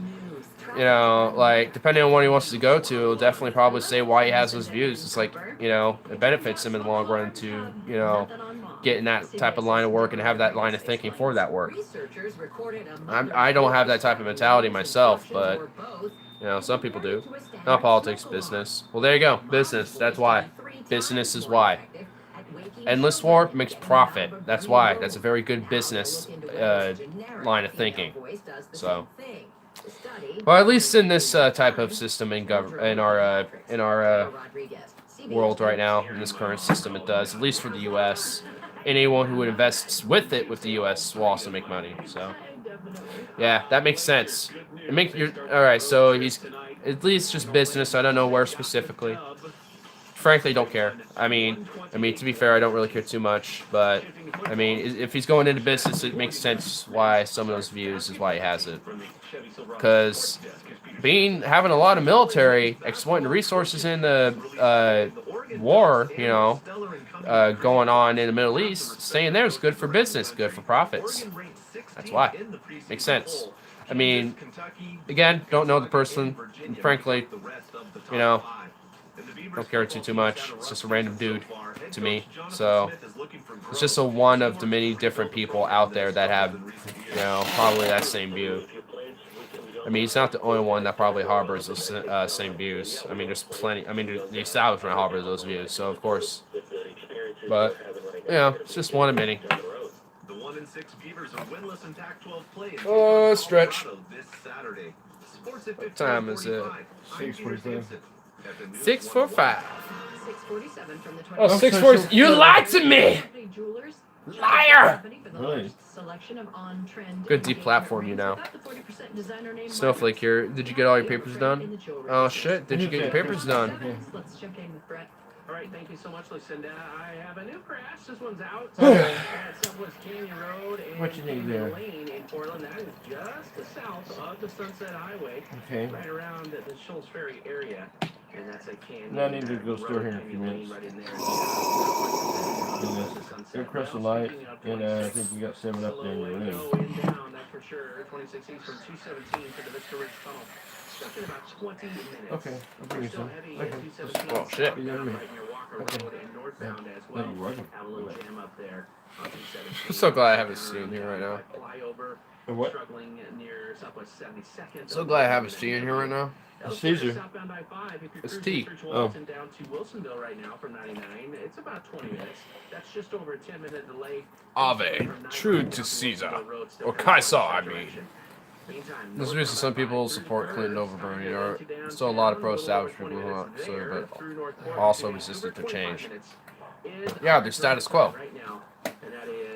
like, depending on what he wants to go to, he'll definitely probably say why he has those views. It's like, it benefits him in the long run to, get in that type of line of work and have that line of thinking for that work. I don't have that type of mentality myself, but, some people do. Not politics, business. Well, there you go. Business. That's why. Business is why. Endless war makes profit. That's why. That's a very good business line of thinking. So, well, at least in this type of system in our world right now, in this current system, it does. At least for the U.S. Anyone who invests with the U.S. will also make money. So, yeah, that makes sense. All right. So he's at least just business. I don't know where specifically. Frankly, don't care. I mean, to be fair, I don't really care too much. But I mean, if he's going into business, it makes sense why some of those views is why he has it. Because having a lot of military exploiting resources in the war, going on in the Middle East, staying there is good for business, good for profits. That's why. Makes sense. I mean, again, don't know the person. And frankly, don't care too much. It's just a random dude to me. So it's just one of the many different people out there that have, probably that same view. I mean, he's not the only one that probably harbors those same views. I mean, there's plenty. I mean, the establishment harbors those views. So of course, but it's just one of many. The 1-6 Beavers are winless in Pac-12 play. Oh, stretch. This Saturday. What time is it? 6:45. 6:45. 647 from the Oh, 6:40. You lied to me! Jewelers. Liar! Really? Selection of on-trend Good deplatform you now. Snowflake here. Did you get all your papers done? Oh shit, did you get your papers done? Let's check in with Brett. All right, thank you so much, Lucinda. I have a new crash. This one's out. Okay. At Southwest Canyon Road and What you need there? Lane in Portland. That is just south of the Sunset Highway. Okay. Right around the Shoals Ferry area. And that's a canyon. No, I need to go store here in a few minutes. Right in there. Go across the light, and I think we got 7 up there in the room. In down, that's for sure. 26 east from 217 to the Vista Ridge Tunnel. Stuck in about 20 minutes. Okay, I'll bring you some. Okay. Oh shit. You know me. Okay. Northbound as well. Thank you, welcome. Have a little jam up there. I'm so glad I have a C in here right now. Flyover. A what? Struggling near Southwest 72nd. So glad I have a C in here right now. A Caesar. Southbound I-5, if you're It's cruising T. through Tualatin down to Wilsonville right now from 99, it's about 20 minutes. That's just over a 10-minute delay. Ave, true to Caesar. Or Caesar, I mean. There's reason some people support Clinton over Bernie. There are still a lot of pro-establishment people who aren't, but also resistant to change. Yeah, they're status quo.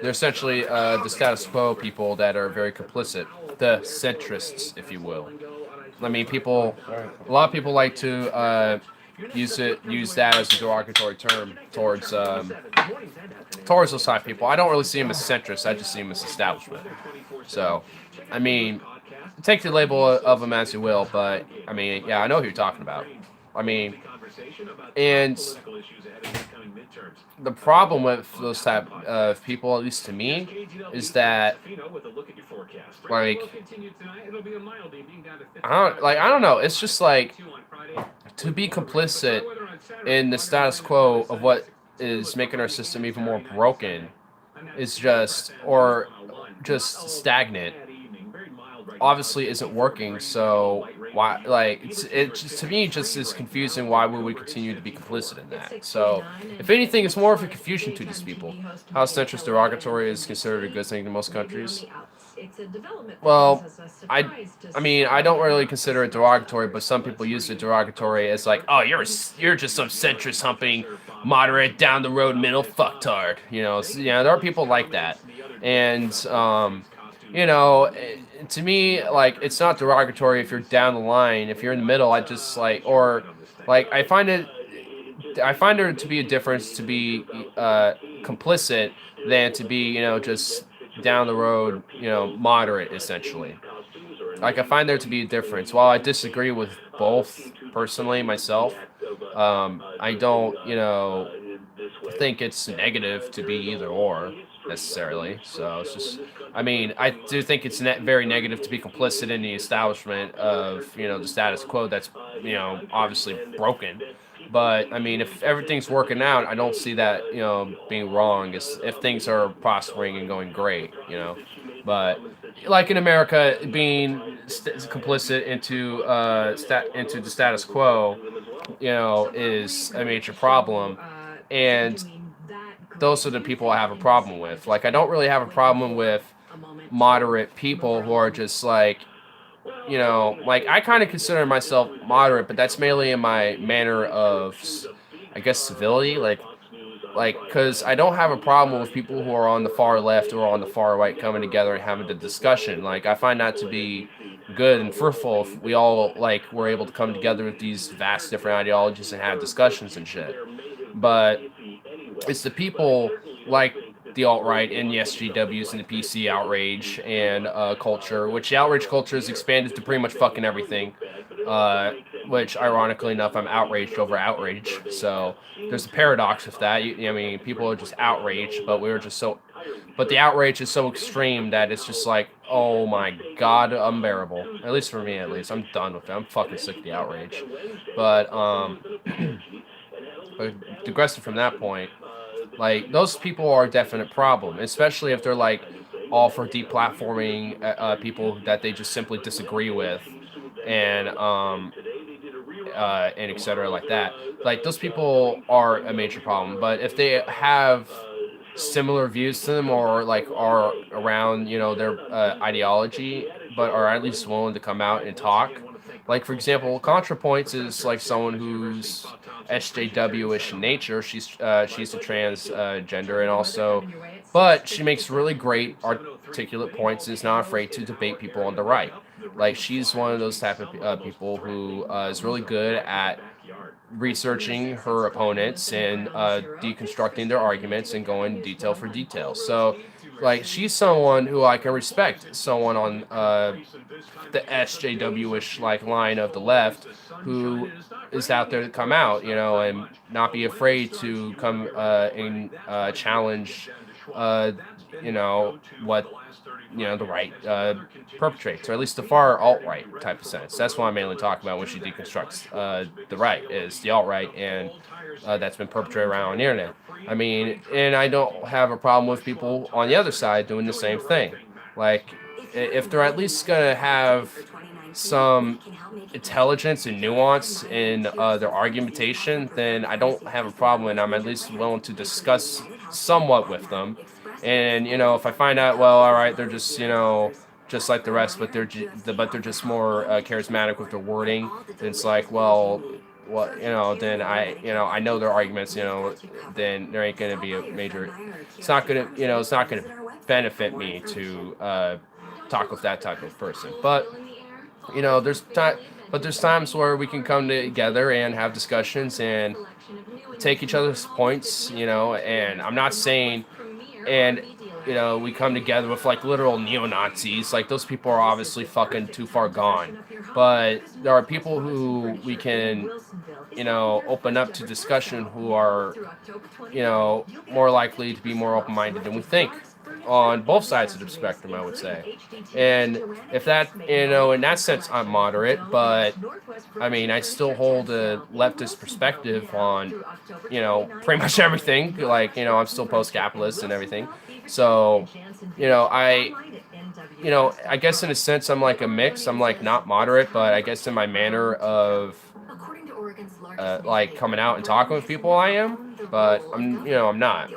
They're essentially the status quo people that are very complicit. The centrists, if you will. I mean, a lot of people like to use that as a derogatory term towards those type of people. I don't really see them as centrists. I just see them as establishment. So, I mean, take the label of them as you will, but I mean, yeah, I know who you're talking about. I mean, and the problem with those type of people, at least to me, is that like I don't know. It's just like to be complicit in the status quo of what is making our system even more broken is just stagnant. Obviously isn't working, so why? Like it just, to me just is confusing. Why would we continue to be complicit in that? So if anything, it's more of a confusion to these people. How centrist derogatory is considered a good thing in most countries. It's a development that Well, comes as a I surprise to I mean, I don't really consider it derogatory, but some people use it derogatory as like, oh, you're just some centrist humping, moderate, down the road, middle fucktard. There are people like that, and to me, like, it's not derogatory if you're down the line. If you're in the middle, I just like, or like, I find there to be a difference to be complicit than to be, just down the road, moderate, essentially. Like, I find there to be a difference. While I disagree with both personally myself, I don't, think it's negative to be either or necessarily. So it's just, I mean, I do think it's very negative to be complicit in the establishment of, the status quo that's, obviously broken. But I mean, if everything's working out, I don't see that, being wrong. If things are prospering and going great. But like in America, being complicit into the status quo, is a major problem, and those are the people I have a problem with. Like, I don't really have a problem with moderate people who are just like, like, I kind of consider myself moderate, but that's mainly in my manner of, I guess, civility. Like, because I don't have a problem with people who are on the far left or on the far right coming together and having a discussion. Like, I find that to be good and fruitful if we all, like, were able to come together with these vast different ideologies and have discussions and shit. But it's the people like the alt-right and the SGWs and the PC outrage and culture, which the outrage culture has expanded to pretty much fucking everything. Which, ironically enough, I'm outraged over outrage. So there's a paradox with that. I mean, people are just outraged, but the outrage is so extreme that it's just like, oh my god, unbearable. At least for me, at least. I'm done with it. I'm fucking sick of the outrage. But, but digressing from that point, like, those people are a definite problem, especially if they're like all for deplatforming people that they just simply disagree with, and etc. like that. Like, those people are a major problem. But if they have similar views to them, or like are around, their ideology, but are at least willing to come out and talk. Like, for example, ContraPoints is like someone who's SJW-ish in nature. She's a transgender, and also, but she makes really great articulate points and is not afraid to debate people on the right. Like, she's one of those type of people who is really good at researching her opponents and deconstructing their arguments and going detail for detail. So, like, she's someone who I can respect. Someone on the SJW-ish like line of the left who is out there to come out, and not be afraid to come and challenge, what the right perpetrates, or at least the far alt-right type of sense. That's what I'm mainly talking about when she deconstructs the right, is the alt-right, and that's been perpetrated around on the internet. I mean, and I don't have a problem with people on the other side doing the same thing. Like, if they're at least gonna have some intelligence and nuance in their argumentation, then I don't have a problem, and I'm at least willing to discuss somewhat with them. And if I find out, well, all right, they're just just like the rest, but they're just more charismatic with their wording. Then it's like, well, then I know their arguments. Then there ain't gonna be a major. It's not gonna benefit me to talk with that type of person. But there's time. But there's times where we can come together and have discussions and take each other's points, and I'm not saying, and we come together with like literal neo-Nazis. Like, those people are obviously fucking too far gone. But there are people who we can, open up to discussion, who are, more likely to be more open-minded than we think, on both sides of the spectrum, I would say. And if that, in that sense, I'm moderate, but I mean, I still hold a leftist perspective on, pretty much everything. Like, I'm still post-capitalist and everything. So, I guess in a sense, I'm like a mix. I'm like not moderate, but I guess in my manner of like coming out and talking with people, I am. But I'm not.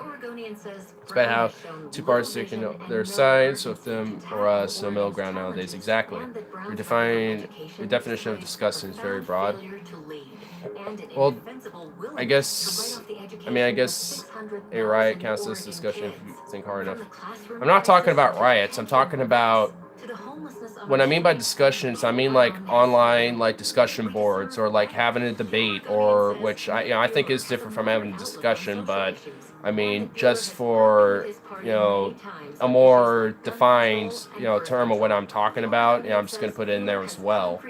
It's about how two parties taking their side, so if them or us, no middle ground nowadays. Exactly. Your definition of disgusting is very broad. Well, I guess, I guess a riot counts as discussion if you think hard enough. I'm not talking about riots. I'm talking about, what I mean by discussions, I mean like online, like discussion boards, or like having a debate, or which I think is different from having a discussion, but I mean just for a more defined term of what I'm talking about. I'm just gonna put it in there as well.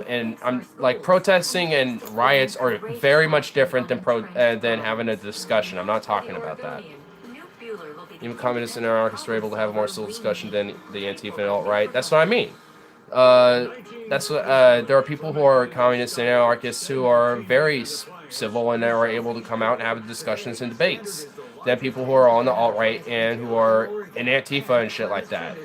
And I'm like, protesting and riots are very much different than having a discussion. I'm not talking about that. Even communists and anarchists are able to have a more civil discussion than the Antifa and alt-right. That's what I mean. That's what there are people who are communists and anarchists who are very civil and are able to come out and have discussions and debates. Then people who are on the alt-right and who are in Antifa and shit like that.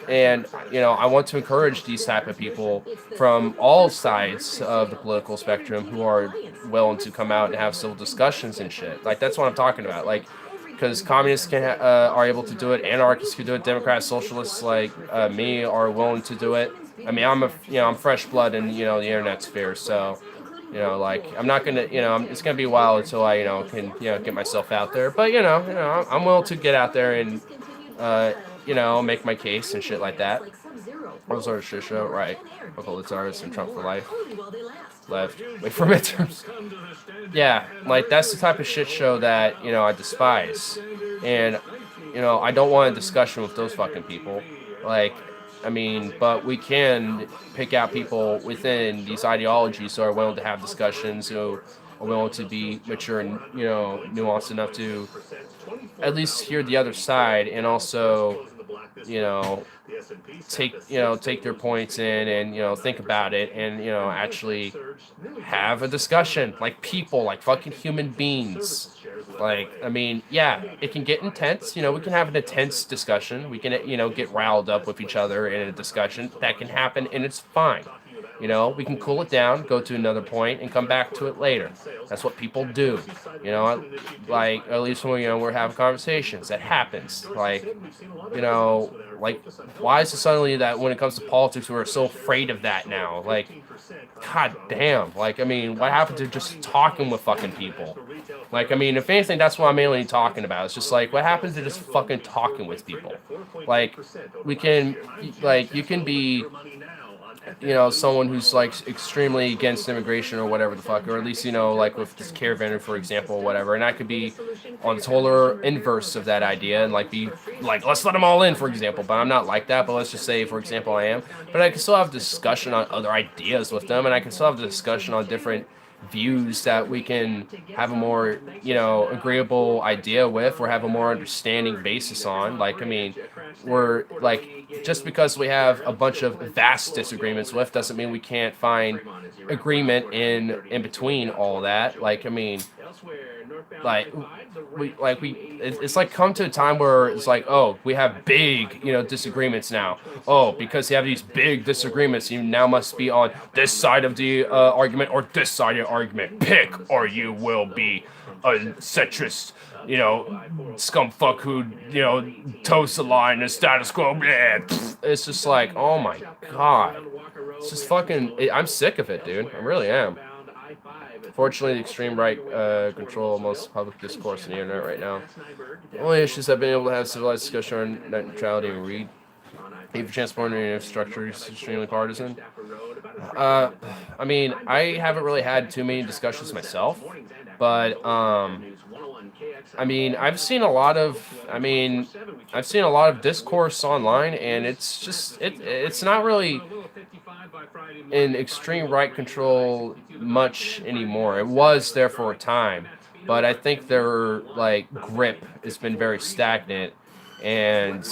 And I want to encourage these type of people from all sides of the political spectrum who are willing to come out and have civil discussions and shit. Like, that's what I'm talking about. Like, because communists are able to do it, anarchists can do it, Democrats, socialists like me are willing to do it. I mean, I'm fresh blood in the internet sphere, so like, I'm not gonna it's gonna be a while until I can get myself out there, but I'm willing to get out there and make my case and shit like that. What was our shit show? Right. Proletariats and Trump for life. Left. Wait for midterms. Yeah, like, that's the type of shit show that, I despise. And, I don't want a discussion with those fucking people. Like, I mean, but we can pick out people within these ideologies who are willing to have discussions, who are willing to be mature and, nuanced enough to at least hear the other side, and also, take their points in and think about it and actually have a discussion like people, like fucking human beings. Like, I mean, yeah, it can get intense. We can have an intense discussion. We can get riled up with each other in a discussion. That can happen, and it's fine. We can cool it down, go to another point, and come back to it later. That's what people do. Like, at least when we're having conversations, that happens. Like, like, why is it suddenly that when it comes to politics we're so afraid of that now? Like, god damn. Like, I mean, what happened to just talking with fucking people? Like, I mean, if anything, that's what I'm mainly talking about. It's just like, what happens to just fucking talking with people? Like, you can be someone who's like extremely against immigration or whatever the fuck, or at least like with this caravan, for example, or whatever, and I could be on the total inverse of that idea and like be like, let's let them all in, for example. But I'm not like that. But let's just say, for example, I am. But I can still have discussion on other ideas with them, and I can still have discussion on different views that we can have a more agreeable idea with, or have a more understanding basis on. Like, I mean, we're like, just because we have a bunch of vast disagreements with doesn't mean we can't find agreement in between all that. Like, I mean, it's like come to a time where it's like, oh, we have big disagreements now. Oh, because you have these big disagreements, you now must be on this side of the argument or this side of the argument. Pick, or you will be a centrist scumfuck who toes the line and status quo. It's just like, oh my god, it's just fucking, I'm sick of it, dude. I really am. Fortunately, the extreme right control most public discourse on the internet right now. The only issues I've been able to have civilized discussion on net neutrality and read. Even transporting infrastructure is extremely partisan. I mean, I haven't really had too many discussions myself, but I mean, I've seen a lot of discourse online, and it's just it's not really in extreme right control much anymore. It was there for a time, but I think their like grip has been very stagnant, and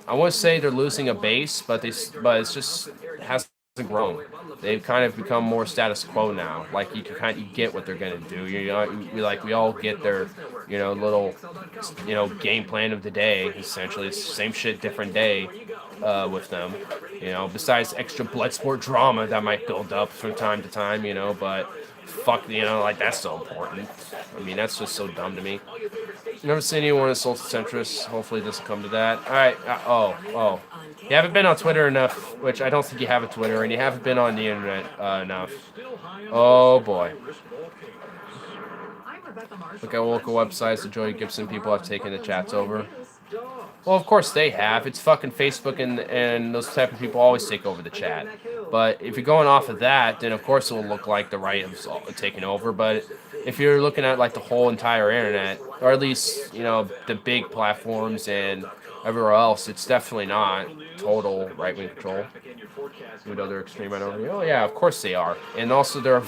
I want to say they're losing a base, but it's just hasn't grown. They've kind of become more status quo now. Like, you can kind of get what they're gonna do. We all get their little game plan of the day. Essentially, it's the same shit, different day with them. Besides extra blood sport drama that might build up from time to time. But fuck, like, that's so important. I mean, that's just so dumb to me. Never seen anyone as social centrist. Hopefully, it doesn't come to that. All right. Oh. You haven't been on Twitter enough, which I don't think you have a Twitter, and you haven't been on the internet enough. Oh boy. Look at local websites. The Joey Gibson people have taken the chats over. Well, of course they have. It's fucking Facebook and those type of people always take over the chat. But if you're going off of that, then of course it will look like the right is taking over. But if you're looking at like the whole entire internet, or at least, you know, the big platforms and everywhere else, it's definitely not total right-wing control. Even though they're extreme minority. Oh yeah, of course they are. And also they're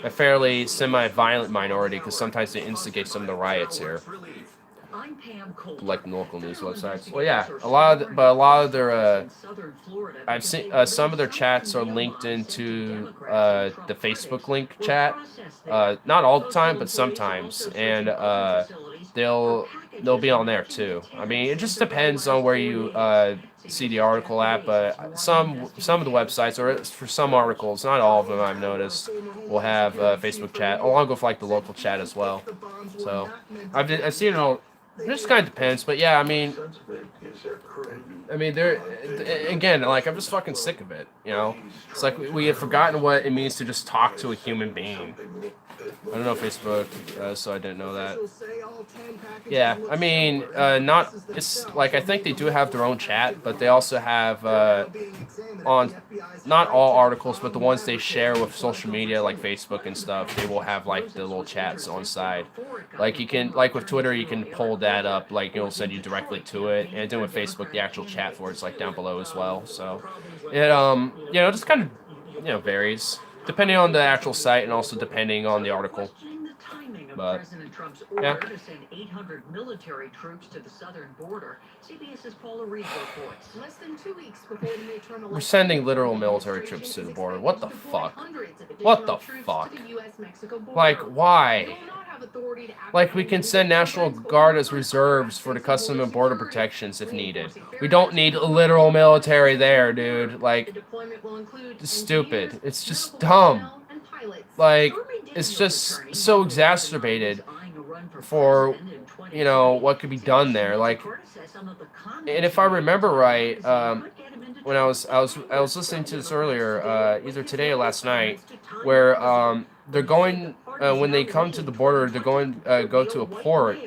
a fairly semi-violent minority because sometimes they instigate some of the riots here, like the local news websites. Well, yeah, a lot of their I've seen some of their chats are linked into the Facebook link chat. Not all the time, but sometimes, and they'll be on there too. I mean, it just depends on where you see the article at, but some of the websites, or for some articles, not all of them I've noticed, will have Facebook chat along with like the local chat as well. So I've seen it all. It just kind of depends, but yeah, I mean, there again, like I'm just fucking sick of it. You know, it's like we have forgotten what it means to just talk to a human being. I don't know Facebook, so I didn't know that. Yeah, I mean, not, it's like I think they do have their own chat, but they also have on not all articles, but the ones they share with social media like Facebook and stuff, they will have like the little chats on side. Like you can, like with Twitter, you can pull that up, like it'll send you directly to it, and then with Facebook, the actual chat for it's like down below as well. So it you know, just kind of, you know, varies depending on the actual site and also depending on the article. But President Trump's yeah. order to send 800 military troops to the southern border. CBS's Paula Reed reports. Less than 2 weeks before the midterm election, We're sending literal military troops to the border. What the fuck? What the fuck? Like, why? Like, we can send National Guard as reserves for the Custom and Border Protections if needed. We don't need literal military there, dude. Like, it's stupid. It's just dumb. Like, it's just so exacerbated for, you know, what could be done there. Like, and if I remember right, when I was listening to this earlier, either today or last night, where they're going when they come to the border, they're going go to a port.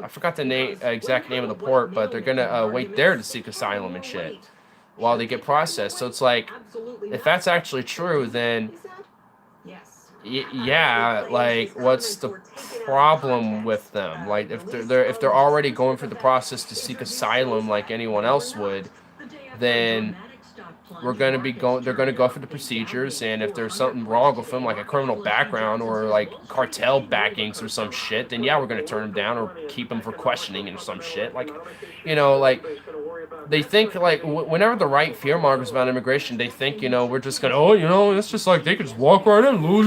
I forgot the exact name of the port, but they're gonna wait there to seek asylum and shit while they get processed. So it's like, if that's actually true, then yeah, like what's the problem with them? Like if they're already going through the process to seek asylum like anyone else would, then they're gonna go through the procedures, and if there's something wrong with them, like a criminal background or like cartel backings or some shit, then yeah, we're gonna turn them down or keep them for questioning and some shit. Like, you know, like they think like whenever the right fear mongers about immigration, they think, you know, we're just gonna, oh, you know, it's just like they could just walk right in, you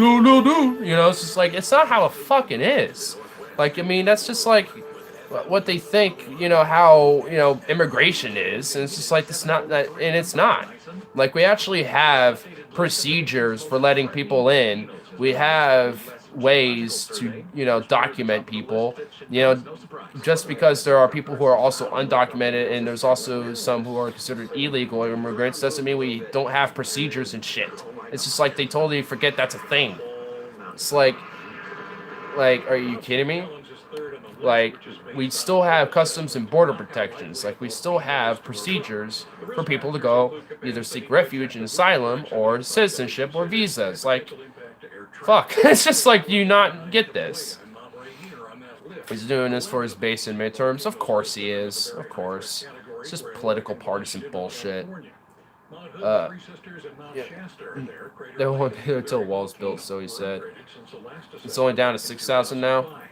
know, it's just like, it's not how it fucking is. Like, I mean, that's just like what they think, you know, how, you know, immigration is, and it's just like, it's not that, and it's not. Like, we actually have procedures for letting people in. We have ways to, you know, document people. You know, just because there are people who are also undocumented and there's also some who are considered illegal immigrants doesn't mean we don't have procedures and shit. It's just like they totally forget that's a thing. It's like, are you kidding me? Like, we still have customs and border protections. Like, we still have procedures for people to go either seek refuge and asylum or citizenship or visas. Like, fuck. It's just like, you not get this. He's doing this for his base and midterms. Of course he is. Of course. It's just political partisan bullshit. Yeah. They won't be there until the wall's built, so he said. It's only down to 6,000 now.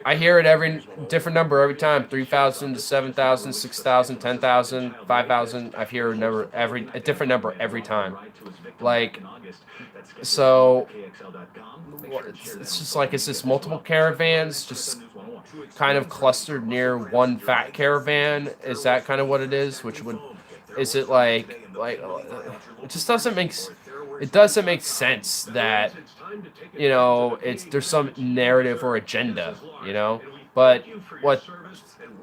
I hear it every different number every time. 3,000 to 7,000, 6,000, 10,000, 5,000. I hear a different number every time. Like, so it's just like, is this multiple caravans just kind of clustered near one fat caravan? Is that kind of what it is? Is it like it just doesn't make sense that, you know, there's some narrative or agenda, you know, But what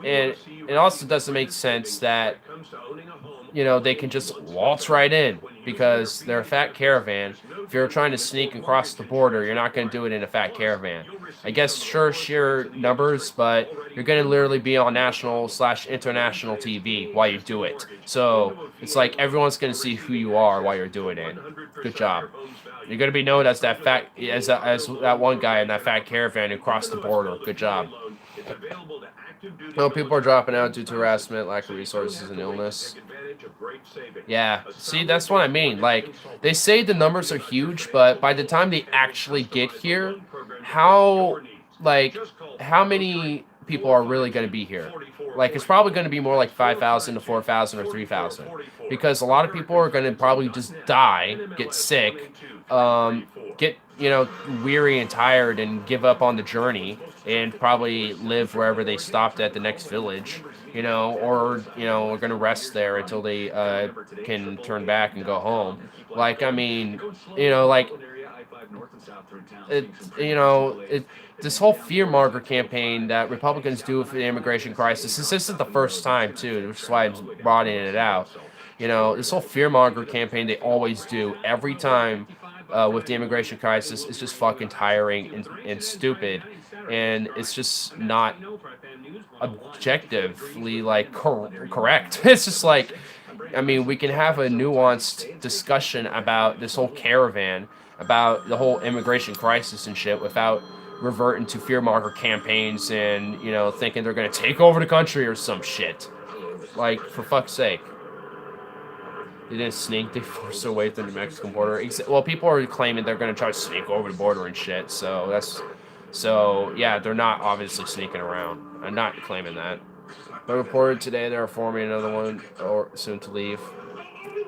it also doesn't make sense that they can just waltz right in because they're a fat caravan. If you're trying to sneak across the border, you're not going to do it in a fat caravan. I guess sure, sheer numbers, but you're going to literally be on national/international TV while you do it. So it's like everyone's going to see who you are while you're doing it. Good job. You're going to be known as that fat, as that one guy in that fat caravan who crossed the border. Good job. No, people are dropping out due to harassment, lack of resources, and illness. Yeah, see, that's what I mean. Like, they say the numbers are huge, but by the time they actually get here, how many people are really going to be here? Like, it's probably going to be more like 5,000 to 4,000 or 3,000. Because a lot of people are going to probably just die, get sick, get, weary and tired and give up on the journey and probably live wherever they stopped at the next village, or, are going to rest there until they can turn back and go home. Like, I mean, this whole fear-monger campaign that Republicans do for the immigration crisis, this isn't the first time, too, which is why I'm broadening it out. This whole fear-monger campaign they always do every time with the immigration crisis is just fucking tiring and stupid, and it's just not objectively correct. It's just like, I mean, we can have a nuanced discussion about this whole caravan, about the whole immigration crisis and shit without reverting to fear-monger campaigns and, thinking they're going to take over the country or some shit. Like, for fuck's sake. They didn't sneak, they forced their way through the Mexican border. Well, people are claiming they're going to try to sneak over the border and shit, so yeah, they're not obviously sneaking around. I'm not claiming that. But reported today they're forming another one, or soon to leave.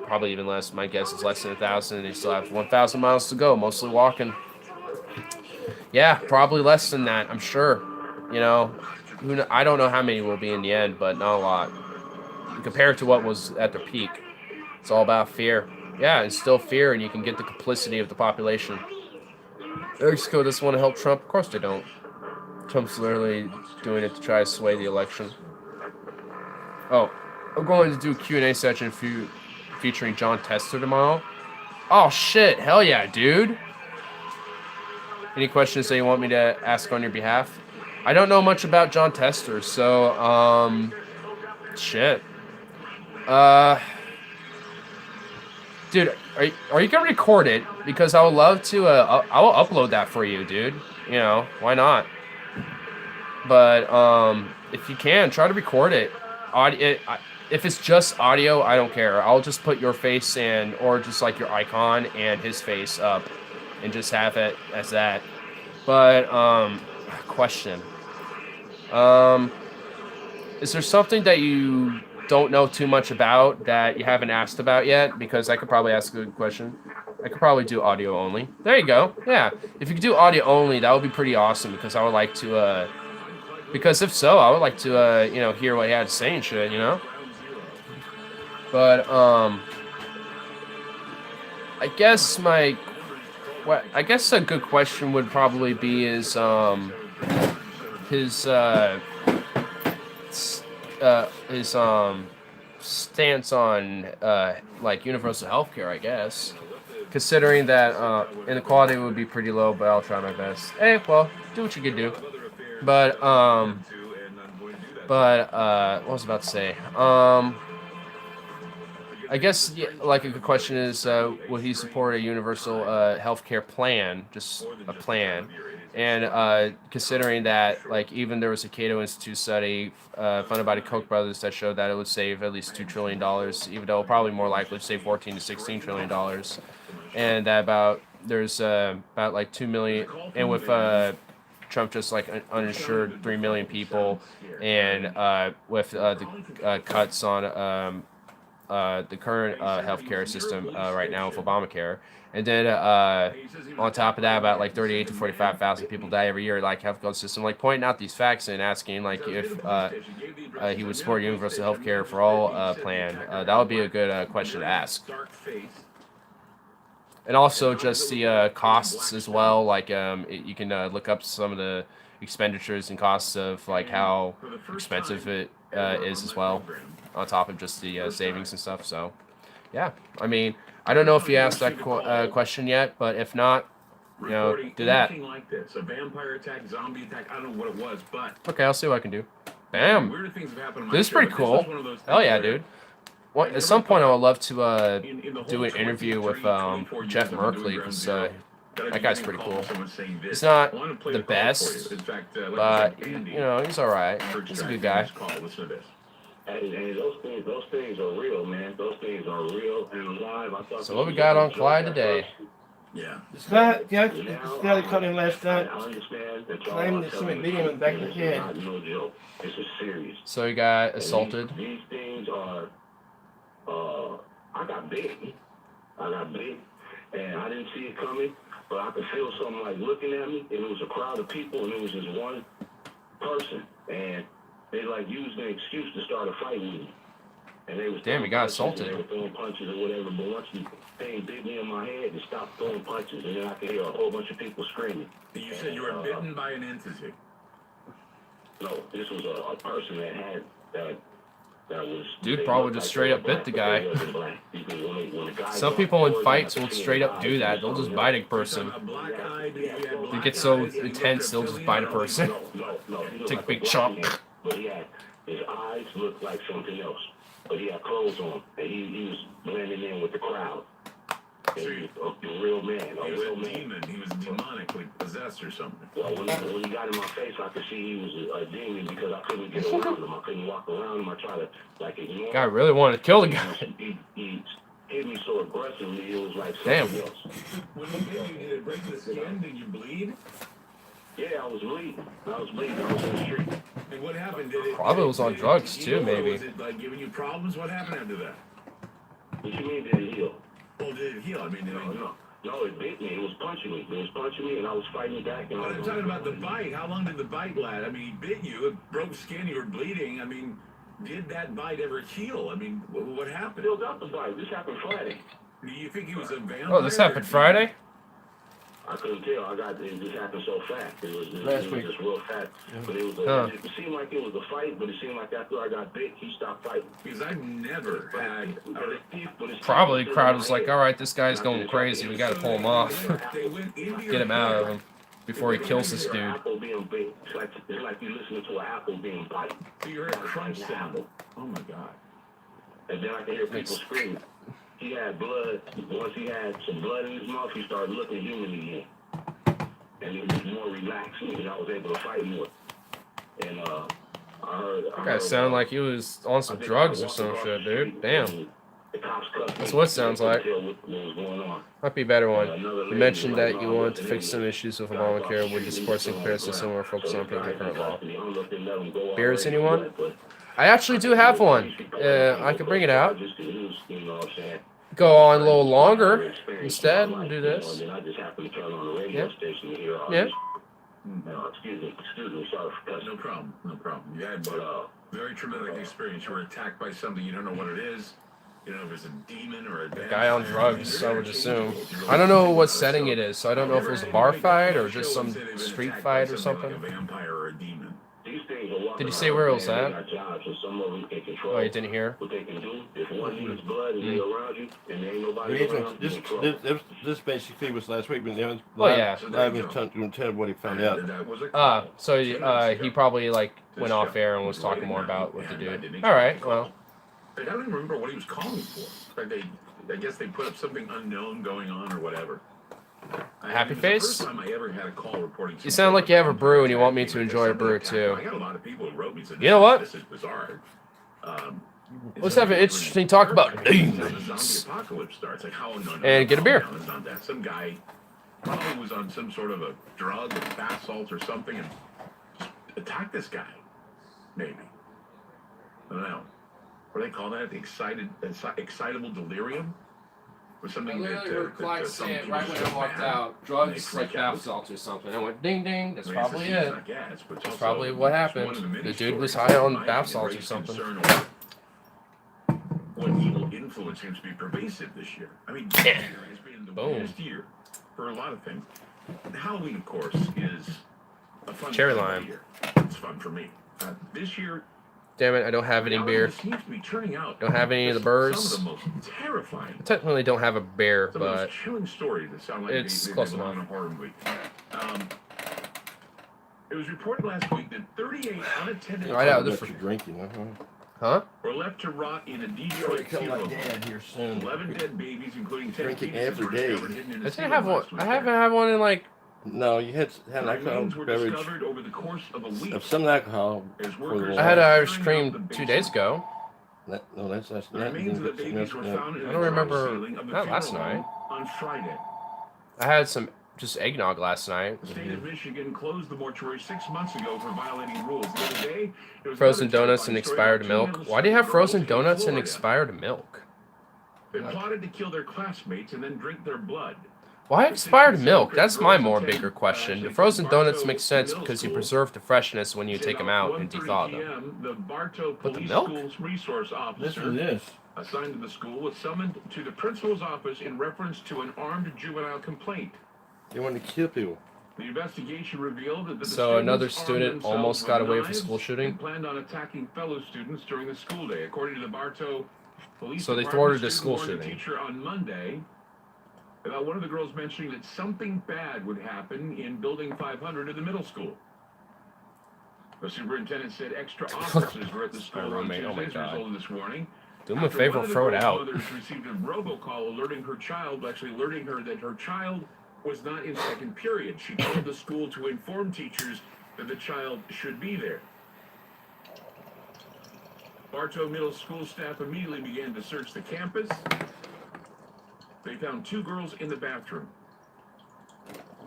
Probably even less. My guess is less than 1,000, and they still have 1,000 miles to go, mostly walking. Yeah, probably less than that, I'm sure. I don't know how many will be in the end, but not a lot. Compared to what was at their peak. It's all about fear. Yeah, it's still fear, and you can get the complicity of the population. Mexico doesn't want to help Trump. Of course they don't. Trump's literally doing it to try to sway the election. Oh, I'm going to do a Q&A session featuring John Tester tomorrow. Oh, shit. Hell yeah, dude. Any questions that you want me to ask on your behalf? I don't know much about John Tester, so, shit. Dude, are you gonna record it? Because I would love to, I will upload that for you, dude. Why not? But, if you can, try to record it. If it's just audio, I don't care. I'll just put your face or just like your icon and his face up and just have it as that. But, question. Is there something that you don't know too much about that you haven't asked about yet? Because I could probably ask a good question. I could probably do audio only. There you go. Yeah. If you could do audio only, that would be pretty awesome because I would like to, because if so, I would like to, hear what he had to say and shit, But, I guess I guess a good question would probably be his stance on universal healthcare, I guess. Considering that inequality would be pretty low, but I'll try my best. Hey, well, do what you can do. But what was I about to say? I guess a good question is, would he support a universal healthcare plan, just a plan? And considering that, even there was a Cato Institute study funded by the Koch brothers that showed that it would save at least $2 trillion, even though probably more likely to save $14 to $16 trillion. And that there's about 2 million, and with Trump just uninsured 3 million people, and with the cuts on the current healthcare system right now with Obamacare. And then on top of that, about 38 to 45,000 people die every year healthcare system. Pointing out these facts and asking if he would support universal healthcare for all plan. That would be a good question to ask. And also just the costs as well. You can look up some of the expenditures and costs of like how expensive it is as well, on top of just the savings and stuff. So, yeah, I mean, I don't know if you asked that question yet, but if not, you know, do that. Like this, a vampire attack, zombie attack, I don't know what it was, but Okay, I'll see what I can do. Bam. weirder things have happened on my This is pretty cool. Hell yeah, dude. Well, at some point, I would love to do an interview with Jeff Merkley, because that guy's pretty cool. He's not the best, but you know, he's all right. He's a good guy. And those things are real, man. Those things are real and alive. I thought So what we got on Clyde today? Yeah. This guy that caught him last night, I understand that y'all claimed are that telling somebody beat him in the back of the this head. is not no joke. This is serious. So he got And assaulted. These things are. I got big. And I didn't see it coming, but I could feel something like looking at me, and it was a crowd of people, and it was just one person, and they like used an excuse to start a fight with me. And they was Damn, he got assaulted. They were throwing punches or whatever, but once the thing bit me in my head, they stopped throwing punches, and then I could hear a whole bunch of people screaming. You said you were bitten by an entity. No, this was a person that had that was. Dude probably just straight up bit the guy. Some people in fights will straight up do that. They'll just bite a person. They get so intense, they'll just bite a person. Take a big chomp. But his eyes looked like something else. But he had clothes on, and he was blending in with the crowd. And he was a real man, He was a demon. He was demonically possessed or something. Well, when he got in my face, I could see he was a demon because I couldn't get around him. I couldn't walk around him. I tried to like ignore him. Guy really wanted to kill the guy. He hit me so aggressively, it was like Damn. something else. When you bit you, did it break the skin? Did you bleed? Yeah, I was bleeding. I was in the street. And what happened? Did it? Probably was on drugs heal, too, or maybe. Was it like giving you problems? What happened after that? What you mean, did it heal? Well, did it heal? I mean, No, it bit me. It was punching me. And I was fighting back. And But I'm talking about the bite. How long did the bite last? I mean, he bit you. It broke skin. You were bleeding. I mean, did that bite ever heal? I mean, what happened? Filled out the bite. This happened Friday. Do you think he was a vampire? Oh, this happened Friday? I couldn't tell. It just happened so fast. It was just real fast. But it was. It seemed like it was a fight, but it seemed like after I got bit, he stopped fighting. Because I've never had. Probably the crowd was like, all right, this guy's going crazy. We got to pull him off. Get him out of him before he kills this dude. It's like you listening to an apple being bite. So you heard a crunch sound. Oh my god. And then I can hear people screaming. He had blood. Once he had some blood in his mouth, he started looking human again. And he was more relaxed, and I was able to fight more. And I heard. That guy sounded like he was on some drugs or some shit, dude. Damn. That's what it sounds like. Might be a better one. You mentioned that you wanted to fix some issues with Obamacare. Would you support Sinclair's system or focus on improving the current law? Beers, anyone? I actually do have one. I can bring it out. Go on a little longer instead and do this. Yeah. Yeah. Excuse me, sorry for cussing. No problem. You had a very traumatic experience. You were attacked by something. You don't know what it is. You don't know if it's a demon or a vampire. Guy on drugs, I would assume. I don't know what setting it is, so I don't know if it was a bar fight or just some street fight or something. Like a vampire or a demon. Did you say where it was at? Oh, you didn't hear? This basically was last week, but then yeah. I was going to tell what he found out. So he probably like went off air and was talking more about what to do. All right, well. I don't even remember what he was calling for. Like I guess they put up something unknown going on or whatever. Happy face? The first time I ever had a call reporting. You sound like you have a brew and you want me to enjoy a brew too. I got a lot of people who wrote me and said, you know what? This is bizarre. Let's have an interesting talk about demons. And get a beer. Some guy probably was on some sort of a drug, bath salts or something, and just attacked this guy. Maybe. I don't know. What do they call that? Excitable delirium? Or something I literally heard Clyde say it right when I walked out. Drugs like bath salts or something. I went ding ding. That's probably it. That's probably what happened. The dude was high on bath salts or something. What evil influence seems to be pervasive this year? I mean, this year has been the weirdest year for a lot of things. Halloween, of course, is a fun Cherry time of lime. year. It's fun for me. This year, Damn it, I don't have any reality beer. seems to be turning out Don't have any of the burrs. some of the most terrifying. I technically don't have a bear, Some of but those chilling stories that sound like it's they close belong in a enough. horror movie. It was reported last week that 38 unattended Right out Talk of about the your drinking, Huh? were left to rot in a Probably Detroit come funeral like home. Dad here soon. 11 dead babies, including 10 Drinking fetuses, every were day. discovered hidden in I a didn't have one. last I week. haven't had one in like. No, you had an The alcohol remains were beverage discovered over the course of a week. of some alcohol. As For the workers I had wall. Irish cream 2 days ago. No, that's The not. remains of the babies were found in I the don't drop remember- ceiling of the not funeral last home night. on Friday. I had some just eggnog last night. The state of Michigan closed the mortuary 6 months ago for violating rules. The other day, there was Frozen another donuts and terrifying story expired about two milk. middle Why do you have school frozen girls in donuts and Florida. expired milk? They plotted to kill their classmates and then drink their blood. Why expired milk? That's my more bigger question. The frozen donuts make sense because you preserve the freshness when you take them out and thaw them. The Bartow But the Police milk? School's resource Listen to officer this. assigned to the school was summoned to the principal's office in reference to an armed juvenile complaint. They want to kill people. The investigation revealed that the So students another armed student themselves almost with got away with a knives school shooting? and planned on attacking fellow students during the school day. According to the Bartow Police So they Department, thwarted a student school warned shooting. A teacher on Monday about one of the girls mentioning that something bad would happen in Building 500 in the middle school. The superintendent said extra officers were at the school on roommate, Tuesday oh my as a God. result of this warning. Do him a After favor, one of the throw it girl's out. mothers received a robocall alerting her child that her child was not in second period. She told the school to inform teachers that the child should be there. Bartow Middle School staff immediately began to search the campus. They found 2 girls in the bathroom.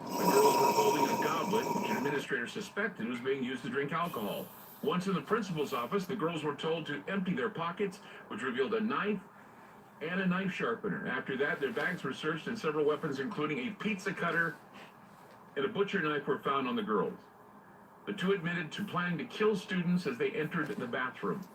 The girls were holding a goblet, which an administrator suspected was being used to drink alcohol. Once in the principal's office, the girls were told to empty their pockets, which revealed a knife and a knife sharpener. After that, their bags were searched and several weapons, including a pizza cutter and a butcher knife, were found on the girls. The 2 admitted to planning to kill students as they entered the bathroom.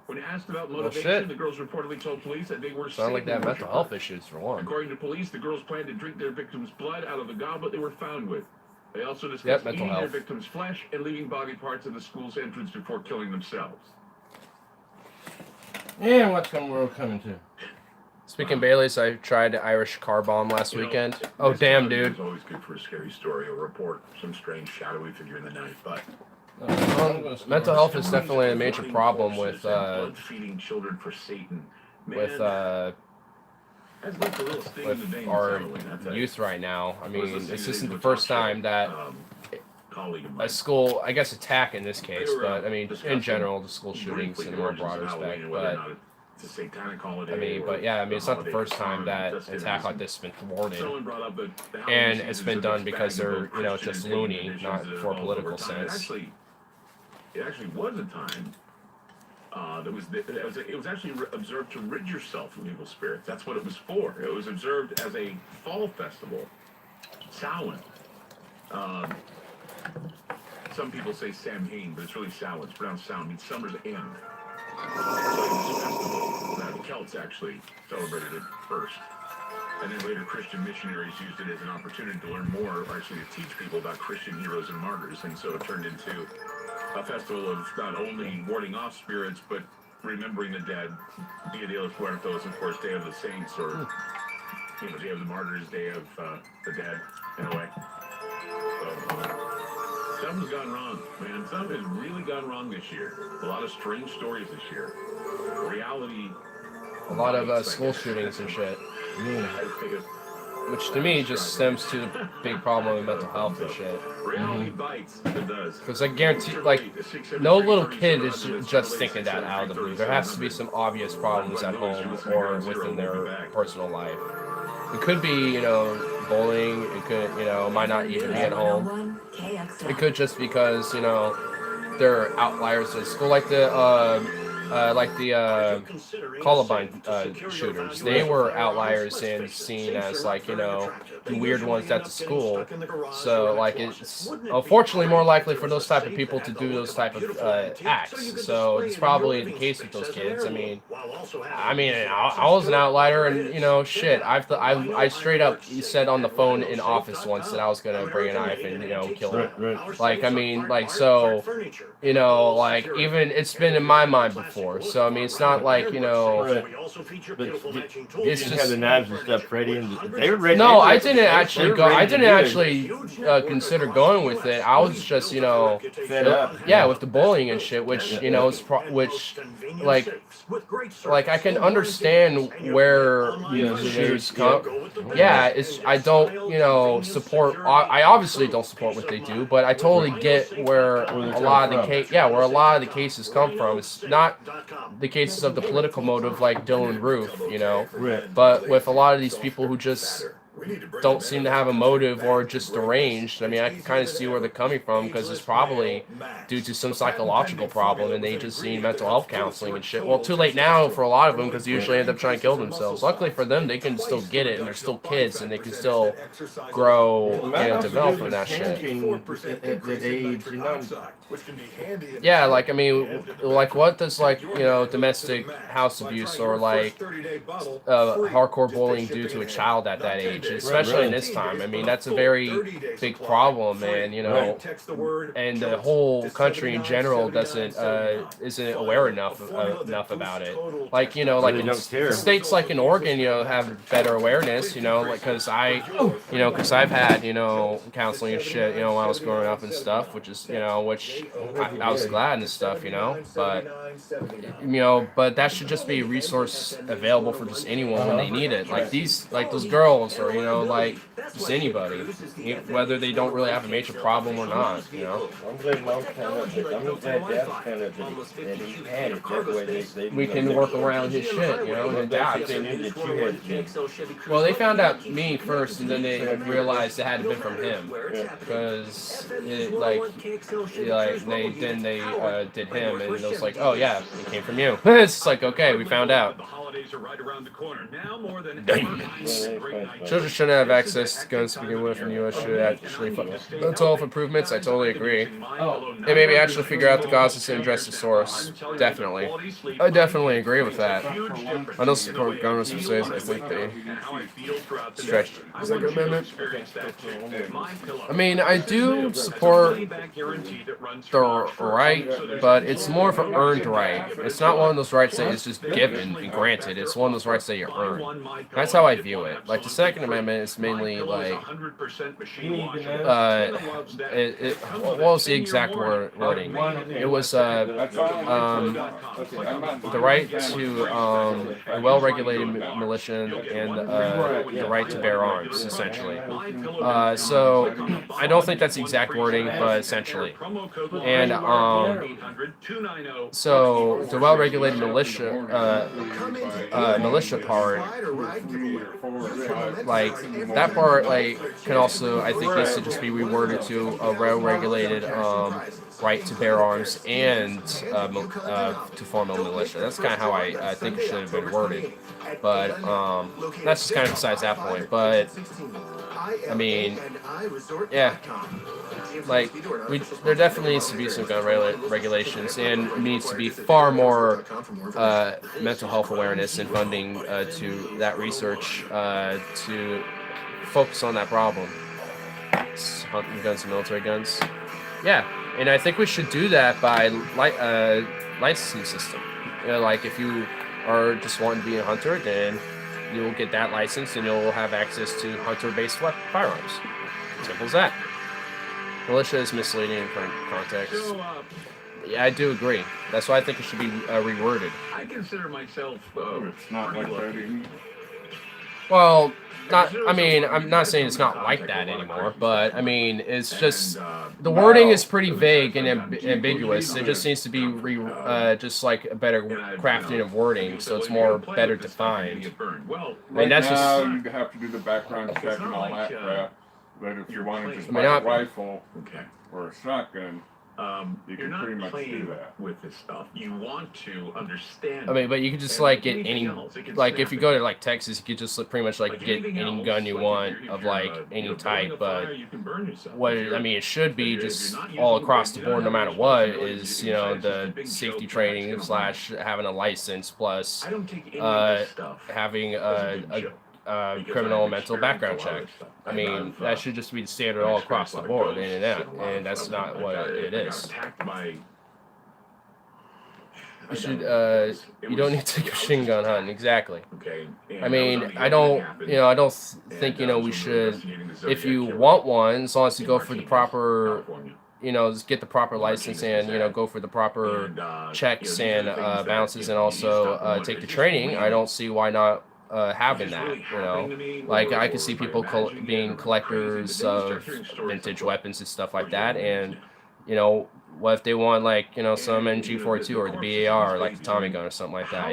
When asked about motivation, shit. the girls reportedly told police that they were Sound like they have Satan mental health worshippers. issues for one. According to police, the girls planned to drink their victims' blood out of the goblet they were found with. They also Yep, discussed mental eating their health. victims' flesh and leaving body parts at the school's entrance before killing themselves. And what's the world coming to? Speaking of Bailey's, I tried the Irish car bomb last You know, weekend. Oh, this damn, time dude. It's always good for a scary story or report some strange shadowy figure in the night, but Mental health is definitely a major problem with blood feeding children for Satan. with That's left a little sting in the with vein our this Halloween, I tell you. youth right now. I I was mean, listening this to isn't the a first talk show, time that colleague of a mine. school, I guess attack in this case, They were, but I mean, in discussing general, the school shootings briefly in the a more origins broad of Halloween respect. and whether or But not it's a satanic holiday. I mean, or but yeah, I mean, a it's not the holiday first for time fun, that just attack like innocent. this has been thwarted. Someone brought up that the Halloween And season it's is been a done mixed because bag of they're, both you know, Christian just and pagan loony, traditions not that for evolved over political time. sense. It actually was a time it was actually observed to rid yourself from evil spirits. That's what it was for. It was observed as a fall festival. Samhain. Some people say Samhain, but it's really Samhain. It's pronounced Samhain. It means summer's end. So it was a festival. Now, the Celts actually celebrated it first. And then later Christian missionaries used it as an opportunity to learn more, or actually to teach people about Christian heroes and martyrs. And so it turned into a festival of not only warding off spirits, but remembering the dead. Dia de los Muertos, of course, Day of the Saints, or Day of the Martyrs, Day of the Dead, in a way. So, something's gone wrong, man. Something has really gone wrong this year. A lot of strange stories this year. Reality. A lot of bites, I school guess. shootings and shit, I think of which to me just stems to the big problem with mental health and shit. reality bites. It does. Because I guarantee, like, no little kid is just thinking that out of the blue. There has to be some obvious problems at home or within their personal life. It could be, you know, bullying. It could, you know, might not even be at home. It could just because, you know, they're outliers at school. Like the like the Columbine shooters. They were outliers and seen as like the weird ones at the school. So like it's unfortunately more likely for those type of people to do those type of acts. So it's probably the case with those kids. I was an outlier, and shit. I straight up said on the phone in office once that I was gonna bring a knife and kill him. Like so. Like even it's been in my mind before. So I mean, it's not like But it's you have just the knives and stuff ready, and they were ready. no. I they didn't were actually go. ready I to didn't do it. actually consider going with it. I was just Fed up. yeah, with the bullying and shit, which is like I can understand where shooters come. Yeah, it's I don't support. I obviously don't support what they do, but I totally get where a lot of the where a lot of the cases come from. It's not the cases of the political motive like Dylan Roof, Right. but with a lot of these people who just don't seem to have a motive or just deranged. I mean, I can kind of see where they're coming from because it's probably due to some psychological problem and they just need mental health counseling and shit. Well, too late now for a lot of them because they usually end up trying to kill themselves. Luckily for them, they can still get it and they're still kids and they can still grow and develop from that shit. Yeah, like I mean, like what does like domestic house abuse or like hardcore bullying do to a child at that age? Especially in this time. I mean, that's a very big problem, and and the whole country in general isn't aware enough about it. Like like in states like in Oregon, have better awareness. Like because I've had counseling and shit, when I was growing up and stuff, which is which I was glad and stuff, but that should just be a resource available for just anyone when they need it. Like those girls or like just anybody, whether they don't really have a major problem or not. I'm glad Mom found out that. I'm glad Dad found out that he had it. That way We can work around his shit, and adapt. They knew that you had it. Well, they found out me first, and then they realized it had to been from him because they did him, and it was like, oh yeah, it came from you. It's like okay, we found out. The holidays are right around the corner. Now more than Damn. Children shouldn't have access to guns to begin with, and the U.S. should actually fund mental health improvements. I totally agree. And maybe actually figure out the causes and address the source. Definitely. I definitely agree with that. I don't support gun says I think they stretched. Is that a good amendment? I mean, I do support the right, but it's more of an earned right. It's not one of those rights that is just given and granted. It's one of those rights that you earn. That's how I view it. Like the Second Amendment is mainly like, what was the exact wording? It was the right to a well-regulated militia and the right to bear arms, essentially. So I don't think that's the exact wording, but essentially. And so the well-regulated militia part, like that part, like can also I think needs to just be reworded to a well-regulated right to bear arms and to form a militia. That's kind of how I think it should have been worded. But that's just kind of besides that point. But I mean, yeah, like there definitely needs to be some gun regulations, and it needs to be far more mental health awareness and funding to that research to focus on that problem. Hunting guns and military guns. Yeah, and I think we should do that by licensing system. Like if you are just wanting to be a hunter, then you will get that license and you'll have access to hunter-based firearms. Simple as that. Militia is misleading in current context. Yeah, I do agree. That's why I think it should be reworded. I consider myself. It's not like that even. Well, I mean, I'm not saying it's not like that anymore, but I mean, it's just the wording is pretty vague and ambiguous. It just needs to be just like a better crafting of wording, so it's more better defined. I mean, that's now just. you have to do the background check and all that crap. But if you want to just buy a rifle or a shotgun, You You're can not pretty much do playing that. with this stuff. You want to understand. I mean, but you could just And like get anything any, else, it can like if snap you at go to like Texas, you could just pretty much like Like get anything any else, gun you like want if of you're, like you any know, building type. a But fire, you can burn yourself. what If you're- I mean, it should be if you're just not using all the across gun, the you board, don't no have matter the what, responsibility. is You decide it's just a the big safety joke, training that's / gonna having a license plus I don't take any of this stuff having as a big joke. Because criminal I've mental experienced background a lot of check. this stuff. I mean, I've, that should just be the standard I've all experienced across the a lot of board, in and ghosts out, and a lot and of that's stuff. not what it I got is. attacked by. You should, you don't need to go machine gun hunting, exactly. Okay. I mean, I don't, I don't think, we should, if you want one, as long as you go for the proper, just get the proper license and, go for the proper checks and balances and also take the training, I don't see why not having that, like I can see people being collectors of vintage weapons and stuff like that, and what if they want like some MG42 or the BAR or like the Tommy gun or something like that,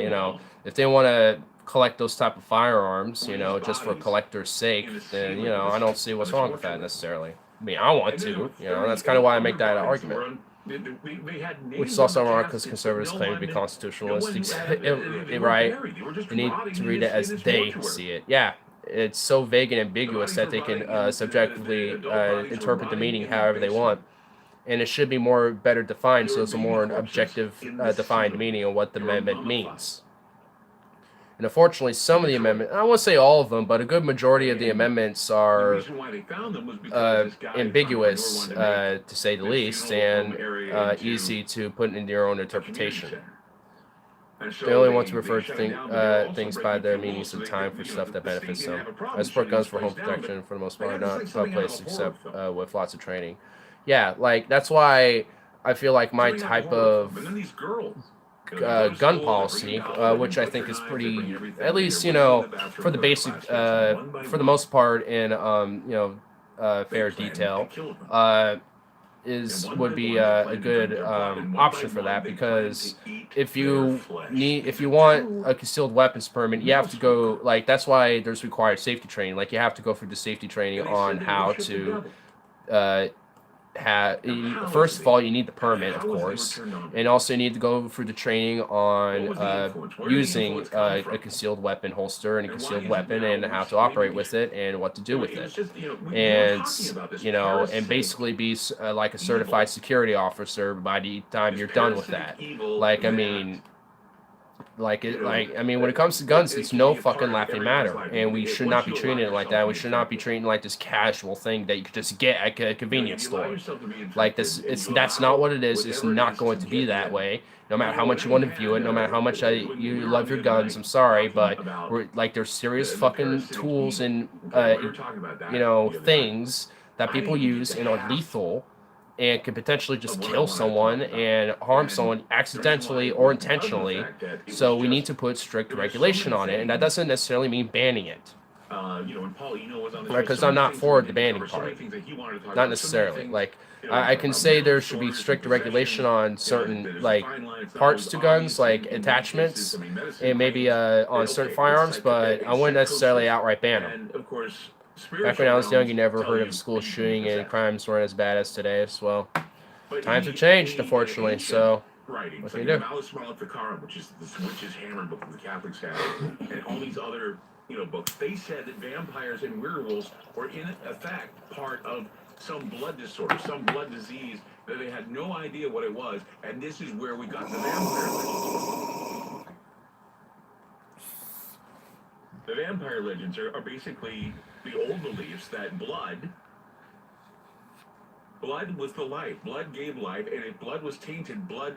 if they want to collect those type of firearms, just for collector's sake, then I don't see what's wrong with that necessarily. I mean, I want to, that's kind of why I make that argument. Which is also ironic because conservatives claim to be constitutionalists, right? They need to read it as they see it. Yeah, it's so vague and ambiguous that they can subjectively interpret the meaning however they want. And it should be better defined, so it's a more objective defined meaning of what the amendment means. And unfortunately, some of the amendments, I won't say all of them, but a good majority of the amendments are ambiguous, to say the least, and easy to put into your own interpretation. They only want to refer to things by their meanings of time for stuff that benefits them. I support guns for home protection for the most part, not place except with lots of training. Yeah, like that's why I feel like my type of gun policy, which I think is pretty, at least for the basic, for the most part, in fair detail, would be a good option for that, because if you want a concealed weapons permit, you have to go, like, that's why there's required safety training. Like, you have to go through the safety training on how to first of all, you need the permit, of course, and also you need to go through the training on using a concealed weapon holster and a concealed weapon, and how to operate with it and what to do with it, and basically be like a certified security officer by the time you're done with that. Like, I mean, when it comes to guns, it's no fucking laughing matter, and we should not be treating it like that. We should not be treating it like this casual thing that you could just get at a convenience store. Like this, that's not what it is. It's not going to be that way. No matter how much you want to view it, no matter how much you love your guns, I'm sorry, but there's serious fucking tools and things that people use and are lethal, and can potentially just kill someone and harm someone accidentally or intentionally. So we need to put strict regulation on it, and that doesn't necessarily mean banning it. Because I'm not for the banning part. Not necessarily. Like, I can say there should be strict regulation on certain, like, parts to guns, like attachments, and maybe on certain firearms, but I wouldn't necessarily outright ban them. Back when I was young, you never heard of a school shooting, and crimes weren't as bad as today as well. Times have changed, unfortunately, so what can you do? Which is the witch's hammer book that the Catholics have, and all these other books. They said that vampires and werewolves were in effect part of some blood disorder, some blood disease that they had no idea what it was, and this is where we got the vampire legends from. The vampire legends are basically the old beliefs that blood was the life. Blood gave life, and if blood was tainted, blood.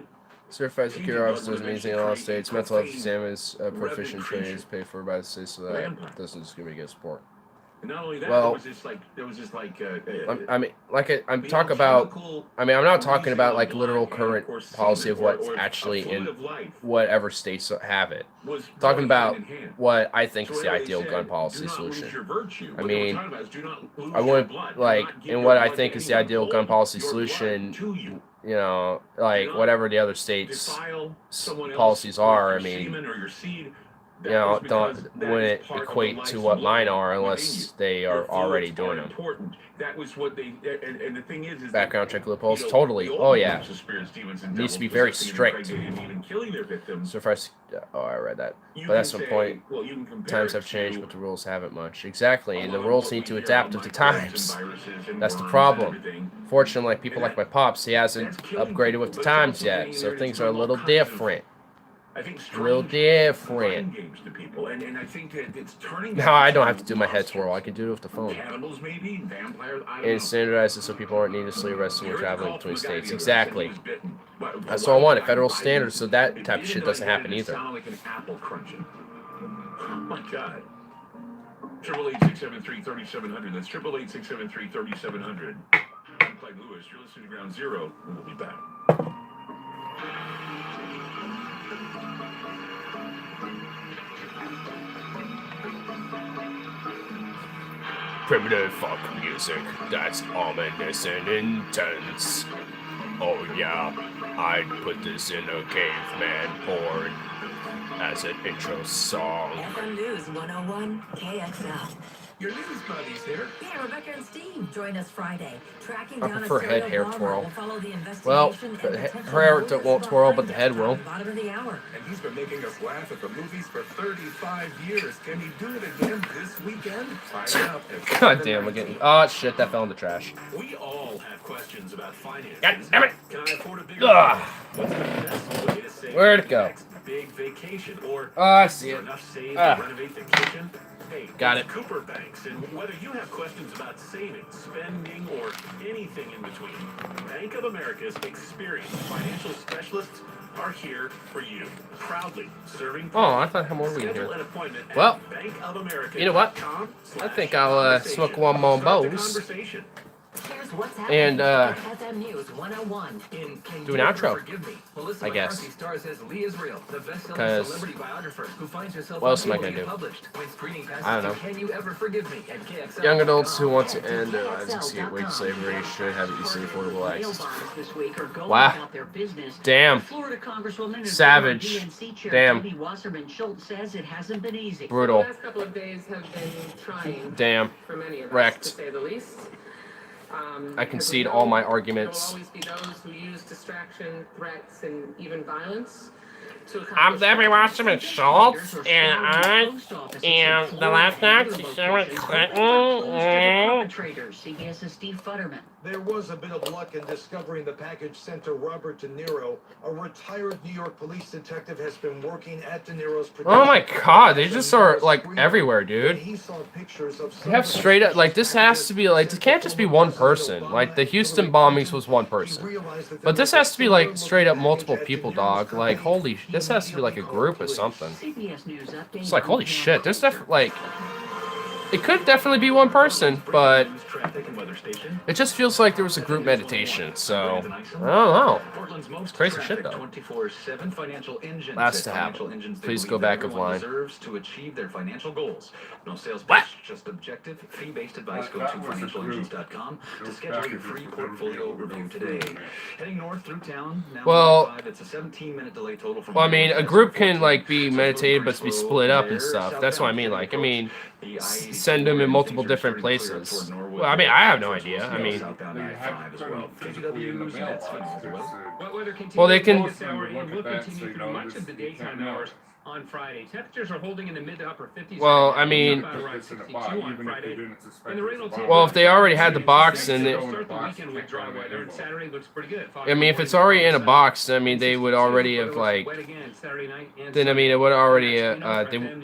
Certified security officers means in all states. Mental health exam is proficient training is paid for by the state, so that doesn't discriminate against sport. And not only that, there was just like I'm talking about. I mean, I'm not talking about like literal current policy of what's actually in whatever states have it. I'm talking about what I think is the ideal gun policy solution. I mean, I wouldn't and what I think is the ideal gun policy solution. Like whatever the other states' policies are. I mean, you know, wouldn't equate to what mine are unless they are already doing them. Important. That was what they and the thing is Background check loopholes, you know, totally. the Oh old yeah, groups of Spirit Stevens and needs to be devils very possessing and strict. impregnating and even killing their victims. So if I, oh, I read that, You but that's can the say, point. well, you can compare Times it have changed, to but the rules haven't much. Exactly, and the a lot rules of need what to we hear adapt about with the microbes and times. viruses and That's the worms problem. and everything. Fortunately, like people And like my pops, he hasn't that's killing upgraded people, with the but it's times also yet, getting so there to things do are a all little kinds of, different. I think, Real strange different. mind games to people, and I think that it's turning. Now I don't have to do my head twirl. I can do it with the phone. Cannibals, maybe vampires. I don't And know. standardize it so people aren't needlessly arrested when You heard the traveling call between from the guy states. the other day, said he Exactly. was bitten by a That's what I wanted. wildfire Federal bite. standards so that It type of didn't shit know doesn't it happen did, it either. sounded like an apple crunching. Oh my god. 888-673-3700. That's 888-673-3700. I'm Clyde Lewis. You're listening to Ground Zero, and we'll be back. Primitive fuck music that's ominous and intense. Oh yeah, I'd put this in a caveman porn as an intro song. FM News 101 KXL. Your news buddies here. Yeah, Rebecca and Steve join us Friday, tracking I down prefer a serial head hair bomber. twirl. We'll follow the Well, investigation the and potential her hair motives won't twirl, but the behind head will. that. Bottom of the hour. And he's been making us laugh at the movies for 35 years. Can he do it again this weekend? Find out. at God damn, we're getting. Oh shit, that fell in the trash. We all have questions about finances. God damn it! Can I afford a bigger Ugh. What's the best way to save Where'd for it go? the next big vacation? Or Oh, I see it. enough saved Ah. to renovate the kitchen? Hey, Got it's it. Cooper Banks, and whether you have questions about saving, spending, or anything in between, Bank of America's experienced financial specialists are here for you. Proudly serving. Oh, I thought I had more weed Schedule here. an appointment at Well, bankofamerica.com/. you know what? I think I'll smoke one more Start the Bose. conversation. Here's what's happening And FM News 101. do an outro, Forgive me. Melissa I guess. McCarthy stars as Lee Israel, the best-selling 'Cause celebrity biographer who finds herself what else am I unable to gonna get do? published. When screening passes I don't know. to Can You Ever Forgive Me at KXL. Young adults who want to end their lives and escape wage slavery should have easy, affordable access. This week are going Wow. about their business. Damn. Florida Congresswoman and Savage. former DNC Chair Damn. Debbie Wasserman Schultz says it hasn't been easy. Brutal. The last couple of days have been trying Damn. for many of Wrecked. us, to say the least. I concede all my arguments. There will always be those who use distraction, threats, and even violence to I'm accomplish Debbie their Wasserman Schultz, and I am the last Nazi Hillary Clinton. CBS's Steve Futterman. There was a bit of luck in discovering the package sent to Robert De Niro. A retired New York police detective has been working at De Niro's Oh my god, they just are like everywhere, dude. He saw pictures of They have straight up, like, this has to be, like, this can't just be one person. Like, the Houston bombings was one person. But this has to be, like, straight up multiple people, dog. Like, holy, this has to be, like, a group or something. CBS News update. It's like, holy shit, there's definitely, like, it could definitely be one person, but it just feels like there was a group meditation, so, I don't know. It's crazy shit, though. 24/7 financial engine. That's to happen. Please go back of line. Deserves to achieve their financial goals. No sales What? pitch, just objective, fee-based advice. Go to financialengines.com to schedule your free portfolio review today. Heading north through town. Now Well, 95, it's a 17-minute delay total from. Well, I mean, a group can, like, be meditated, but be split up and stuff. That's what I mean. Like, I mean, send them in multiple different places. Well, I mean, I have no idea. I mean, well, they can. This hour and will continue through much of the daytime hours on Friday. Temperatures are holding in the mid to upper 50s. Well, I mean, About around 62 on Friday. And the rain will take well, if they already had the box, then They'll start the weekend with dry weather, and Saturday looks pretty good. I mean, if it's already in a box, I mean, they would already have, like, then, I mean, it would already, they,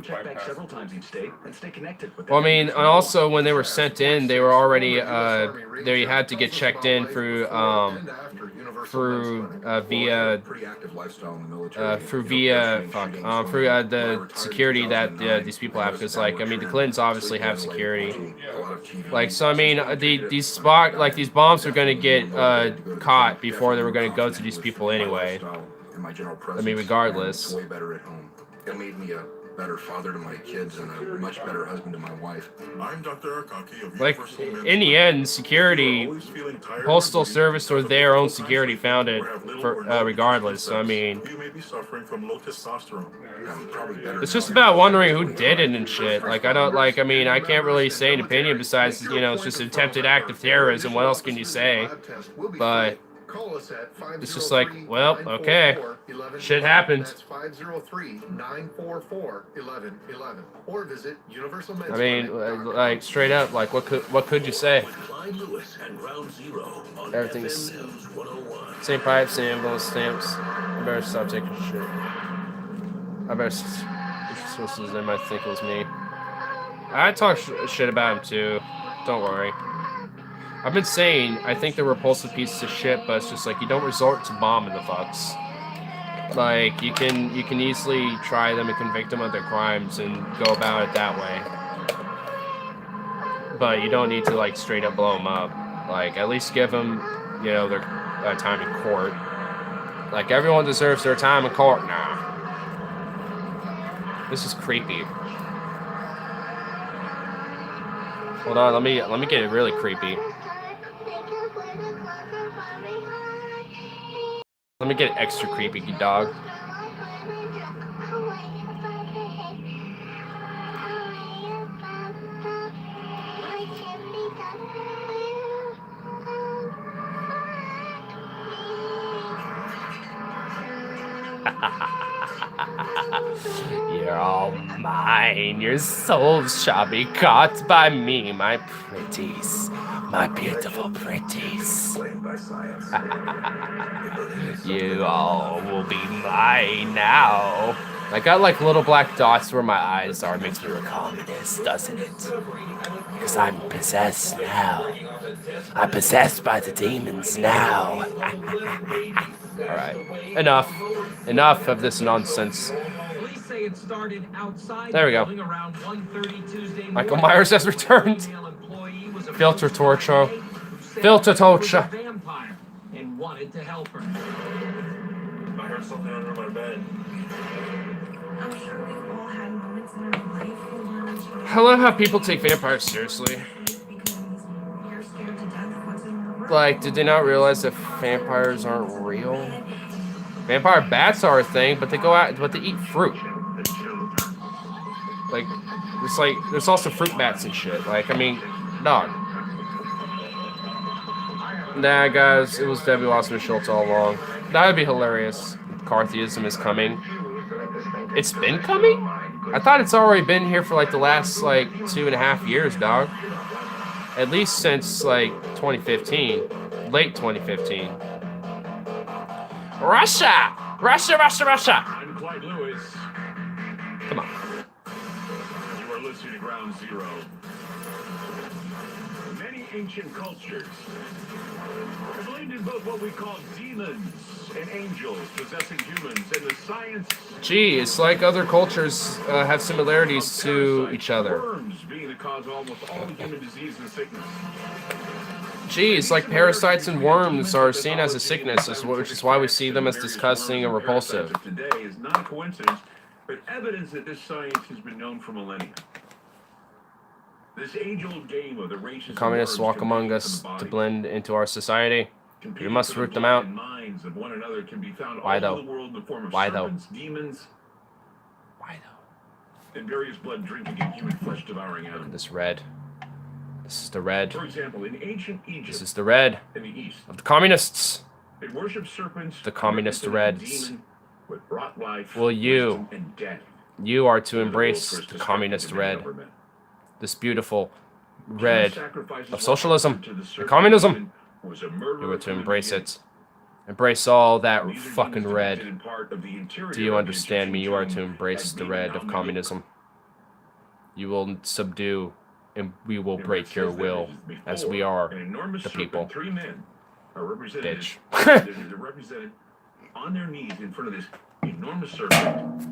Check back several times each day and stay connected with. well, I mean, and also when they were sent in, they were already, they had to get checked in through via the security that these people have, because, like, I mean, the Clintons obviously have security, like, so I mean, these bombs are gonna get caught before they were gonna go to these people anyway. I mean, regardless. Way better at home. It made me a better father to my kids and a much better husband to my wife. I'm Dr. Akaki of Like, Universal Men's in the Clinic. end, security, Always feeling tired postal or service or because of their own difficult security times found it or have little for or no regardless. So I nutritional mean, steps, you may be suffering from low testosterone. I'm probably better it's now. just about wondering who did it and shit. Like, I don't like. I mean, I can't really say an opinion besides, you know, it's just an attempted act of terrorism. What else can you say? But it's just like, well, okay, shit happened. That's 503-944-1111. Or visit Universal Men's I mean, Clinic.com. like straight up, like what could you say? Clyde Lewis and Ground Zero on Everything's FM News 101. same pipe, same ambulance stamps. I better stop taking shit. I better. Sources they might think it was me. I talk shit about him too. Don't worry. I've been saying I think they're repulsive pieces of shit, but it's just like you don't resort to bombing the fucks. Like you can easily try them and convict them of their crimes and go about it that way. But you don't need to like straight up blow them up. Like at least give them, you know, their time in court. Like everyone deserves their time in court now. This is creepy. Hold on, let me get it really creepy. Let me get it extra creepy, dog. You're all mine. Your souls shall be caught by me, my pretties. My beautiful pretties. You all will be mine now. I got like little black dots where my eyes are. It makes me recall this, doesn't it? Because I'm possessed now. I'm possessed by the demons now. Alright. Enough of this nonsense. There we go. Michael Myers has returned. Filter torture. Filter torture. And wanted to help her. I heard something under my bed. I'm sure we've all had moments in our life where I love how people take vampires seriously. you're scared to death of what's in the room. Like, did they not realize that vampires aren't real? Vampire bats are a thing, but they go out, but they eat fruit. Like, it's like, there's also fruit bats and shit. Like, I mean, dog. Nah, guys, it was Debbie Wasserman Schultz all along. That would be hilarious. McCarthyism is coming. It's been coming? I thought it's already been here for like the last like 2.5 years, dog. At least since like 2015. Late 2015. Russia! Russia, Russia, Russia! I'm Clyde Lewis. Come on. You are listening to Ground Zero. Many ancient cultures believed in both what we call demons and angels possessing humans, and the science. Gee, it's like other cultures have similarities to each other. Worms being the cause of almost all human disease and sickness. Gee, it's like parasites and worms are seen as a sickness, which is why we see them as disgusting and repulsive. Today is not a coincidence, but evidence that this science has been known for millennia. This age-old game of the races. Communists walk among us to blend into our society. We must root them out. Why though? Why though? Demons, Why though? and various blood-drinking and human flesh-devouring Look at animals. this red. This is the red. For example, in ancient Egypt, This is the red in the East, of the communists. they worshipped serpents. The communist representing reds. demon what brought life, Will you? wisdom, and death. You are to They were the embrace world's first the communist destructive red. government. This beautiful red Sacrifices of socialism to the and serpent communism. was a murderer You are to from the embrace beginning. it. Embrace all that These are fucking demons red. depicted in part of the interior Do you of the understand me? You are Egyptian to tomb embrace as the being red of nominated. communism. You will subdue and we will It break your says that will as we before, are an enormous the serpent, people. 3 men are represented. Bitch. They're represented on their knees in front of this enormous serpent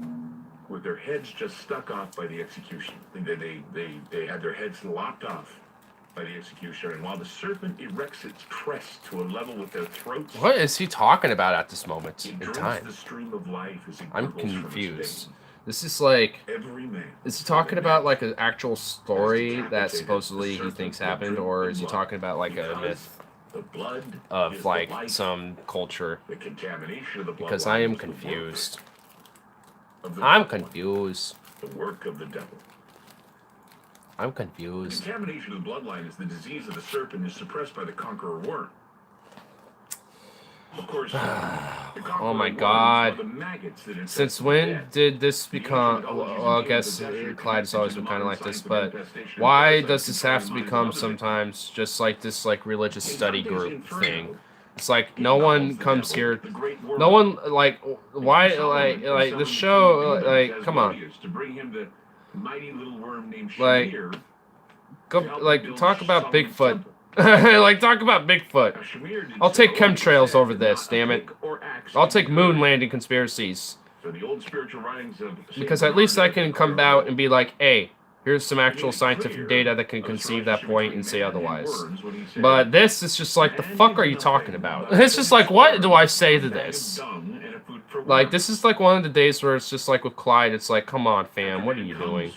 with their heads just stuck off by the execution. They had their heads lopped off by the executioner, and while the serpent erects its crest to a level with their throats, What is he talking about at this moment it in drinks time? the stream of life as it I'm gurgles from its confused. veins. This is like, Every man. is he talking about like an actual story that supposedly he thinks happened, or is he talking about like a myth The blood of is the like life. some culture? The contamination of the blood Because I am is the work confused. of the I'm devil. confused. The work of the devil. I'm The confused. contamination of the bloodline is the disease of the serpent is suppressed by the conqueror worm. Of course, the conqueror Oh my worms God. are the maggots that infest Since the when dead. did this The become? ancient mythologies Well, I and guess tales of death share Clyde has always been kind of like connection this, to modern but science with infestation why parasites does this controlling have to minds become of others. sometimes just like this like religious In study Dante's group Inferno, thing? It's like he no one models the comes devil, here. the great worm. No one like why And Solomon like summoned the the show king of demons, like come on Asmodeus, to bring him the mighty little worm named like Shamir. go to help like build talk about Solomon's Bigfoot. temple. Like talk about Bigfoot. Now, Shamir did I'll take so, it is chemtrails said, over that this, not a damn it. pick or axe I'll could be take moon heard. landing conspiracies. So the old spiritual writings of Saint Because at least I Bernard can are come out and revealed. be like, hey, here's some He actual made it scientific clear data that can of this conceive that relationship point between and say man and otherwise. worms when he said, But this is just like, the "Man fuck gives are you talking nothing about? but It's just like, what do I say to a bag of this? dung and a food for Like, worms." this is like one of the days where it's just like with Clyde, it's like, come on, fam, After what are man you comes- doing?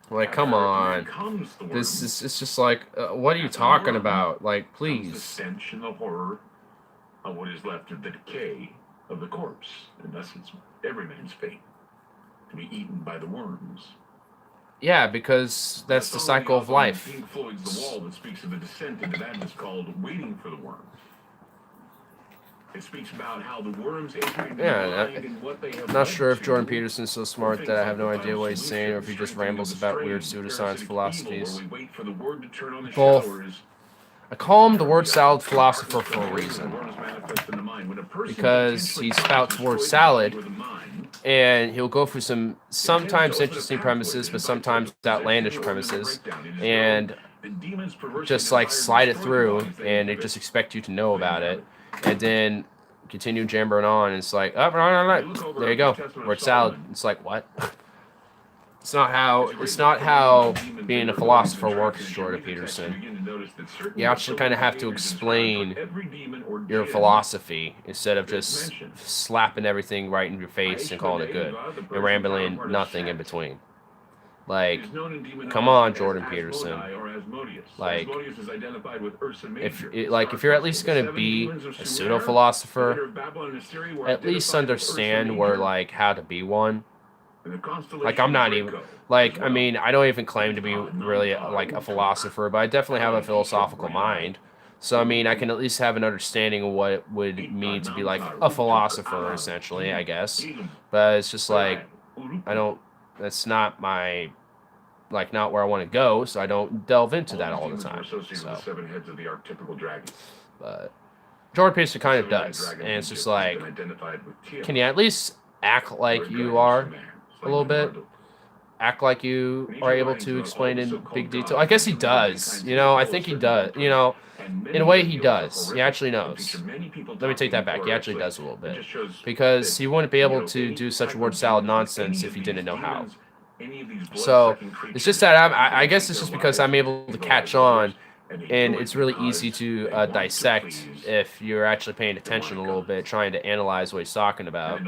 Like, after come man on. comes the This worm, is, it's just like, what are you after the talking worm about? Like, comes the please. stench and the horror of what is left of the decay of the corpse. And thus it's every man's fate to be eaten by the worms. Yeah, because that's the song cycle on of the life. Pink Floyd's The Wall that speaks of the descent into madness called Waiting for the Worms. It speaks about how the worms enter into Yeah, the mind and what they have I'm not led sure if to, Jordan Peterson's so smart things that I like have no the idea what he's saying, or if he just strengthening of rambles the about weird strain, pseudoscience parasitic philosophies. evil, where we wait for the word to turn on the Both. showers. I call him the word salad philosopher for a reason. Because he spouts word salad, and he'll go through some sometimes interesting premises, but sometimes outlandish premises, and just like slide it through, and they just expect you to know about it, and then continue jammering on, and it's like, oh, no, there you go, word salad. It's like, what? It's not how being a philosopher works, Jordan Peterson. You actually kind of have to explain your philosophy instead of just slapping everything right in your face and calling it good and rambling nothing in between. Like, come on, Jordan Peterson. Like, if you're at least gonna be a pseudo philosopher, at least understand where like how to be one. Like, I'm not even, like, I mean, I don't even claim to be really, like, a philosopher, but I definitely have a philosophical mind. So, I mean, I can at least have an understanding of what it would mean to be, like, a philosopher, essentially, I guess. But it's just, like, that's not my, like, not where I want to go, so I don't delve into that all the time. So, but Jordan Peterson kind of does, and it's just like, can you at least act like you are a little bit? Act like you are able to explain in big detail. I guess he does. You know, I think he does. You know, in a way he does. He actually knows. Let me take that back. He actually does a little bit. Because he wouldn't be able to do such word salad nonsense if he didn't know how. So, it's just that I guess it's just because I'm able to catch on, and it's really easy to dissect if you're actually paying attention a little bit, trying to analyze what he's talking about,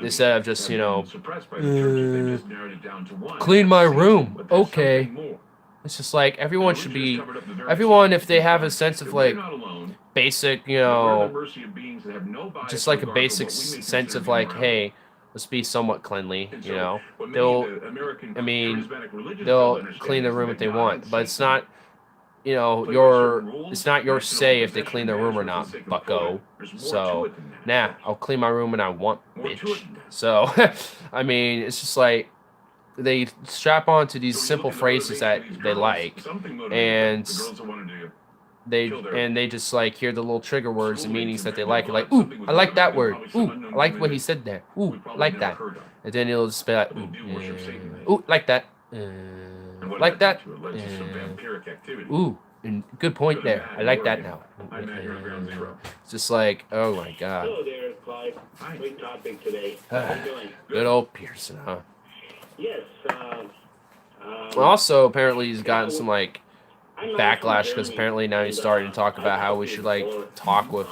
instead of just, you know, clean my room. Okay. It's just like, everyone, if they have a sense of, like, basic, you know, just like a basic sense of, like, hey, let's be somewhat cleanly, you know, they'll clean the room if they want, but it's not, you know, it's not your say if they clean their room or not, bucko. So, nah, I'll clean my room when I want, bitch. So, I mean, it's just like, they strap on to these simple phrases that they like, and they just like hear the little trigger words and meanings that they like, like, ooh, I like that word. Ooh, I like what he said there. Ooh, I like that. And then it'll just be like, ooh, like that. Like that. Ooh, and good point there. I like that now. It's just like, oh my god. Hello there, Clyde. Great topic today. How you doing? Good old Pearson, huh? Yes. Also, apparently he's gotten some like backlash because apparently now he's starting to talk about how we should like talk with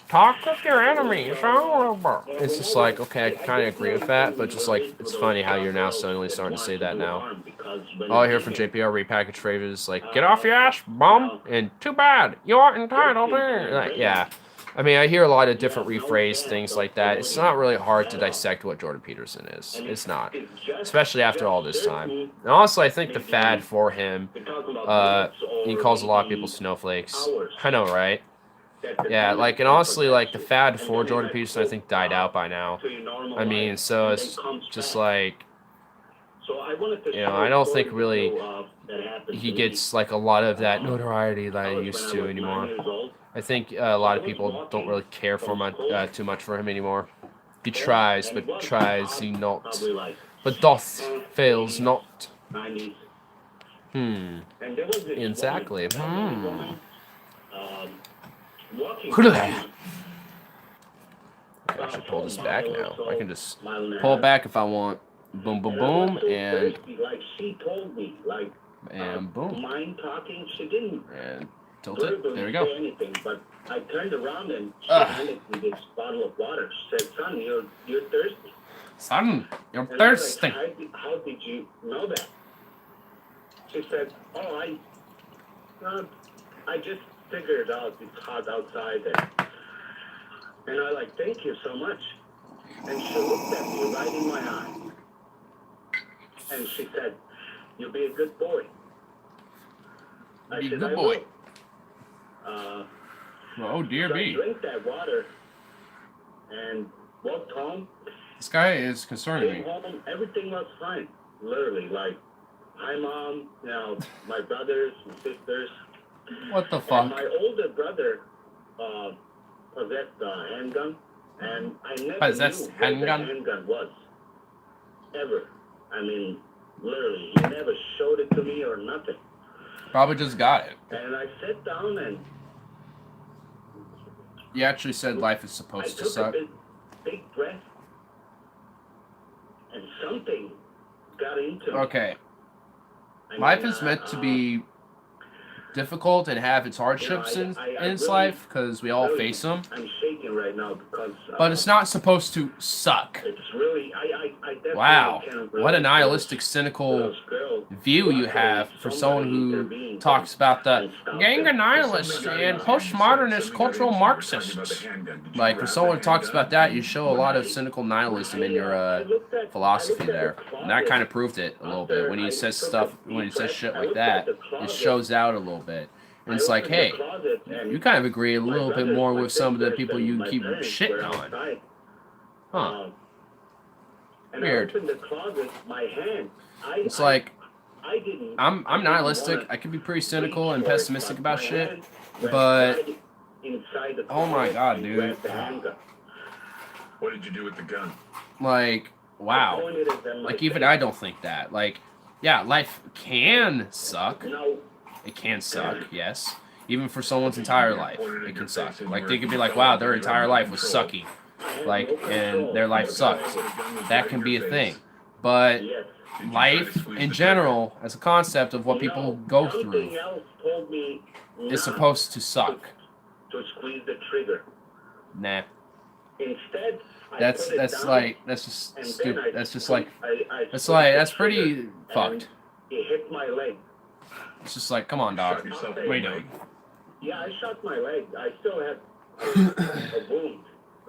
talk with your enemies. It's just like, okay, I kind of agree with that, but just like, it's funny how you're now suddenly starting to say that now. All I hear from JPL repackaged phrases like, get off your ass, bum, and too bad, you aren't entitled. Like, yeah. I mean, I hear a lot of different rephrased things like that. It's not really hard to dissect what Jordan Peterson is. It's not. Especially after all this time. And honestly, I think the fad for him, he calls a lot of people snowflakes. I know, right? Yeah, like, and honestly, like, the fad for Jordan Peterson, I think, died out by now. I mean, so it's just like, you know, I don't think really he gets, like, a lot of that notoriety that I used to anymore. I think a lot of people don't really care for much, too much for him anymore. He tries, but tries he not. But doth fails not. Exactly. I should pull this back now. I can just pull it back if I want. Boom, boom, boom, and boom. And tilt it. There we go. But I turned around and she handed me this bottle of water. She said, son, you're thirsty. Son, you're And thirsty. I was like, how did you know that? She said, oh, I just figured out it's hot outside. And I like, thank you so much. And she looked at me right in my eye. And she said, you'll be a good boy. I Be a said, good I boy. will. Oh, dear So I me. drank that water and walked home. This guy is concerning Came me. home, everything was fine. Literally, like, hi mom, you know, my brothers, my sisters. What the And fuck? my older brother possessed a handgun, and I never Possessed knew where handgun? the handgun was. Ever. I mean, literally, he never showed it to me or nothing. Probably just got it. And I sat down and You actually said life is I supposed to took suck. a big breath, and something got into me. Okay. I Life mean, is meant to be difficult and have its hardships in its really- life because we all really, face them. I'm shaking right now because. But it's not supposed to suck. It's really, I definitely Wow. can What relate a to nihilistic, cynical those girls. view you have for someone who talks about the gang of nihilists and postmodernist cultural Marxists. Like, for someone who talks about that, you show a lot of cynical nihilism in your philosophy there. And that kind of proved it a little bit. When he says stuff, when he says shit like that, it shows out a little bit. And it's like, hey, you kind of agree a little bit more with some of the people you keep shitting on. Huh. Weird. It's like, I'm nihilistic. I can be pretty cynical and pessimistic about shit, but oh my god, dude. What did you do with the gun? Like, wow. Like, even I don't think that. Like, yeah, life can suck. It can suck, yes. Even for someone's entire life, it can suck. Like, they could be like, wow, their entire life was sucky. Like, and their life sucks. That can be a thing. But life, in general, as a concept of what people go through, is supposed to suck. To squeeze the trigger. Nah. Instead, That's just stupid. That's just like, that's pretty fucked. It hit my leg. It's just like, come on, dog. What are you doing? Yeah, I shot my leg. I still have a wound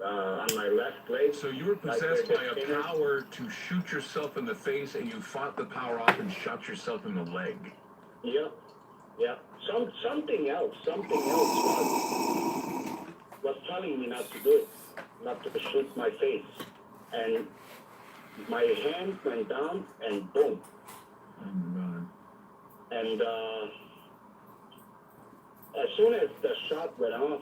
on my left leg. So you were possessed by a power to shoot yourself in the face, and you fought the power off and shot yourself in the leg. Yeah, yeah. Something else was telling me not to do it, not to shoot my face, and my hand went down and boom. And as soon as the shot went off,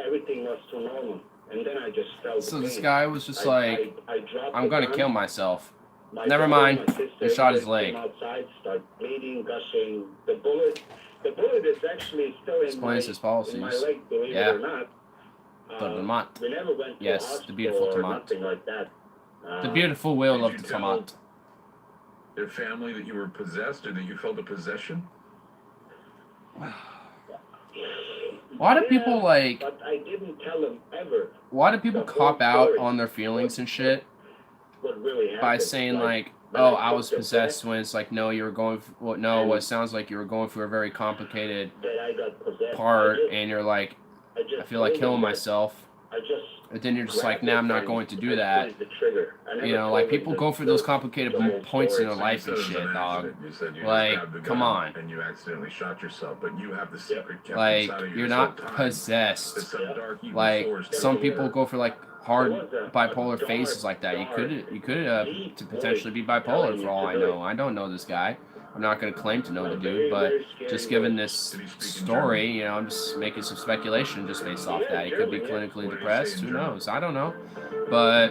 everything was to normal. And then I just felt So the this pain. guy was just like, I dropped I'm the gonna gun. kill myself. My Never brother, mind. my sister, They shot his came leg. outside, started bleeding, gushing. The bullet is actually still in Explains his policies. in my leg, believe Yeah. it or not. The tomat. We never went to Yes, a the hospital beautiful or tomat. nothing like that. The beautiful will Did of you the tell tomat. Their family that you were possessed or that you felt a possession? Why do people like? But I didn't tell him ever Why do people cop out on their feelings and shit what really by happened. saying like, when "Oh, I I was took the possessed," bet when it's like, no, you were going. Well, no, what it sounds like you were going through a very complicated that I got possessed. part, and you're like, I just I feel like told killing him that myself. I just But then you're just like, grabbed nah, it I'm not and going to do I that. squeezed the trigger. I never You know, told like him people the- go through those the complicated whole points in story. their life So and you said it was shit, an dog. accident. You said you Like, just grabbed the come gun on. and you accidentally shot yourself, but you have the secret kept Like, inside of you you're this not whole time. possessed. It's some dark evil Like, force some that- people go for like hard bipolar dark, phases like that. You could deep to potentially be bipolar for all I know. I don't know this guy. I'm not going to claim to know the dude, but just given this story, you know, I'm just making some speculation just based off that. He could be clinically depressed. Who knows? I don't know. But,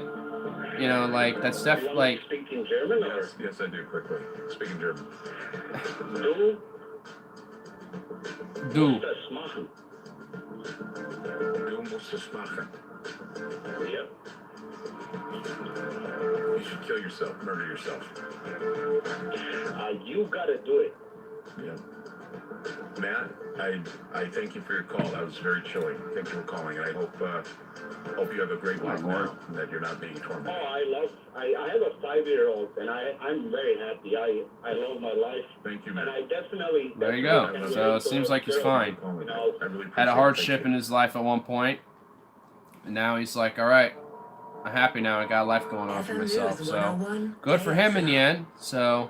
you know, like, that's definitely, like... Speak in German or? Yes, I do, quickly. Speaking German. Du Do. musst das machen. Du musst es machen. Yep. You should kill yourself, murder yourself. You gotta do it. Yeah. Matt, I thank you for your call. That was very chilling. Thank you for calling, and I hope you have a great life now, and that you're not being tormented. I have a 5-year-old, and I'm very happy. I love my life. Thank you, And Matt. I definitely. There you go. So it seems like he's fine. I really appreciate Had a it. hardship Thank in you. his life at one point, and now he's like, all right, I'm happy now. I got a life going on for myself. So good for him in the end. So,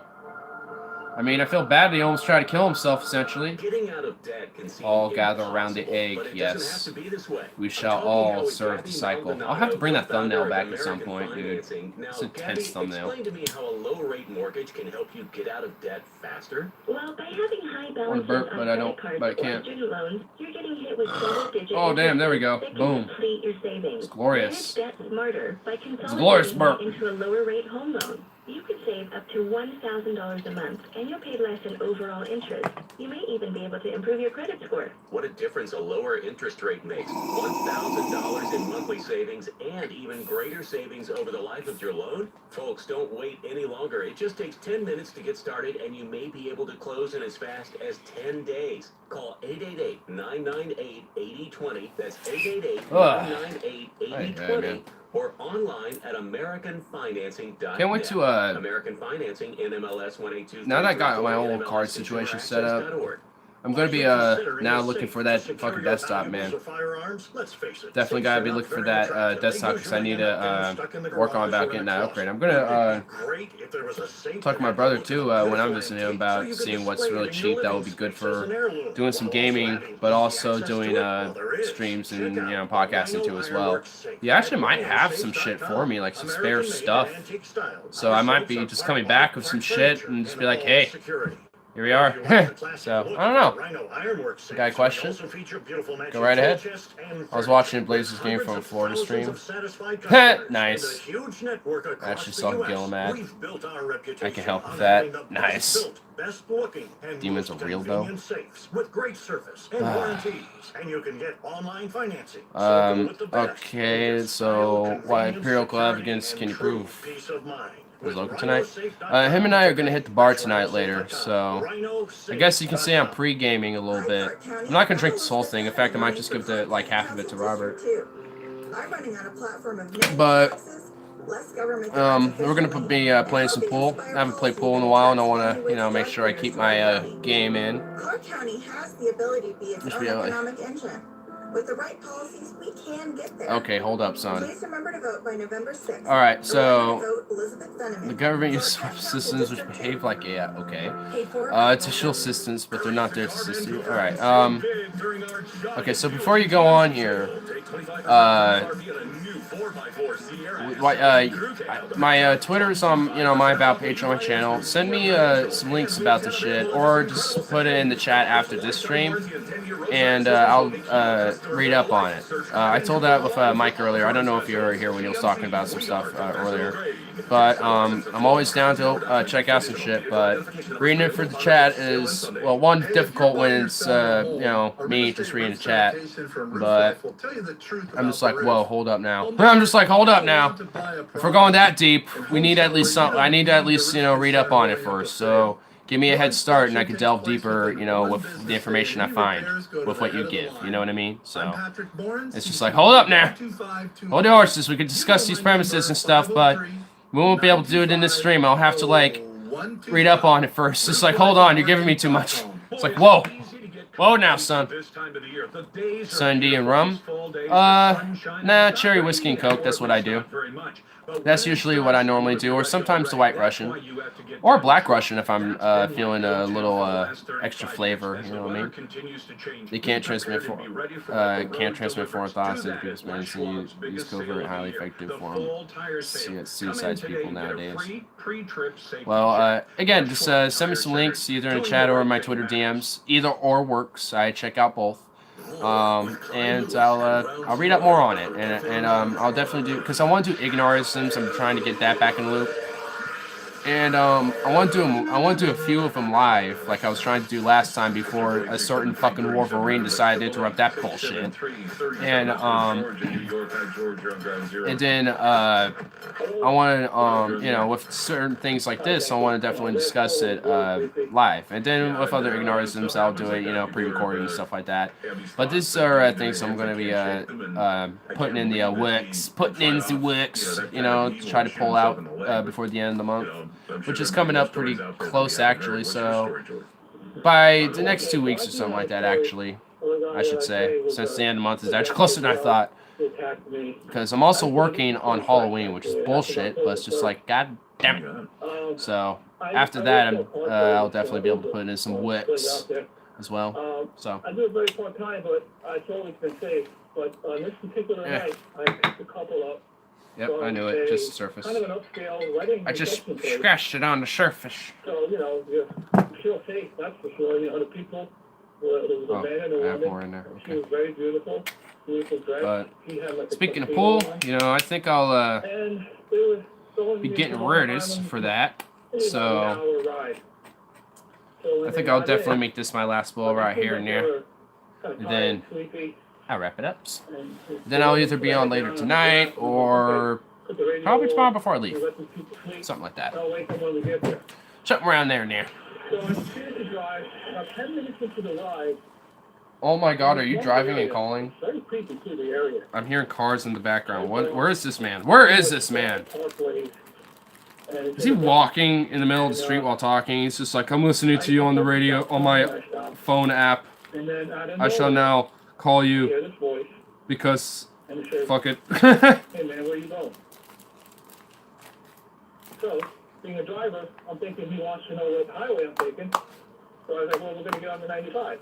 I mean, I feel bad that he almost tried to kill himself, essentially. Getting out of debt can seem All gather around the egg, impossible, but it yes. doesn't have to be this way. We shall Talking all how serve Gabby the cycle. Maldonado, I'll have to bring that thumbnail co-founder back of at some American point, dude. Financing. Now, It's an intense Gabby, thumbnail. explain to me how a low-rate mortgage can help you get out of debt faster. Well, by having high I want balances to burp, on but I credit don't. cards But I or can't. student loans, you're getting hit with double-digit Oh, damn, there we go. that can Boom. deplete your savings. It's glorious. Manage debt smarter by It's a glorious consolidating burp. it into a lower-rate home loan. You could save up to $1,000 a month, and you'll pay less in overall interest. You may even be able to improve your credit score. What a difference a lower interest rate makes. $1,000 in monthly savings and even greater savings over the life of your loan. Folks, don't wait any longer. It just takes 10 minutes to get started, and you may be able to close in as fast as 10 days. Call 888-998-8020. That's 888-998-8020. Or online at AmericanFinancing.net. Can't wait to American Financing NMLS 182. now that I got my old card situation set up, I'm gonna be now looking for that fucking desktop, man. Definitely gotta be looking for that desktop because I need to work on about getting that upgrade. I'm gonna talk to my brother too when I'm visiting him about seeing what's really cheap that would be good for doing some gaming, but also doing streams and, you know, podcasting too as well. He actually might have some shit for me, like some spare stuff. So I might be just coming back with some shit and just be like, hey, here we are. So, I don't know. Got a question? Go right ahead. I was watching Blazers game from a Florida stream. Nice. I actually saw Gilliam. I can help with that. Nice. Demons are real though. Okay, so why Imperial Club against Can You Prove? Was local tonight. Him and I are gonna hit the bar tonight later, so I guess you can say I'm pre-gaming a little bit. I'm not gonna drink this whole thing. In fact, I might just give the like half of it to Robert. But we're gonna be playing some pool. I haven't played pool in a while, and I want to, you know, make sure I keep my game in. Clark County has the ability to be its own economic engine. With the right policies, we can get there. Okay, hold up, son. Please remember to vote by November 6th. All right, so the government uses systems which behave like okay. It's official assistance, but they're not there to assist you. All right. Okay, so before you go on here, my Twitter's on, you know, my About page on my channel. Send me some links about the shit, or just put it in the chat after this stream, and I'll read up on it. I told that with Mike earlier. I don't know if you were here when he was talking about some stuff earlier, but I'm always down to check out some shit. But reading it for the chat is, well, one, difficult when it's you know, me just reading the chat, but I'm just like, whoa, hold up now. I'm just like, hold up now. If we're going that deep, we need at least some. I need to at least, you know, read up on it first. So give me a head start, and I can delve deeper, you know, with the information I find, with what you give. You know what I mean? So it's just like, hold up now, hold the horses. We could discuss these premises and stuff, but we won't be able to do it in this stream. I'll have to like read up on it first. It's like, hold on, you're giving me too much. It's like, whoa. Whoa now, son. Sunday and rum? Nah, cherry whiskey and coke, that's what I do. That's usually what I normally do, or sometimes the white Russian. Or black Russian if I'm feeling a little extra flavor, you know what I mean? They can't transmit foreign thoughts into people's minds and use covert, highly effective form. Suicides people nowadays. Well, again, just send me some links either in the chat or in my Twitter DMs. Either or works. I check out both. And I'll read up more on it, and I'll definitely do, because I want to do ignorisms. I'm trying to get that back in the loop, and I want to do a few of them live, like I was trying to do last time before a certain fucking Wolverine decided to interrupt that bullshit, and then I want to you know, with certain things like this, I want to definitely discuss it live, and then with other ignorisms, I'll do it, you know, pre-recorded and stuff like that. But these are things I'm going to be putting in the works, you know, to try to pull out before the end of the month, which is coming up pretty close actually. So by the next 2 weeks or something like that, actually, I should say, since the end of the month is actually closer than I thought. Because I'm also working on Halloween, which is bullshit, but it's just like, god damn it. So after that, I'll definitely be able to put in some wicks as well. So I do it very part time, but it's always been safe. But on this particular night, I picked a couple up. Yep, I knew it. Just the surface. Kind of an upscale wedding. I just scratched it on the surface. So, you know, you feel safe, that's for sure. You know, the people, there was a man and a woman. I have more in there. Okay. She was very beautiful. Beautiful dress. But he had like speaking of pool, you know, I think I'll be getting rid of this for that. So I think I'll definitely make this my last bowl right here and there. And then I'll wrap it up. Then I'll either be on later tonight or probably tomorrow before I leave. Something like that. Something around there and there. Oh my god, are you driving and calling? I'm hearing cars in the background. Where is this man? Where is this man? Is he walking in the middle of the street while talking? He's just like, I'm listening to you on the radio, on my phone app. I shall now call you because fuck it. Hey man, where you going? So, being a driver, I'm thinking he wants to know what highway I'm taking. So I was like, well, we're going to get on the 95.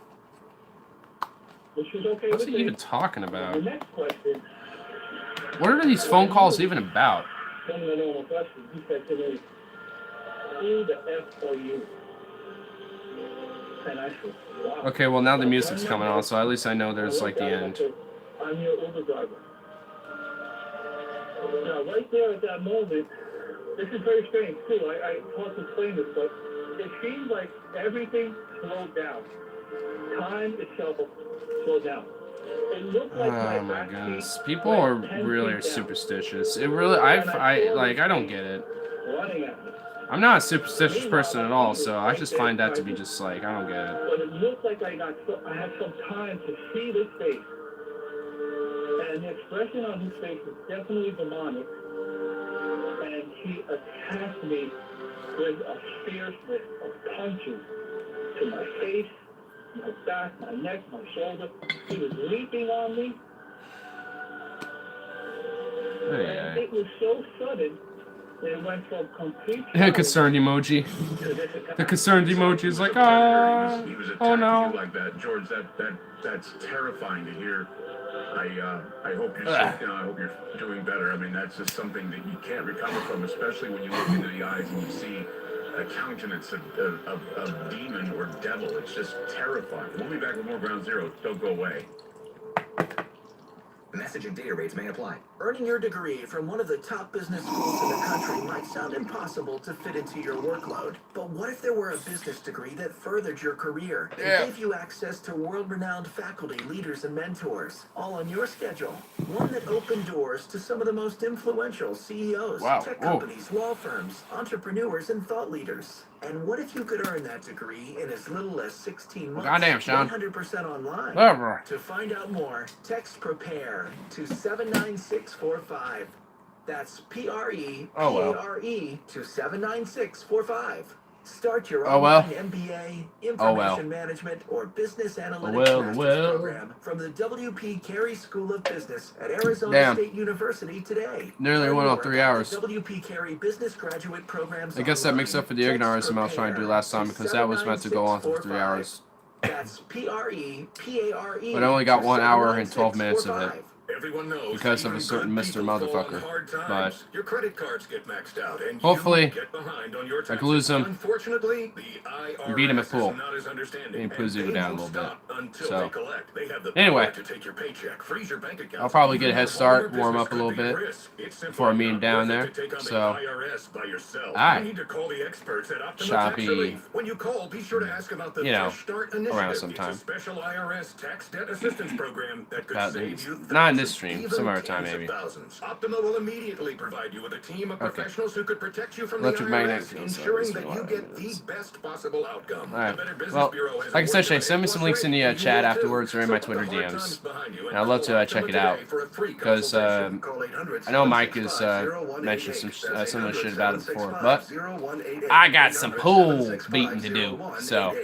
Which was okay. What's he even talking about? The next question. What are these phone calls even about? One of the normal questions. He said to me, who the F are you? And I said, wow. Okay, well now the music's coming on, so at least I know there's like the end. I'm your Uber driver. Now, right there at that moment, this is very strange too. I can't explain this, but it seems like everything slowed down. Time itself slowed down. It looked like oh my goodness, people are really superstitious. It really, I don't get it. I'm not a superstitious person at all, so I just find that to be just like, I don't get it. But it looked like I had some time to see this face. And the expression on his face was definitely demonic. And he attacked me with a fierceness of punches to my face, my back, my neck, my shoulder. He was leaping on me. And it was so sudden that it went from complete concerned emoji. The concerned emoji is like, oh no. Like that, George, that's terrifying to hear. I hope you're safe now. I hope you're doing better. I mean, that's just something that you can't recover from, especially when you look into the eyes and you see a countenance of demon or devil. It's just terrifying. We'll be back with more Ground Zero. Don't go away. Message and data rates may apply. Earning your degree from one of the top business schools in the country might sound impossible to fit into your workload. But what if there were a business degree that furthered your career and gave you access to world-renowned faculty, leaders, and mentors, all on your schedule? One that opened doors to some of the most influential CEOs, tech companies, law firms, entrepreneurs, and thought leaders. And what if you could earn that degree in as little as 16 months? Goddamn, Sean. 100% online. Whatever. To find out more, text PREPARE to 79645. That's PREPARE to 79645. Start your online MBA, Information Management, or Business Analytics Master's program from the W.P. Carey School of Business at Arizona State University today. Nearly went on 3 hours. W.P. Carey Business Graduate Programs. I guess that makes up for the ignorance I was trying to do last time because that was meant to go on for 3 hours. That's PREPARE. But I only got 1 hour and 12 minutes of it. Everyone knows Because of a certain Mr. Motherfucker. But your credit cards get maxed out and hopefully you get behind on your I can lose him Unfortunately, the IRS and beat him at pool. And Puzu down a little bit. So anyway, I'll probably get a head start, warm up a little bit before I meet him down there. So alright. Shall be, you know, around sometime. About these. Not in this stream, some other time maybe. Optima will immediately provide you with a team of professionals who could protect you from the Electromagnetic IRS, field, ensuring that you get the best possible outcome. Alright. Well, like I said, Shane, send me some links in the chat afterwards or in my Twitter DMs. And I'd love to check it out. Because I know Mike has mentioned some of the shit about it before. But I got some pool beating to do. So